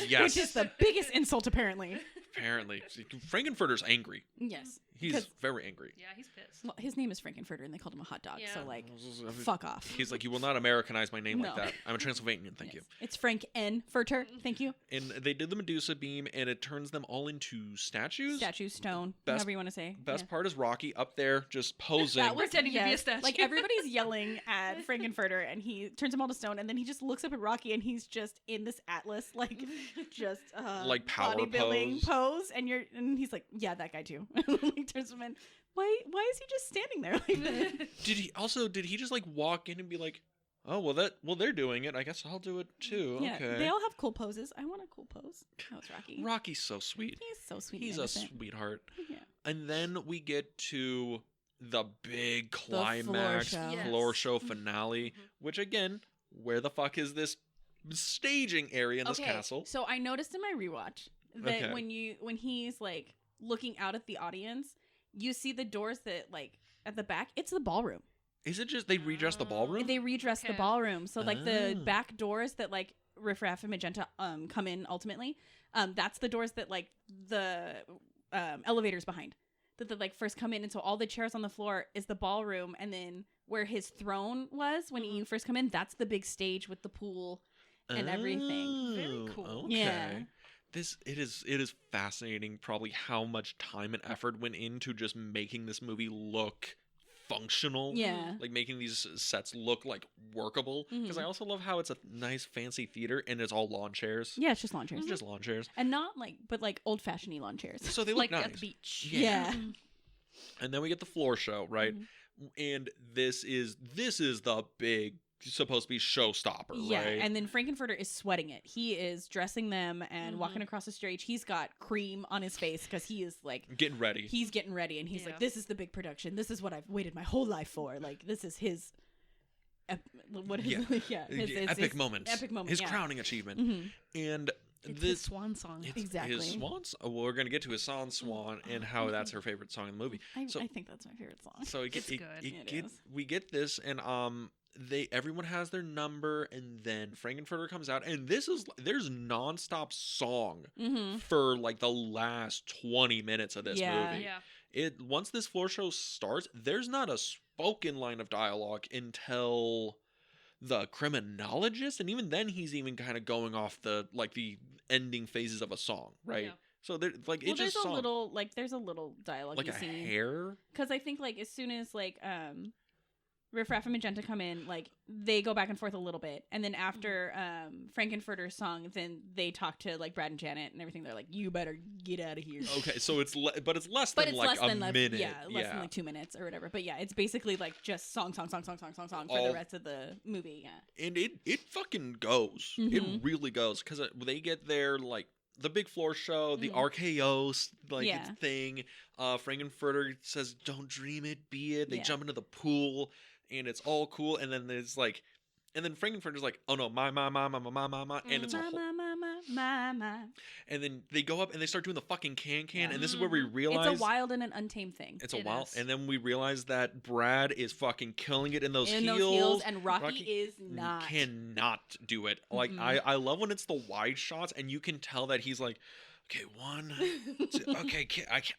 Yes. Which is the biggest insult apparently. Apparently, Frankenfurter's angry. Yes. He's very angry. Yeah, he's pissed. Well, his name is Frankenfurter, and they called him a hot dog. Yeah. So, like, fuck off. He's like, you will not Americanize my name like that. I'm a Transylvanian, thank you. It's Frank N. Furter, thank you. And they did the Medusa beam, and it turns them all into statues. Statues, stone, whatever you want to say. Best part is Rocky up there just posing. That pretending to be a statue. Like, everybody's yelling at Frankenfurter, and he turns them all to stone, and then he just looks up at Rocky, and he's just in this atlas, like, just like power bodybuilding pose, and he's like, yeah, that guy too. Like, turns him in. Why is he just standing there like that? Did he just like walk in and be like, oh well they're doing it, I guess I'll do it too. Yeah, okay. They all have cool poses. I want a cool pose. That was Rocky. Rocky's so sweet. He's so sweet. He's a sweetheart. Yeah. And then we get to the big climax floor show finale, which again, where the fuck is this staging area in this castle? So I noticed in my rewatch that when he's like looking out at the audience, you see the doors that like at the back, it's the ballroom. Is it just they redress the ballroom? They redress the ballroom. So like the back doors that like Riff Raff and Magenta come in ultimately, that's the doors that like the elevators behind. That like first come in, and so all the chairs on the floor is the ballroom, and then where his throne was when you first come in, that's the big stage with the pool and everything. Very cool. Okay. Yeah. It is fascinating probably how much time and effort went into just making this movie look functional. Yeah. Like making these sets look like workable. Because I also love how it's a nice fancy theater and it's all lawn chairs. Yeah, it's just lawn chairs. It's just lawn chairs. And not like, but like old fashioned lawn chairs. So they look like nice. at the beach. Yeah. And then we get the floor show, right? And this is the big supposed to be showstopper, right? And then Frankenfurter is sweating it. He is dressing them and walking across the stage. He's got cream on his face because he is like getting ready. He's getting ready, and he's like, "This is the big production. This is what I've waited my whole life for. Like, this is his epic moment. Epic moment. His crowning achievement. And it's his swan song. Exactly. His swan. Well, we're gonna get to his swan and how that's her favorite song in the movie. I think that's my favorite song. So It's good. We get this, and everyone has their number, and then Frankenfurter comes out, and there's nonstop song for like the last 20 minutes of this movie. Yeah. Once this floor show starts, there's not a spoken line of dialogue until the criminologist, and even then he's even kind of going off the ending phases of a song, right? Yeah. So there's there's a little dialogue, like a hair, because I think like as soon as like Riff Raff and Magenta come in, like they go back and forth a little bit, and then after Frankenfurter's song, then they talk to like Brad and Janet and everything. They're like, "You better get out of here." Okay, so it's but it's less But than it's like less a than minute. less than like 2 minutes or whatever. But yeah, it's basically like just song for the rest of the movie. Yeah, And it fucking goes. It really goes because they get there like the big floor show, the RKO like thing. Frankenfurter says, "Don't dream it, be it." They jump into the pool. And it's all cool, and then there's like, and then Frankenfurter's like, "Oh no, my," and it's a whole, and then they go up and they start doing the fucking can, and this is where we realize it's a wild and an untamed thing. It's a wild, and then we realize that Brad is fucking killing it in those heels. Those heels, and Rocky is not. Cannot do it. Like I love when it's the wide shots, and you can tell that he's like, okay, 1, 2, okay,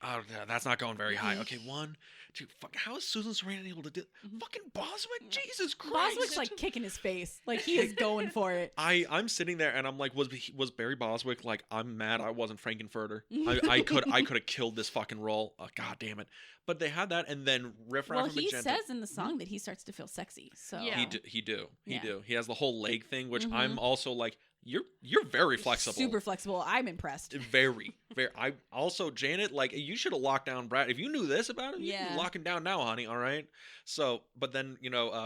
oh, that's not going very high. Okay, 1, 2, fuck, how is Susan Sarandon able to do fucking Boswick? Jesus Christ. Boswick's like kicking his face. Like he is going for it. I'm sitting there and I'm like, was Barry Boswick like, I'm mad I wasn't Frankenfurter. I could have killed this fucking role. God damn it. But they had that, and then Riff Raff and Magenta. Well, he says in the song that he starts to feel sexy. So He do. He has the whole leg thing, which I'm also like, you're very flexible. Super flexible. I'm impressed. Very. I also, Janet, like, you should have locked down Brad. If you knew this about him, you'd be locking down now, honey. All right. So, but then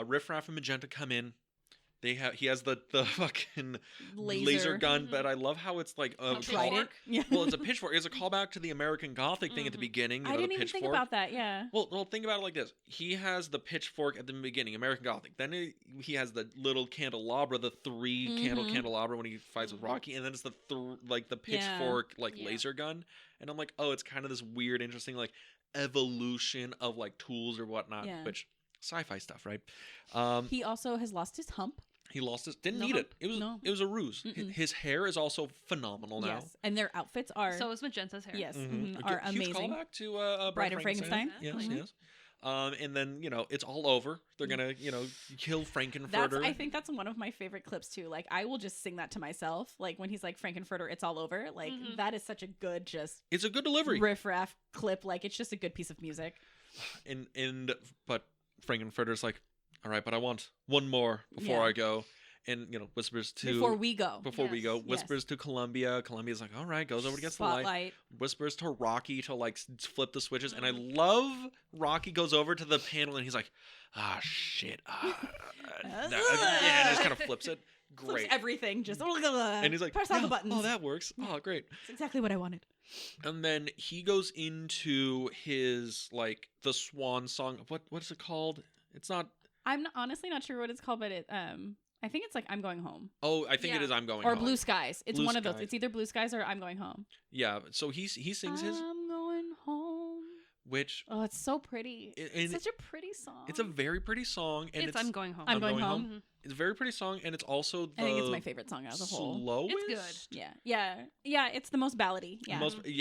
Riff Raff and Magenta come in. He has the fucking laser gun, but I love how it's like a pitchfork. Well, it's a pitchfork. It's a callback to the American Gothic thing at the beginning. I didn't even think about that. Yeah. Well, think about it like this. He has the pitchfork at the beginning, American Gothic. Then he has the little candelabra, the 3-candle candelabra when he fights with Rocky, and then it's the pitchfork laser gun. And I'm like, oh, it's kind of this weird, interesting like evolution of like tools or whatnot, which sci-fi stuff, right? He also has lost his hump. He lost his. Didn't need it. It was a ruse. His hair is also phenomenal now. Yes, and their outfits are. So is Magenta's hair. Yes, are amazing. Huge callback to Bride of Frankenstein. Yes, yes. And then it's all over. They're gonna kill Frankenfurter. I think that's one of my favorite clips too. Like I will just sing that to myself. Like when he's like Frankenfurter, it's all over. Like that is such a good it's a good delivery. Riff Raff clip. Like it's just a good piece of music. But Frankenfurter's like, all right, but I want one more before I go. And, whispers to... Before we go. Whispers to Columbia. Columbia's like, all right, goes over to get the light. Whispers to Rocky to, like, flip the switches. And I love Rocky goes over to the panel and he's like, shit. And just kind of flips it. Great. Flips everything. Just... And he's like, press all the buttons. Oh, that works. Oh, great. It's exactly what I wanted. And then he goes into his, like, the swan song. What is it called? It's not... I'm honestly not sure what it's called, but I think it's like I'm Going Home. Oh, I think it is I'm Going Home. Or Blue Skies. It's one of those. It's either Blue Skies or I'm Going Home. Yeah, so he sings his... I'm going home. Which... Oh, it's so pretty. It's such a pretty song. It's a very pretty song. And it's I'm Going Home. I'm Going Home. It's a very pretty song, and it's also I think it's my favorite song as a whole. Slowest? It's good. Yeah, it's the most ballady. Yeah.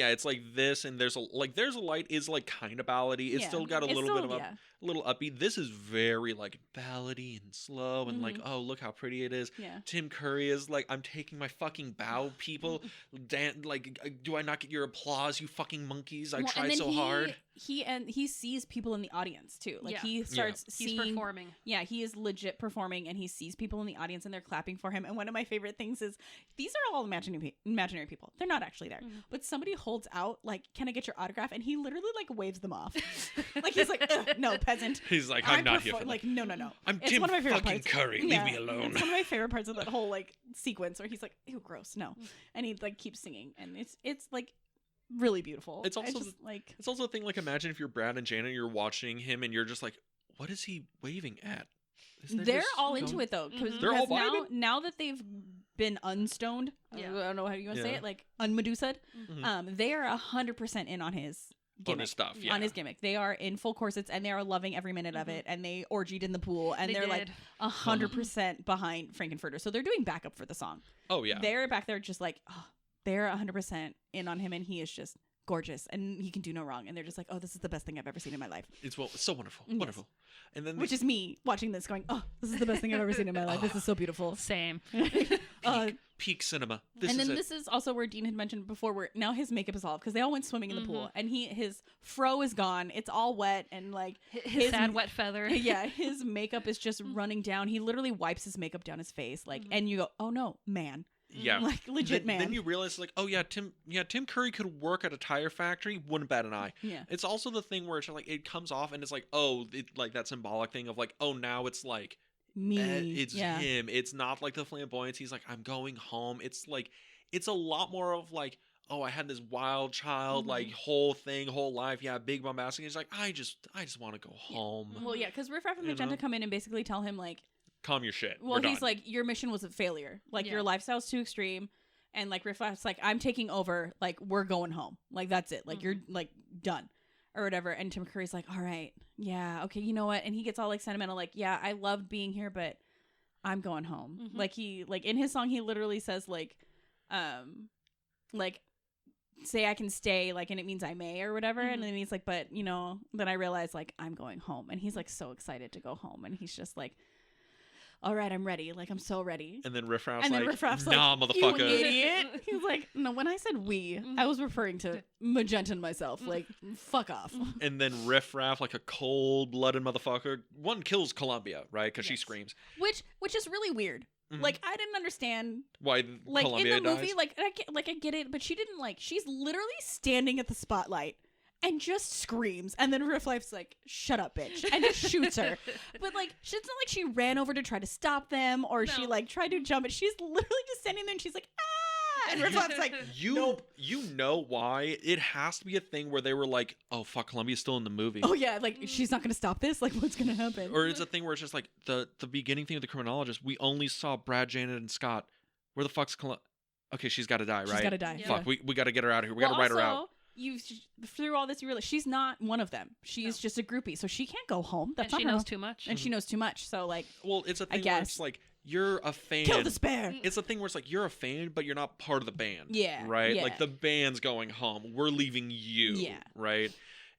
It's like this, and There's a Light is like kind of ballady. It's still got a little bit of a little upbeat. This is very like ballady and slow, and like, oh, look how pretty it is. Yeah. Tim Curry is like, I'm taking my fucking bow, people. Do I not get your applause, you fucking monkeys? I tried so hard. He sees people in the audience too. Like he starts seeing. He's performing. Yeah, he is legit performing, and he sees people in the audience, and they're clapping for him. And one of my favorite things is these are all imaginary people. They're not actually there, but somebody holds out like, "Can I get your autograph?" And he literally like waves them off. Like he's like, "No, peasant." He's like, "I'm not here for that." Like, no. I'm it's Tim one of my favorite fucking parts. Curry. Leave me alone. It's one of my favorite parts of that whole like sequence where he's like, "Ew, gross, no," and he like keeps singing, and it's like really beautiful. It's also it's also a thing like, imagine if you're Brad and Janet, you're watching him, and you're just like, what is he waving at? They're all into it though, because now that they've been unstoned, I don't know how you want to say it, like unmedusa'd, they are 100% in on his gimmick, on his stuff, on his gimmick. They are in full corsets, and they are loving every minute of it, and they orgied in the pool, and they're like 100% behind Frankenfurter. So they're doing backup for the song. Oh yeah, they're back there just like, they're 100% in on him, and he is just gorgeous and he can do no wrong. And they're just like, oh, this is the best thing I've ever seen in my life. It's so wonderful, Yes. wonderful. And then Which is me watching this going, oh, this is the best thing I've ever seen in my life. This is so beautiful. Same. peak cinema. This is also where Dean had mentioned before, where now his makeup is off because they all went swimming in the pool, and his fro is gone. It's all wet and like His sad wet feather. Yeah, his makeup is just running down. He literally wipes his makeup down his face, like, and you go, oh no, man. Yeah, like legit man. Then you realize like, oh yeah, Tim Curry could work at a tire factory. Wouldn't bat an eye. Yeah. It's also the thing where it's like it comes off and it's like, oh, like that symbolic thing of like, oh, now it's like me. It's him. It's not like the flamboyance. He's like, I'm going home. It's like, it's a lot more of like, oh, I had this wild child, like whole life. Yeah, big bombastic. He's like, I just want to go home. Well, yeah, because Riff Raff and Magenta come in and basically tell him like, calm your shit. well, he's like, your mission was a failure. Like your lifestyle's too extreme. And like Riff Raff's like, I'm taking over. Like we're going home. Like that's it. Like you're like done. Or whatever. And Tim Curry's like, all right, yeah, okay, you know what? And he gets all like sentimental, like, yeah, I loved being here, but I'm going home. Like in his song, he literally says like say I can stay, like, and it means I may or whatever. And then he's like, but you know, then I realize like I'm going home. And he's like so excited to go home. And he's just like, all right, I'm ready. Like, I'm so ready. And then Riff Raff's nah, motherfucker. You idiot. He's like, no, when I said we, I was referring to Magenta and myself. Like, fuck off. And then Riff Raff, like a cold-blooded motherfucker, one kills Columbia, right? Because she screams. Which is really weird. Like, I didn't understand why like Columbia in the dies. movie. Like I get it, but she didn't like. She's literally standing at the spotlight and just screams, and then Riff Raff's like, shut up, bitch, and just shoots her. But like, it's not like she ran over to try to stop them or she like tried to jump it. She's literally just standing there and she's like, ah, and Riff Raff's like, you know why? It has to be a thing where they were like, oh fuck, Columbia's still in the movie. oh yeah, like she's not gonna stop this. Like, what's gonna happen? Or it's a thing where it's just like the beginning thing of the criminologist. We only saw Brad, Janet, and Scott. Where the fuck's Okay, she's got to die, right? She's gotta die. Fuck, we got to get her out of here. We got to write her out. You through all this, you realize she's not one of them. She's just a groupie, so she can't go home. That's not she her. knows too much. And she knows too much. So like, well, it's a thing where it's like you're a fan. Kill despair. It's a thing where it's like you're a fan, but you're not part of the band. Yeah, right. yeah. Like the band's going home. We're leaving you. Yeah. Right.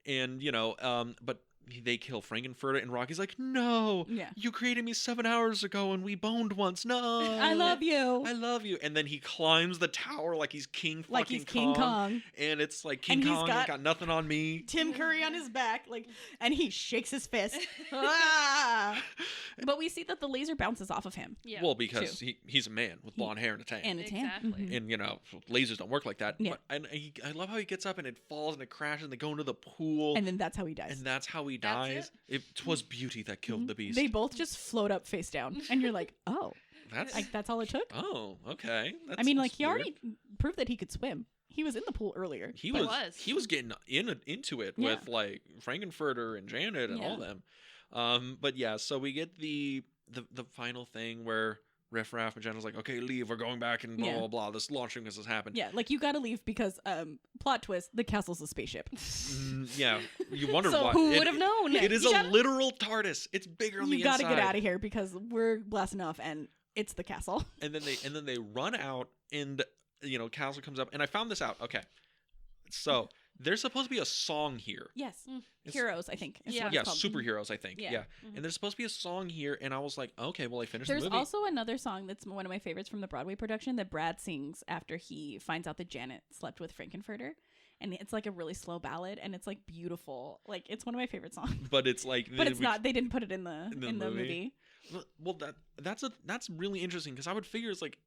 And you know, but they kill Frankenfurter, and Rocky's like, no, you created me 7 hours ago, and we boned once. No, I love you. I love you. And then he climbs the tower like he's King Kong. And it's like King Kong ain't got nothing on me. Tim Curry on his back, like, and he shakes his fist. Ah! But we see that the laser bounces off of him. Yeah. Well, because he's a man with blonde hair and a tan. And a tan. Exactly. And you know, lasers don't work like that. Yeah. But I love how he gets up and it falls and it crashes and they go into the pool. And then that's how he dies. And that's how he dies. It was beauty that killed the beast. They both just float up face down, and you're like, oh, that's all it took. Oh, okay. I mean, like, he already proved that he could swim. He was in the pool earlier. He was getting into it with like Frankenfurter and Janet and all them. But yeah, so we get the final thing where Riff Raff Magenta's like, okay, leave. We're going back and blah blah blah. This launching has happened. Yeah, like you got to leave because plot twist: the castle's a spaceship. Yeah, you wonder so why. Who would have known? It is a literal TARDIS. It's bigger on the inside. You got to get out of here because we're blasting off and it's the castle. And then they run out and you know, castle comes up and I found this out. Okay, so there's supposed to be a song here. Yes. Heroes, I think. Yeah, superheroes, I think. Yeah. And there's supposed to be a song here, and I was like, okay, well, I finished the movie. There's also another song that's one of my favorites from the Broadway production that Brad sings after he finds out that Janet slept with Frankenfurter. And it's like a really slow ballad, and it's like beautiful. Like, it's one of my favorite songs. But it's like, but it's not. They didn't put it in the movie. Well, that's really interesting because I would figure it's like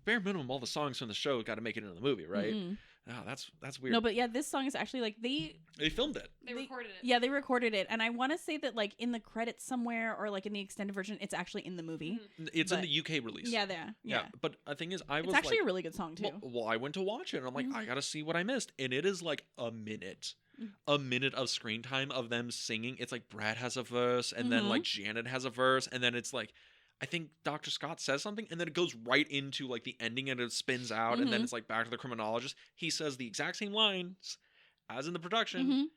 bare minimum all the songs from the show got to make it into the movie, right? Mm-hmm. Oh, that's weird. No, but yeah, this song is actually like they filmed it. They recorded it. Yeah, they recorded it, and I want to say that like in the credits somewhere or like in the extended version, it's actually in the movie. It's in the UK release. Yeah, there. Yeah. But the thing is, it's actually a really good song too. Well, I went to watch it, and I'm like, I gotta see what I missed, and it is like a minute of screen time of them singing. It's like Brad has a verse, and then like Janet has a verse, and then it's like, I think Dr. Scott says something, and then it goes right into like the ending, and it spins out, and then it's like back to the criminologist. He says the exact same lines as in the production,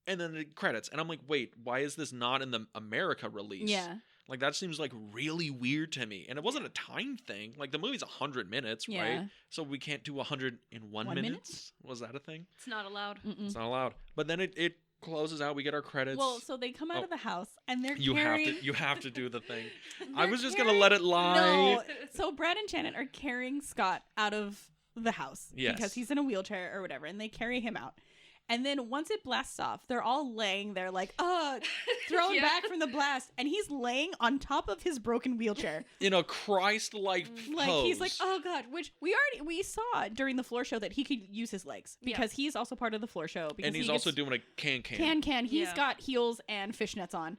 and then the credits. And I'm like, wait, why is this not in the America release? Yeah. Like, that seems like really weird to me. And it wasn't a time thing. Like, the movie's 100 minutes, Yeah. right? So we can't do 101 1 minutes? Was that a thing? It's not allowed. It's not allowed. But then it closes out. We get our credits. Well, so they come out Oh. of the house and they're you carrying... have to do the thing. I they're was just gonna carrying- let it lie. No. So Brad and Shannon are carrying Scott out of the house Yes. because he's in a wheelchair or whatever, and they carry him out. And then once it blasts off, they're all laying there like, thrown Yeah. back from the blast, and he's laying on top of his broken wheelchair. In a Christ-like Like pose. he's like, oh god, which we saw during the floor show that he could use his legs because he's also part of the floor show. Because and he's he also gets doing a can. He's Yeah. got heels and fishnets on,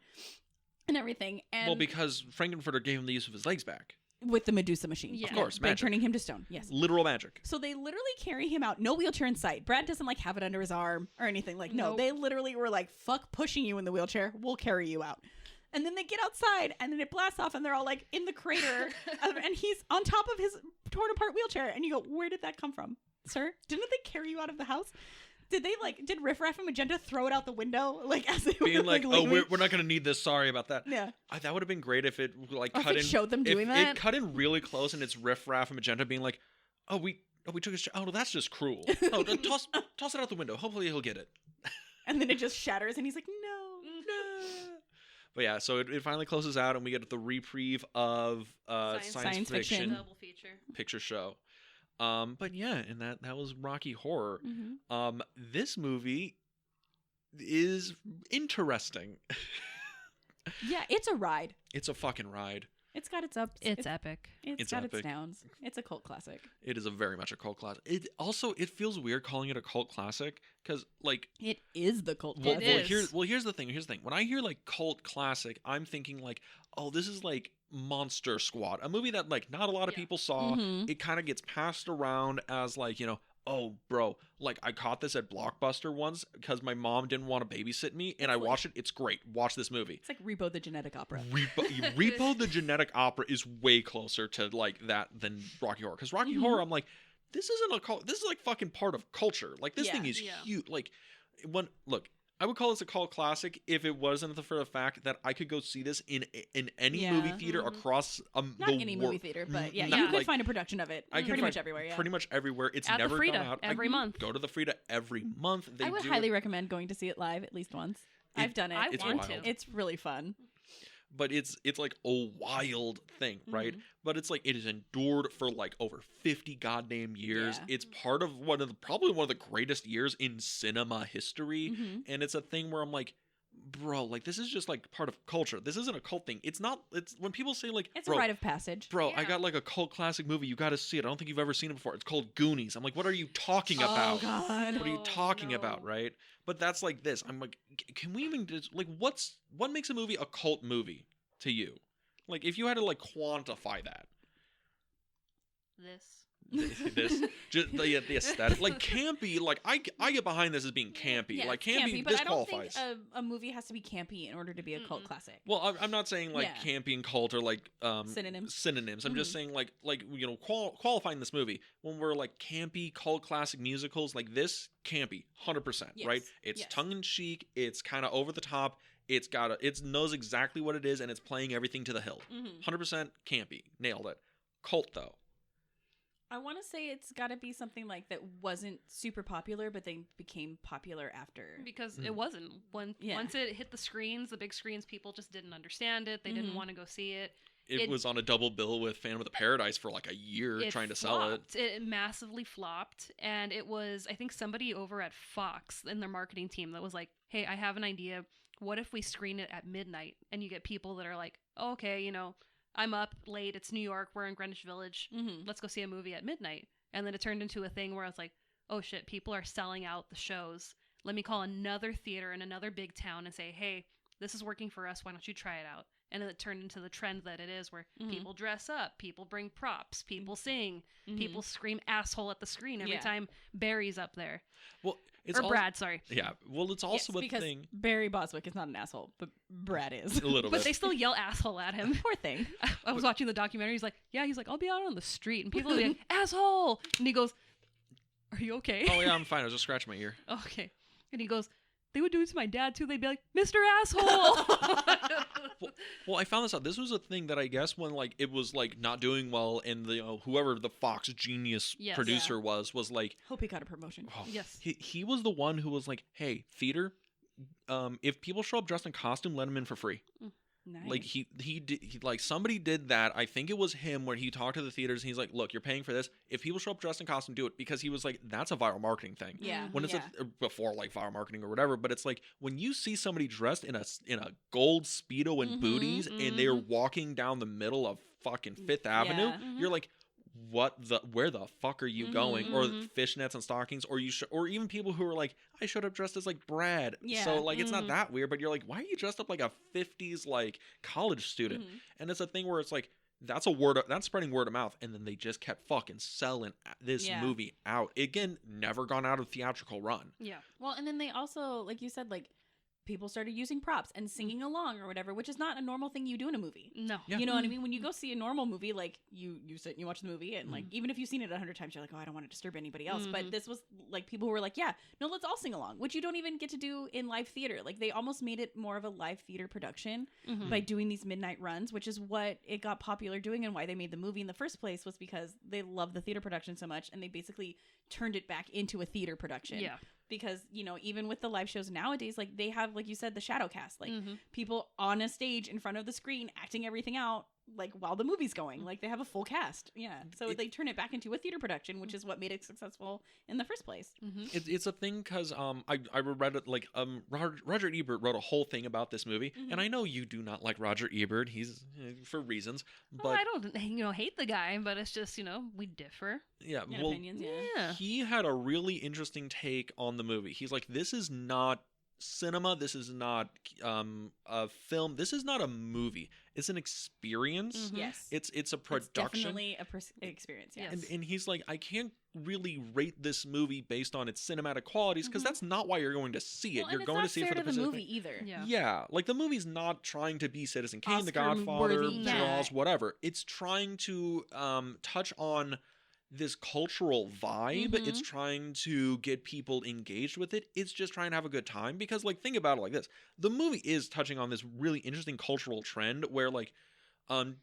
and everything. And Well, because Frankenfurter gave him the use of his legs back. with the Medusa machine, Yeah. Of course, by magic. turning him to stone. Yes. Literal magic. So they literally carry him out, no wheelchair in sight. Brad doesn't like have it under his arm or anything. Like, no, Nope. they literally were like, fuck pushing you in the wheelchair. We'll carry you out. And then they get outside and then it blasts off and they're all like in the crater and he's on top of his torn apart wheelchair. And you go, where did that come from, sir? Didn't they carry you out of the house? Did Riff Raff and Magenta throw it out the window? Like, as they Being were like, oh, leaving? we're not going to need this. Sorry about that. Yeah. That would have been great if it like Or if cut it in. showed them doing if that. It cut in really close and it's Riff Raff and Magenta being like, we took a shot. Oh, that's just cruel. Oh, toss it out the window. Hopefully he'll get it. And then it just shatters and he's like, no. But yeah, so it finally closes out and we get the reprieve of Science fiction. Double feature. picture show. But yeah, and that was Rocky Horror. Mhm. This movie is interesting. Yeah, it's a ride. It's a fucking ride. It's got its ups. It's epic. It's It's got epic. its downs. It's a cult classic. It is a very much a cult classic. It feels weird calling it a cult classic because like It is the cult well, classic. here's the thing. When I hear like cult classic, I'm thinking like, oh, this is like Monster Squad, a movie that like not a lot of Yeah. people saw. Mhm. It kind of gets passed around as like, oh, bro, like I caught this at Blockbuster once because my mom didn't want to babysit me, and I watched it. It's great. Watch this movie. It's like Repo the Genetic Opera. Repo the Genetic Opera is way closer to like that than Rocky Horror. Because Rocky Mhm. Horror, I'm like, this isn't a cult. This is like fucking part of culture. Like this Yeah. thing is Yeah. huge. Like look, I would call this a cult classic if it wasn't for the fact that I could go see this in any Yeah. movie theater Mhm. across Not the any wor- movie theater, but yeah, Not you could like- find a production of it I can pretty find much everywhere. Yeah. Pretty much everywhere. It's At the never Frida gone out. every month. Go to the Frida every month. They I would do highly it, recommend going to see it live at least once. I've done it. I It's want wild. to. It's really fun. but it's like a wild thing, right? Mhm. But it's like it has endured for like over 50 goddamn years. Yeah. It's part of probably one of the greatest years in cinema history. Mhm. And it's a thing where I'm like, bro, like this is just like part of culture. This isn't a cult thing. It's not. It's when people say like, It's bro, a rite of passage. bro, I Yeah. got like a cult classic movie. You got to see it. I don't think you've ever seen it before. It's called Goonies. I'm like, what are you talking about? Oh god. What are you No, talking about, no. right? But that's like this. I'm like, can we even just like what makes a movie a cult movie to you? Like if you had to like quantify that. This. this just the aesthetic, like campy, like I get behind this as being campy. Yeah, like it's campy, but this I don't qualifies. think a movie has to be campy in order to be a cult Mm-mm. classic. Well, I'm not saying like Yeah. campy and cult are like Synonyms. I'm just saying like qualifying this movie when we're like campy cult classic musicals like this campy 100%, right? Yes, It's yes. tongue in cheek, it's kind of over the top, it knows exactly what it is and it's playing everything to the hilt. Mhm. 100% campy, nailed it. Cult though. I want to say it's got to be something like that wasn't super popular, but they became popular after. Because Mm. it wasn't. Yeah. Once it hit the screens, the big screens, people just didn't understand it. They didn't Mhm. want to go see it. It was on a double bill with Phantom of the Paradise for like a year trying to sell it. flopped. It massively flopped. And it was, I think, somebody over at Fox in their marketing team that was like, hey, I have an idea. What if we screen it at midnight? And you get people that are like, oh, okay, I'm up late. It's New York. We're in Greenwich Village. Mm-hmm. Let's go see a movie at midnight. And then it turned into a thing where I was like, oh shit, people are selling out the shows. Let me call another theater in another big town and say, hey, this is working for us. Why don't you try it out? And then it turned into the trend that it is where Mhm. people dress up, people bring props, people sing, Mhm. people scream asshole at the screen every Yeah. time Barry's up there. Well, it's Or al- Brad, sorry. Yeah. Well, it's also Yes, a because thing. Barry Boswick is not an asshole, but Brad is. A little But bit. they still yell asshole at him. Poor thing. I was watching the documentary. He's like, I'll be out on the street. And people will be like, asshole. And he goes, are you okay? Oh yeah, I'm fine. I was just scratching my ear. Okay. And he goes, they would do it to my dad too. They'd be like, Mr. Asshole. Well, I found this out. This was a thing that I guess when like it was like not doing well, and the whoever the Fox genius Yes. producer was like, Hope he got a promotion. oh, Yes. he was the one who was like, hey, theater, if people show up dressed in costume, let them in for free. Nice. Like he like somebody did that. I think it was him where he talked to the theaters and he's like, look, you're paying for this. If people show up dressed in costume, do it, because he was like, that's a viral marketing thing. Yeah. When it's yeah. before like viral marketing or whatever, but it's like when you see somebody dressed in a gold Speedo and Mhm, booties and they're walking down the middle of fucking Fifth Avenue, Yeah. you're like, where the fuck are you going? Or mhm. fishnets and stockings, or or even people who are like, I showed up dressed as like Brad. Yeah. So like it's not Mhm. that weird, but you're like, why are you dressed up like a 50s like college student? Mhm. And it's a thing where it's like that's spreading word of mouth, and then they just kept fucking selling this Yeah. movie out. Again, never gone out of theatrical run. Yeah. Well, and then they also, like you said, like people started using props and singing along or whatever, which is not a normal thing you do in a movie. No. Yeah. You know what I mean? When you go see a normal movie, like you sit and you watch the movie, and like Mhm. even if you've seen it 100 times, you're like, oh, I don't want to disturb anybody else. But Mhm. this was like people who were like, yeah, no, let's all sing along, which you don't even get to do in live theater. Like they almost made it more of a live theater production Mhm. by doing these midnight runs, which is what it got popular doing, and why they made the movie in the first place was because they love the theater production so much, and they basically turned it back into a theater production. Yeah. Because even with the live shows nowadays, like they have, like you said, the shadow cast, like Mhm. people on a stage in front of the screen acting everything out, like while the movie's going. Like they have a full cast. Yeah. So they turn it back into a theater production, which is what made it successful in the first place. Mhm. It's a thing because I read it like Roger Ebert wrote a whole thing about this movie, and I know you do not like Roger Ebert. He's for reasons, but Well, I don't, hate the guy, but it's just, we differ. yeah, In well, opinions, yeah. Yeah. he had a really interesting take on the movie. He's like, this is not cinema, this is not a film, this is not a movie, it's an experience. Mhm. Yes. It's a It's production. definitely a experience. Yeah. Yes. And he's like, I can't really rate this movie based on its cinematic qualities, because Mhm. that's not why you're going to see it. Well, You're and it's going not to see it fair for the to the Pacific. movie either. Yeah. Yeah, like the movie's not trying to be Citizen Kane, The Oscar-worthy, Godfather, yeah. Jaws, whatever. It's trying to touch on this cultural vibe. It's Mhm. trying to get people engaged with it. It's just trying to have a good time, because like think about it like this. The movie is touching on this really interesting cultural trend where like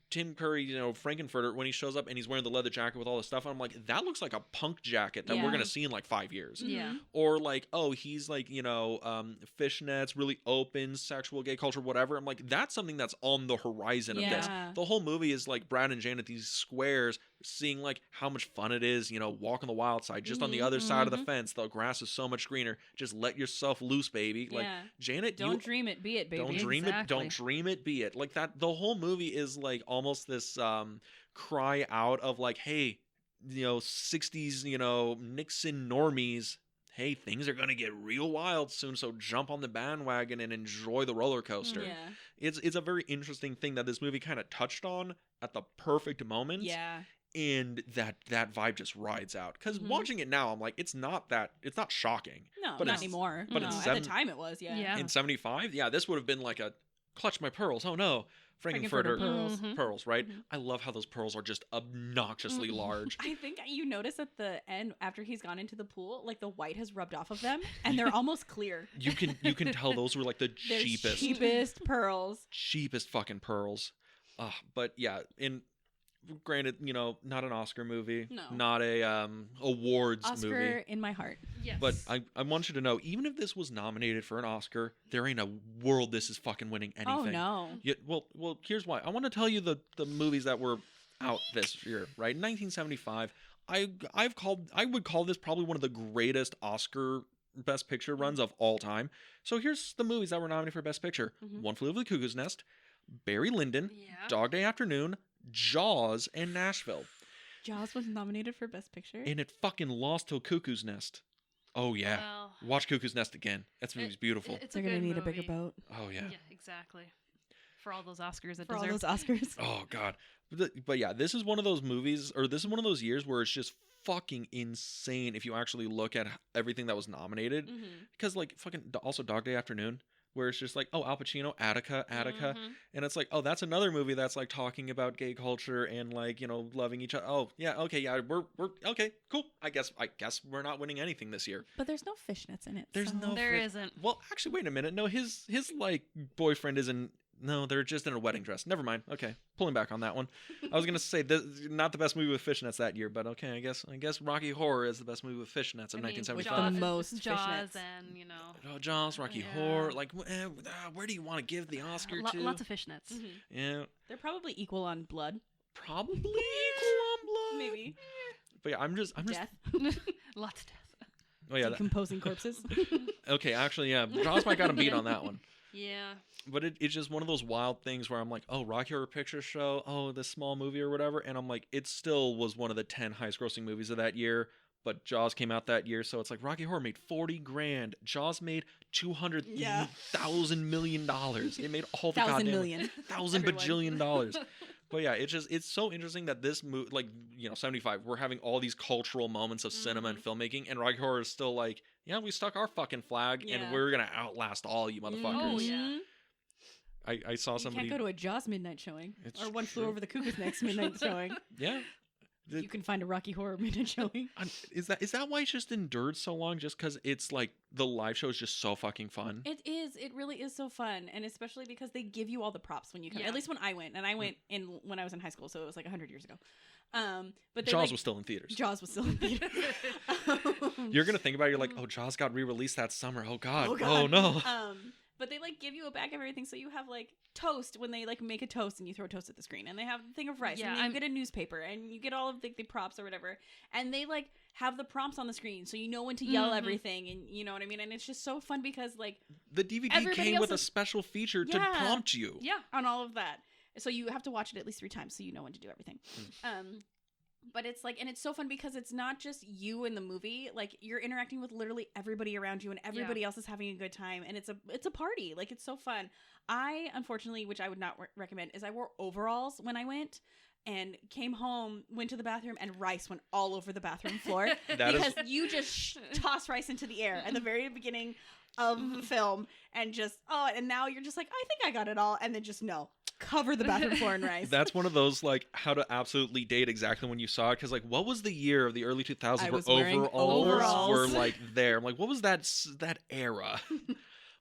Tim Curry, Frankenfurter, when he shows up and he's wearing the leather jacket with all the stuff, I'm like, that looks like a punk jacket that we're Yeah. gonna see in like 5 years. Yeah. Mhm. Or like, oh, he's like, fishnets, really open, sexual, gay culture, whatever. I'm like, that's something that's on the horizon of this. Yeah. The whole movie is like Brad and Jane at these squares, seeing like how much fun it is, walking the wild side. Just on the Mhm, other side of the mhm. fence, the grass is so much greener. Just let yourself loose, baby. Like Yeah. Janet, Don't dream it, be it, baby. don't dream it. Don't Exactly. dream it. Be it. Like that. The whole movie is like almost this cry out of like, hey, 60s, Nixon normies. Hey, things are gonna get real wild soon, so jump on the bandwagon and enjoy the roller coaster. Yeah. It's a very interesting thing that this movie kind of touched on at the perfect moment. Yeah. And that vibe just rides out. Because Mhm. watching it now, I'm like, it's not shocking. No, But not it's- anymore. but no, in at seven- the time it was. Yeah. Yeah. In 75, yeah, this would have been like a clutch my pearls. Oh no, Frankenfurter Frankenfurter pearls. Mhm. pearls, right? Mhm. I love how those pearls are just obnoxiously Mhm. large. I think you notice at the end, after he's gone into the pool, like the white has rubbed off of them, and they're almost clear. You can tell those were like the They're cheapest pearls. cheapest fucking pearls. But yeah, granted, not an Oscar movie, No. not a awards Oscar movie. in my heart. Yes. But I want you to know, even if this was nominated for an Oscar, there ain't a world this is fucking winning anything. Oh no. Yeah, well, here's why. I want to tell you the movies that were out this year, right? 1975. I would call this probably one of the greatest Oscar Best Picture runs of all time. So here's the movies that were nominated for Best Picture: Mhm. One Flew Over the Cuckoo's Nest, Barry Lyndon, Yeah. Dog Day Afternoon, Jaws, and Nashville. Jaws was nominated for Best Picture. And it fucking lost to Cuckoo's Nest. Oh yeah, Well, watch Cuckoo's Nest again. That movie's beautiful. It's They're a gonna good need a bigger movie. boat Oh yeah. Yeah, exactly. For all those Oscars it for all deserves. those Oscars. Oh god. But yeah, this is one of those movies, or this is one of those years where it's just fucking insane if you actually look at everything that was nominated. Mhm. Because like fucking also Dog Day Afternoon, where it's just like, oh, Al Pacino, Attica, Mhm. and it's like, oh, that's another movie that's like talking about gay culture and like loving each other. Oh yeah, okay, yeah, we're okay, cool, I get guess we're not winning anything this year. But there's no fishnets in it. There's so. no There isn't. Well, actually, wait a minute. No, his like boyfriend isn't. No, they're just in a wedding dress. Never mind. Okay, pulling back on that one. I was gonna say this, not the best movie with fishnets that year, but okay, I guess Rocky Horror is the best movie with fishnets of 1975. the most Jaws fishnets. and Oh, Jaws, Rocky Yeah. Horror. Like, where do you want to give the Oscar to? lots of fishnets. Mhm. Yeah, They're probably equal on blood. probably equal on blood. Maybe. But yeah, I'm just. Death. Lots of death. Oh yeah. Decomposing corpses. Okay, actually, yeah. Jaws might got him beat on that one. Yeah. But it's just one of those wild things where I'm like, oh, Rocky Horror Picture Show, oh, this small movie or whatever. And I'm like, it still was one of the 10 highest grossing movies of that year. But Jaws came out that year. So it's like Rocky Horror made 40 grand. Jaws made $200,000 million. It made all the 1,000 goddamn million. thousand Everyone. bajillion dollars. But yeah, it's so interesting that this movie, like, 75, we're having all these cultural moments of cinema and filmmaking, and Rocky Horror is still like, yeah, we stuck our fucking flag, and Yeah. we're gonna outlast all you motherfuckers. Oh, yeah. I saw You somebody. can't go to a Jaws midnight showing. It's Or One Flew true. Over the Cuckoo's Nest midnight showing. Yeah. You can find a Rocky Horror midnight showing. Is that why it's just endured so long? Just because it's like the live show is just so fucking fun. It is. It really is so fun, and especially because they give you all the props when you come. Yeah. At least when I went, and I went when I was in high school, so it was like 100 years ago. But they, Jaws like, was still in theaters. Jaws was still in theaters. You're gonna think about it. You're like, oh, Jaws got re-released that summer. Oh god. Oh, Oh, God. no. But they like give you a bag of everything, so you have like toast when they like make a toast and you throw toast at the screen, and they have a thing of rice, Yeah, and then I'm- you get a newspaper, and you get all of the props or whatever, and they like have the prompts on the screen, so you know when to yell Mhm. everything, and you know what I mean, and it's just so fun because like The DVD everybody came else with a is- special feature to Yeah. prompt you. Yeah. on all of that, so you have to watch it at least 3 times so you know when to do everything. But it's like, and it's so fun because it's not just you in the movie. Like you're interacting with literally everybody around you, and everybody else is having a good time, and it's a party. Like it's so fun. I unfortunately, which I would not recommend, is I wore overalls when I went, and came home, went to the bathroom, and rice went all over the bathroom floor That is- because you just toss rice into the air at the very beginning of the film, and just and now you're just like, I think I got it all, and then just cover the bathroom floor in rice. That's one of those like how to absolutely date exactly when you saw it, because like what was the year of the early 2000s I where was wearing overalls. were like there? I'm like, what was that era?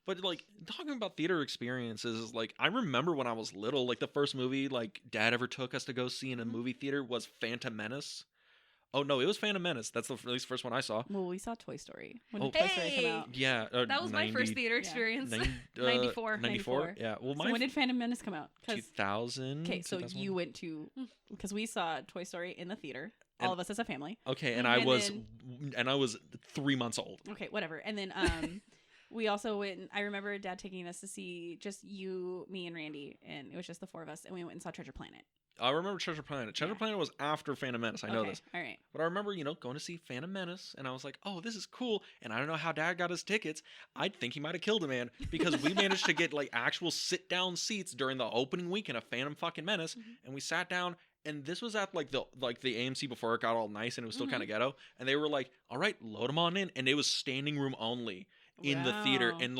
But like talking about theater experiences, like I remember when I was little, like the first movie like Dad ever took us to go see in a movie theater was Phantom Menace. Oh no, it was Phantom Menace. That's at least the first one I saw. Well, we saw Toy Story. When Oh. did Toy Story Hey! come out? Yeah, That was my first theater experience. 94. 94. Yeah. Well, So my when did Phantom Menace come out? 2000. Okay, so 2001. you went to because we saw Toy Story in the theater, And- all of us as a family. Okay, and and I was 3 months old. Okay, whatever. And then we also went. I remember Dad taking us to see just you, me, and Randy, and it was just the 4 of us, and we went and saw Treasure Planet. I remember Treasure Planet. Treasure Yeah. Planet was after Phantom Menace. I know Okay, this. All right. But I remember, going to see Phantom Menace, and I was like, oh, this is cool. And I don't know how Dad got his tickets. I think he might have killed a man because we managed to get like actual sit-down seats during the opening weekend of Phantom fucking Menace. And we sat down, and this was at like the AMC before it got all nice and it was still kind of ghetto. And they were like, all right, load them on in. And it was standing room only in the theater. Wow. And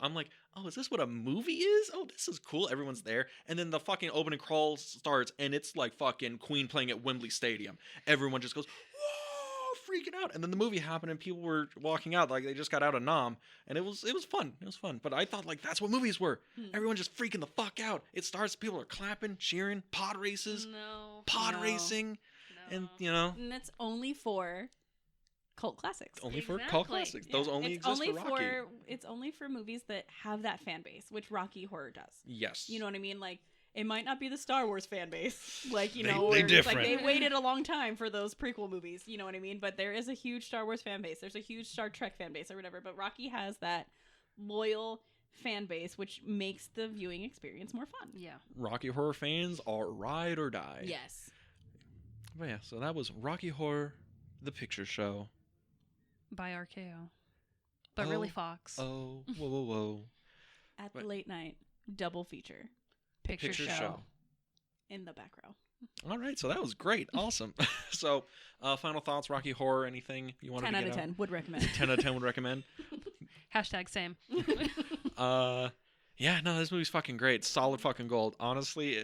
I'm like, oh, is this what a movie is? Oh, this is cool. Everyone's there. And then the fucking opening crawl starts, and it's like fucking Queen playing at Wembley Stadium. Everyone just goes, whoa, freaking out. And then the movie happened, and people were walking out like they just got out of Nam. And it was fun. It was fun. But I thought like that's what movies were. Everyone just freaking the fuck out. It starts, people are clapping, cheering, pod races, No. pod No. racing, No. and And that's only for cult classics. only for cult Exactly. classics. Those Yeah. only It's exist only for Rocky. It's only for movies that have that fan base, which Rocky Horror does. Yes. You know what I mean? Like it might not be the Star Wars fan base, like They where it's like different. they waited a long time for those prequel movies. You know what I mean? But there is a huge Star Wars fan base. There's a huge Star Trek fan base or whatever. But Rocky has that loyal fan base, which makes the viewing experience more fun. Yeah. Rocky Horror fans are ride or die. Yes. But yeah, so that was Rocky Horror, the picture show. By RKO. But really Fox. Oh, whoa, whoa, whoa. At the What? late night double feature Picture show. in the back row. All right, so that was great. Awesome. So, final thoughts, Rocky Horror, anything you wanted 10 to out get of 10 would recommend. 10 out of 10 would recommend. Hashtag same. Yeah, no, this movie's fucking great. Solid fucking gold. Honestly,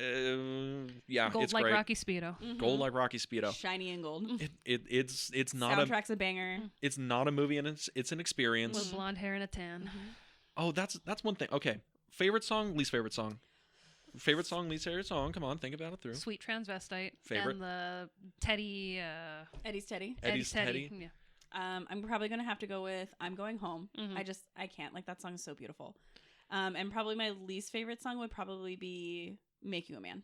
yeah, Gold it's like great. Rocky Speedo. Gold like Rocky Speedo. Shiny and gold. It's not Soundtrack's a banger. it's not a movie, and it's an experience. With blonde hair and a tan. Oh, that's one thing. Okay, favorite song, least favorite song. Favorite song, least favorite song. Come on, think about it through. Sweet Transvestite. Favorite? And the Teddy. Eddie's Teddy. Eddie's Teddy. Yeah. I'm probably gonna have to go with "I'm Going Home." I can't, like, that song is so beautiful. And probably my least favorite song would probably be "Make You a Man."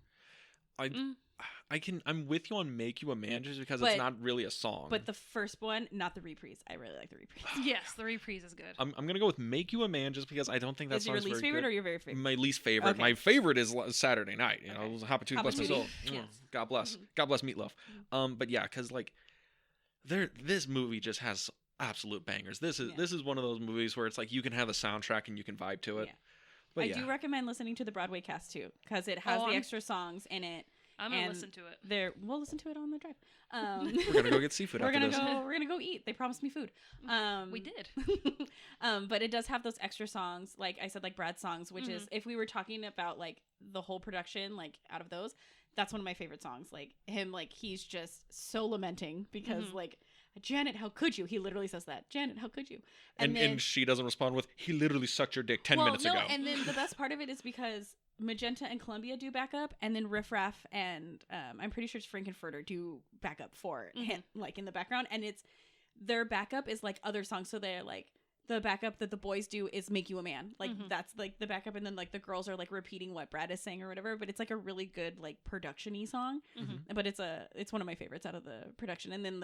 I'm with you on "Make You a Man" just because But- it's not really a song. But the first one, not the reprise. I really like the reprise. Yes, the reprise is good. I'm gonna go with "Make You a Man" just because I don't think that Is it your song's least very favorite good. or your very favorite? My least favorite. Okay. My favorite is Saturday Night. You know, Okay. Hapa bless my Hapa soul. Yes. God bless. God bless Meatloaf. But yeah, because like, this movie just has absolute bangers. This is one of those movies where it's like you can have the soundtrack and you can vibe to it. Yeah. But I yeah, do recommend listening to the Broadway cast too, because it has the I'm- extra songs in it. I'm going to and listen to it. We'll listen to it on the drive. we're gonna go get seafood We're after gonna this. go. We're gonna go eat. They promised me food. We did. But it does have those extra songs, like I said, like Brad's songs, which is, if we were talking about like the whole production, like out of those, that's one of my favorite songs. Like him, like he's just so lamenting because like, Janet, how could you? He literally says that. Janet, how could you? And she doesn't respond with, "He literally sucked your dick 10 minutes ago." And then the best part of it is because Magenta and Columbia do backup, and then Riff Raff and I'm pretty sure it's Frankenfurter do backup for him, like in the background, and it's their backup is like other songs. So they're like the backup that the boys do is "Make You a Man," like that's like the backup, and then like the girls are like repeating what Brad is saying or whatever. But it's like a really good like production-y song. But it's one of my favorites out of the production, and then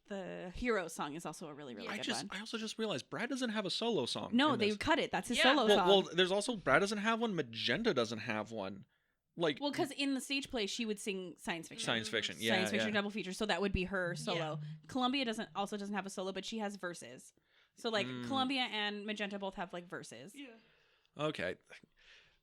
the Hero song is also a really good one. I also just realized Brad doesn't have a solo song. No, in they this. cut it. That's his Yeah. solo Well, song. well, there's also Brad doesn't have one. Magenta doesn't have one. Like, Well, because in the stage play, she would sing science fiction. science fiction. Yeah, Science fiction yeah. double feature. So that would be her solo. Columbia doesn't have a solo, but she has verses. So like Columbia and Magenta both have like verses. Okay.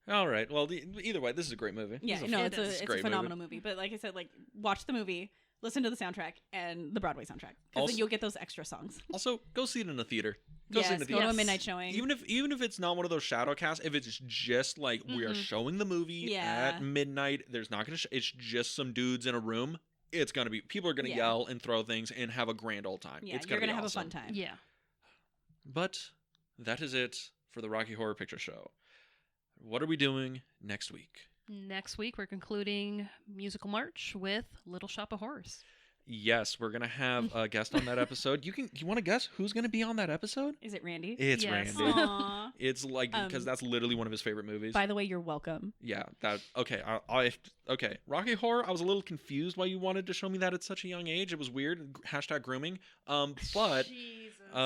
All right. Well, either way, this is a great movie. Yeah, This is no, it's a great phenomenal movie. But like I said, like watch the movie, listen to the soundtrack and the Broadway soundtrack, because Also- then you'll get those extra songs. Also, go see it in a theater. Go see it Yes, in a go theater. to a midnight showing. Even if it's not one of those shadow casts, if it's just like we are showing the movie Yeah. at midnight, there's not gonna. It's just some dudes in a room. It's gonna be people are gonna Yeah. yell and throw things and have a grand old time. Yeah, It's you're gonna be have awesome. a fun time. Yeah. But that is it for the Rocky Horror Picture Show. What are we doing next week? Next week, we're concluding Musical March with Little Shop of Horrors. Yes, we're gonna have a guest on that episode. You want to guess who's gonna be on that episode? Is it Randy? It's Yes. Randy. Aw. It's like because that's literally one of his favorite movies. By the way, you're welcome. Yeah, that okay. Okay. Rocky Horror. I was a little confused why you wanted to show me that at such a young age. It was weird. Hashtag grooming. But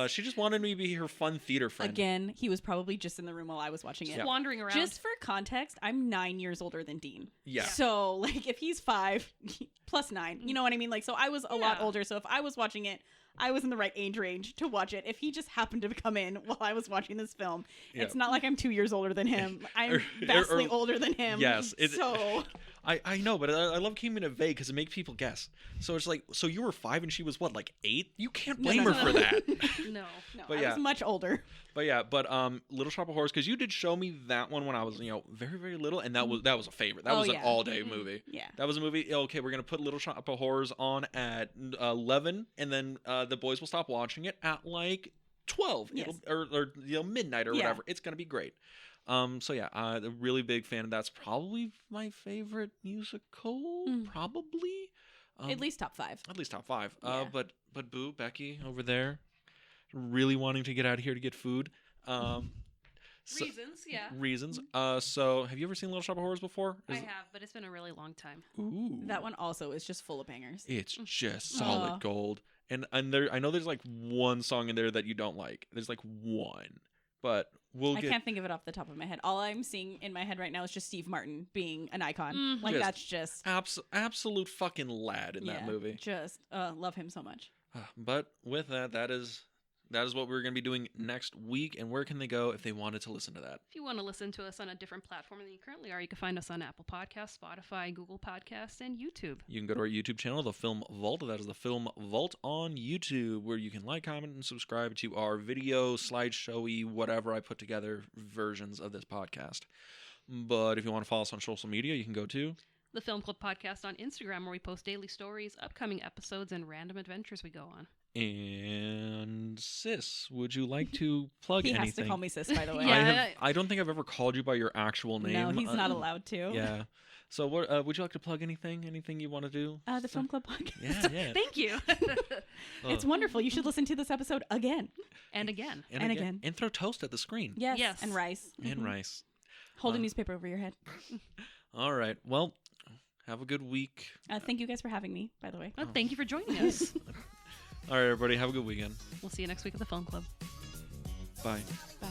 she just wanted me to be her fun theater friend. Again, he was probably just in the room while I was watching it. Yeah. Wandering around. Just for context, I'm 9 years older than Dean. Yeah. So, like, if he's 5 plus 9, you know what I mean? Like, so I was a lot Yeah. older. So if I was watching it, I was in the right age range to watch it. If he just happened to come in while I was watching this film, Yeah. it's not like I'm 2 years older than him. I'm Or- vastly or- older than him. Yes, So I know, but I love keeping it vague because it makes people guess. So it's like, so you were 5 and she was what, like 8? You can't blame no, her no. for that. no. no, But I yeah. was much older. But Little Shop of Horrors, because you did show me that one when I was very very little, and that was a favorite. That Oh, was an yeah. all day movie. Yeah. That was a movie. Okay, we're gonna put Little Shop of Horrors on at 11, and then the boys will stop watching it at like 12, Yes. or midnight or Yeah. whatever. It's gonna be great. So yeah, a really big fan. That's probably my favorite musical. Probably. At least top 5. At least top 5. Yeah. But Boo, Becky over there, really wanting to get out of here to get food. So- Reasons, yeah. Reasons. So have you ever seen Little Shop of Horrors before? I have, but it's been a really long time. Ooh. That one also is just full of bangers. It's just solid gold. And there, I know there's like one song in there that you don't like. There's like one, but I can't think of it off the top of my head. All I'm seeing in my head right now is just Steve Martin being an icon. Like, Just that's just absolute fucking lad in that movie. Just love him so much. But with that, that is That is what we're going to be doing next week. And where can they go if they wanted to listen to that? If you want to listen to us on a different platform than you currently are, you can find us on Apple Podcasts, Spotify, Google Podcasts, and YouTube. You can go to our YouTube channel, The Film Vault. That is The Film Vault on YouTube, where you can like, comment, and subscribe to our video, slideshowy, whatever I put together versions of this podcast. But if you want to follow us on social media, you can go to The Film Club Podcast on Instagram, where we post daily stories, upcoming episodes, and random adventures we go on. And Sis, would you like to plug He anything? has to call me sis, by the way. Yeah. I don't think I've ever called you by your actual name. No, he's not allowed to. Yeah. So what would you like to plug anything? Anything you want to do? The Film Club podcast. Yeah. Thank you. It's wonderful. You should listen to this episode again. And again. And again. And throw toast at the screen. Yes. And rice. And rice. Hold a newspaper over your head. All right. Well, have a good week. Thank you guys for having me, by the way. Well, thank you for joining us. All right, everybody. Have a good weekend. We'll see you next week at the Film Club. Bye. Bye.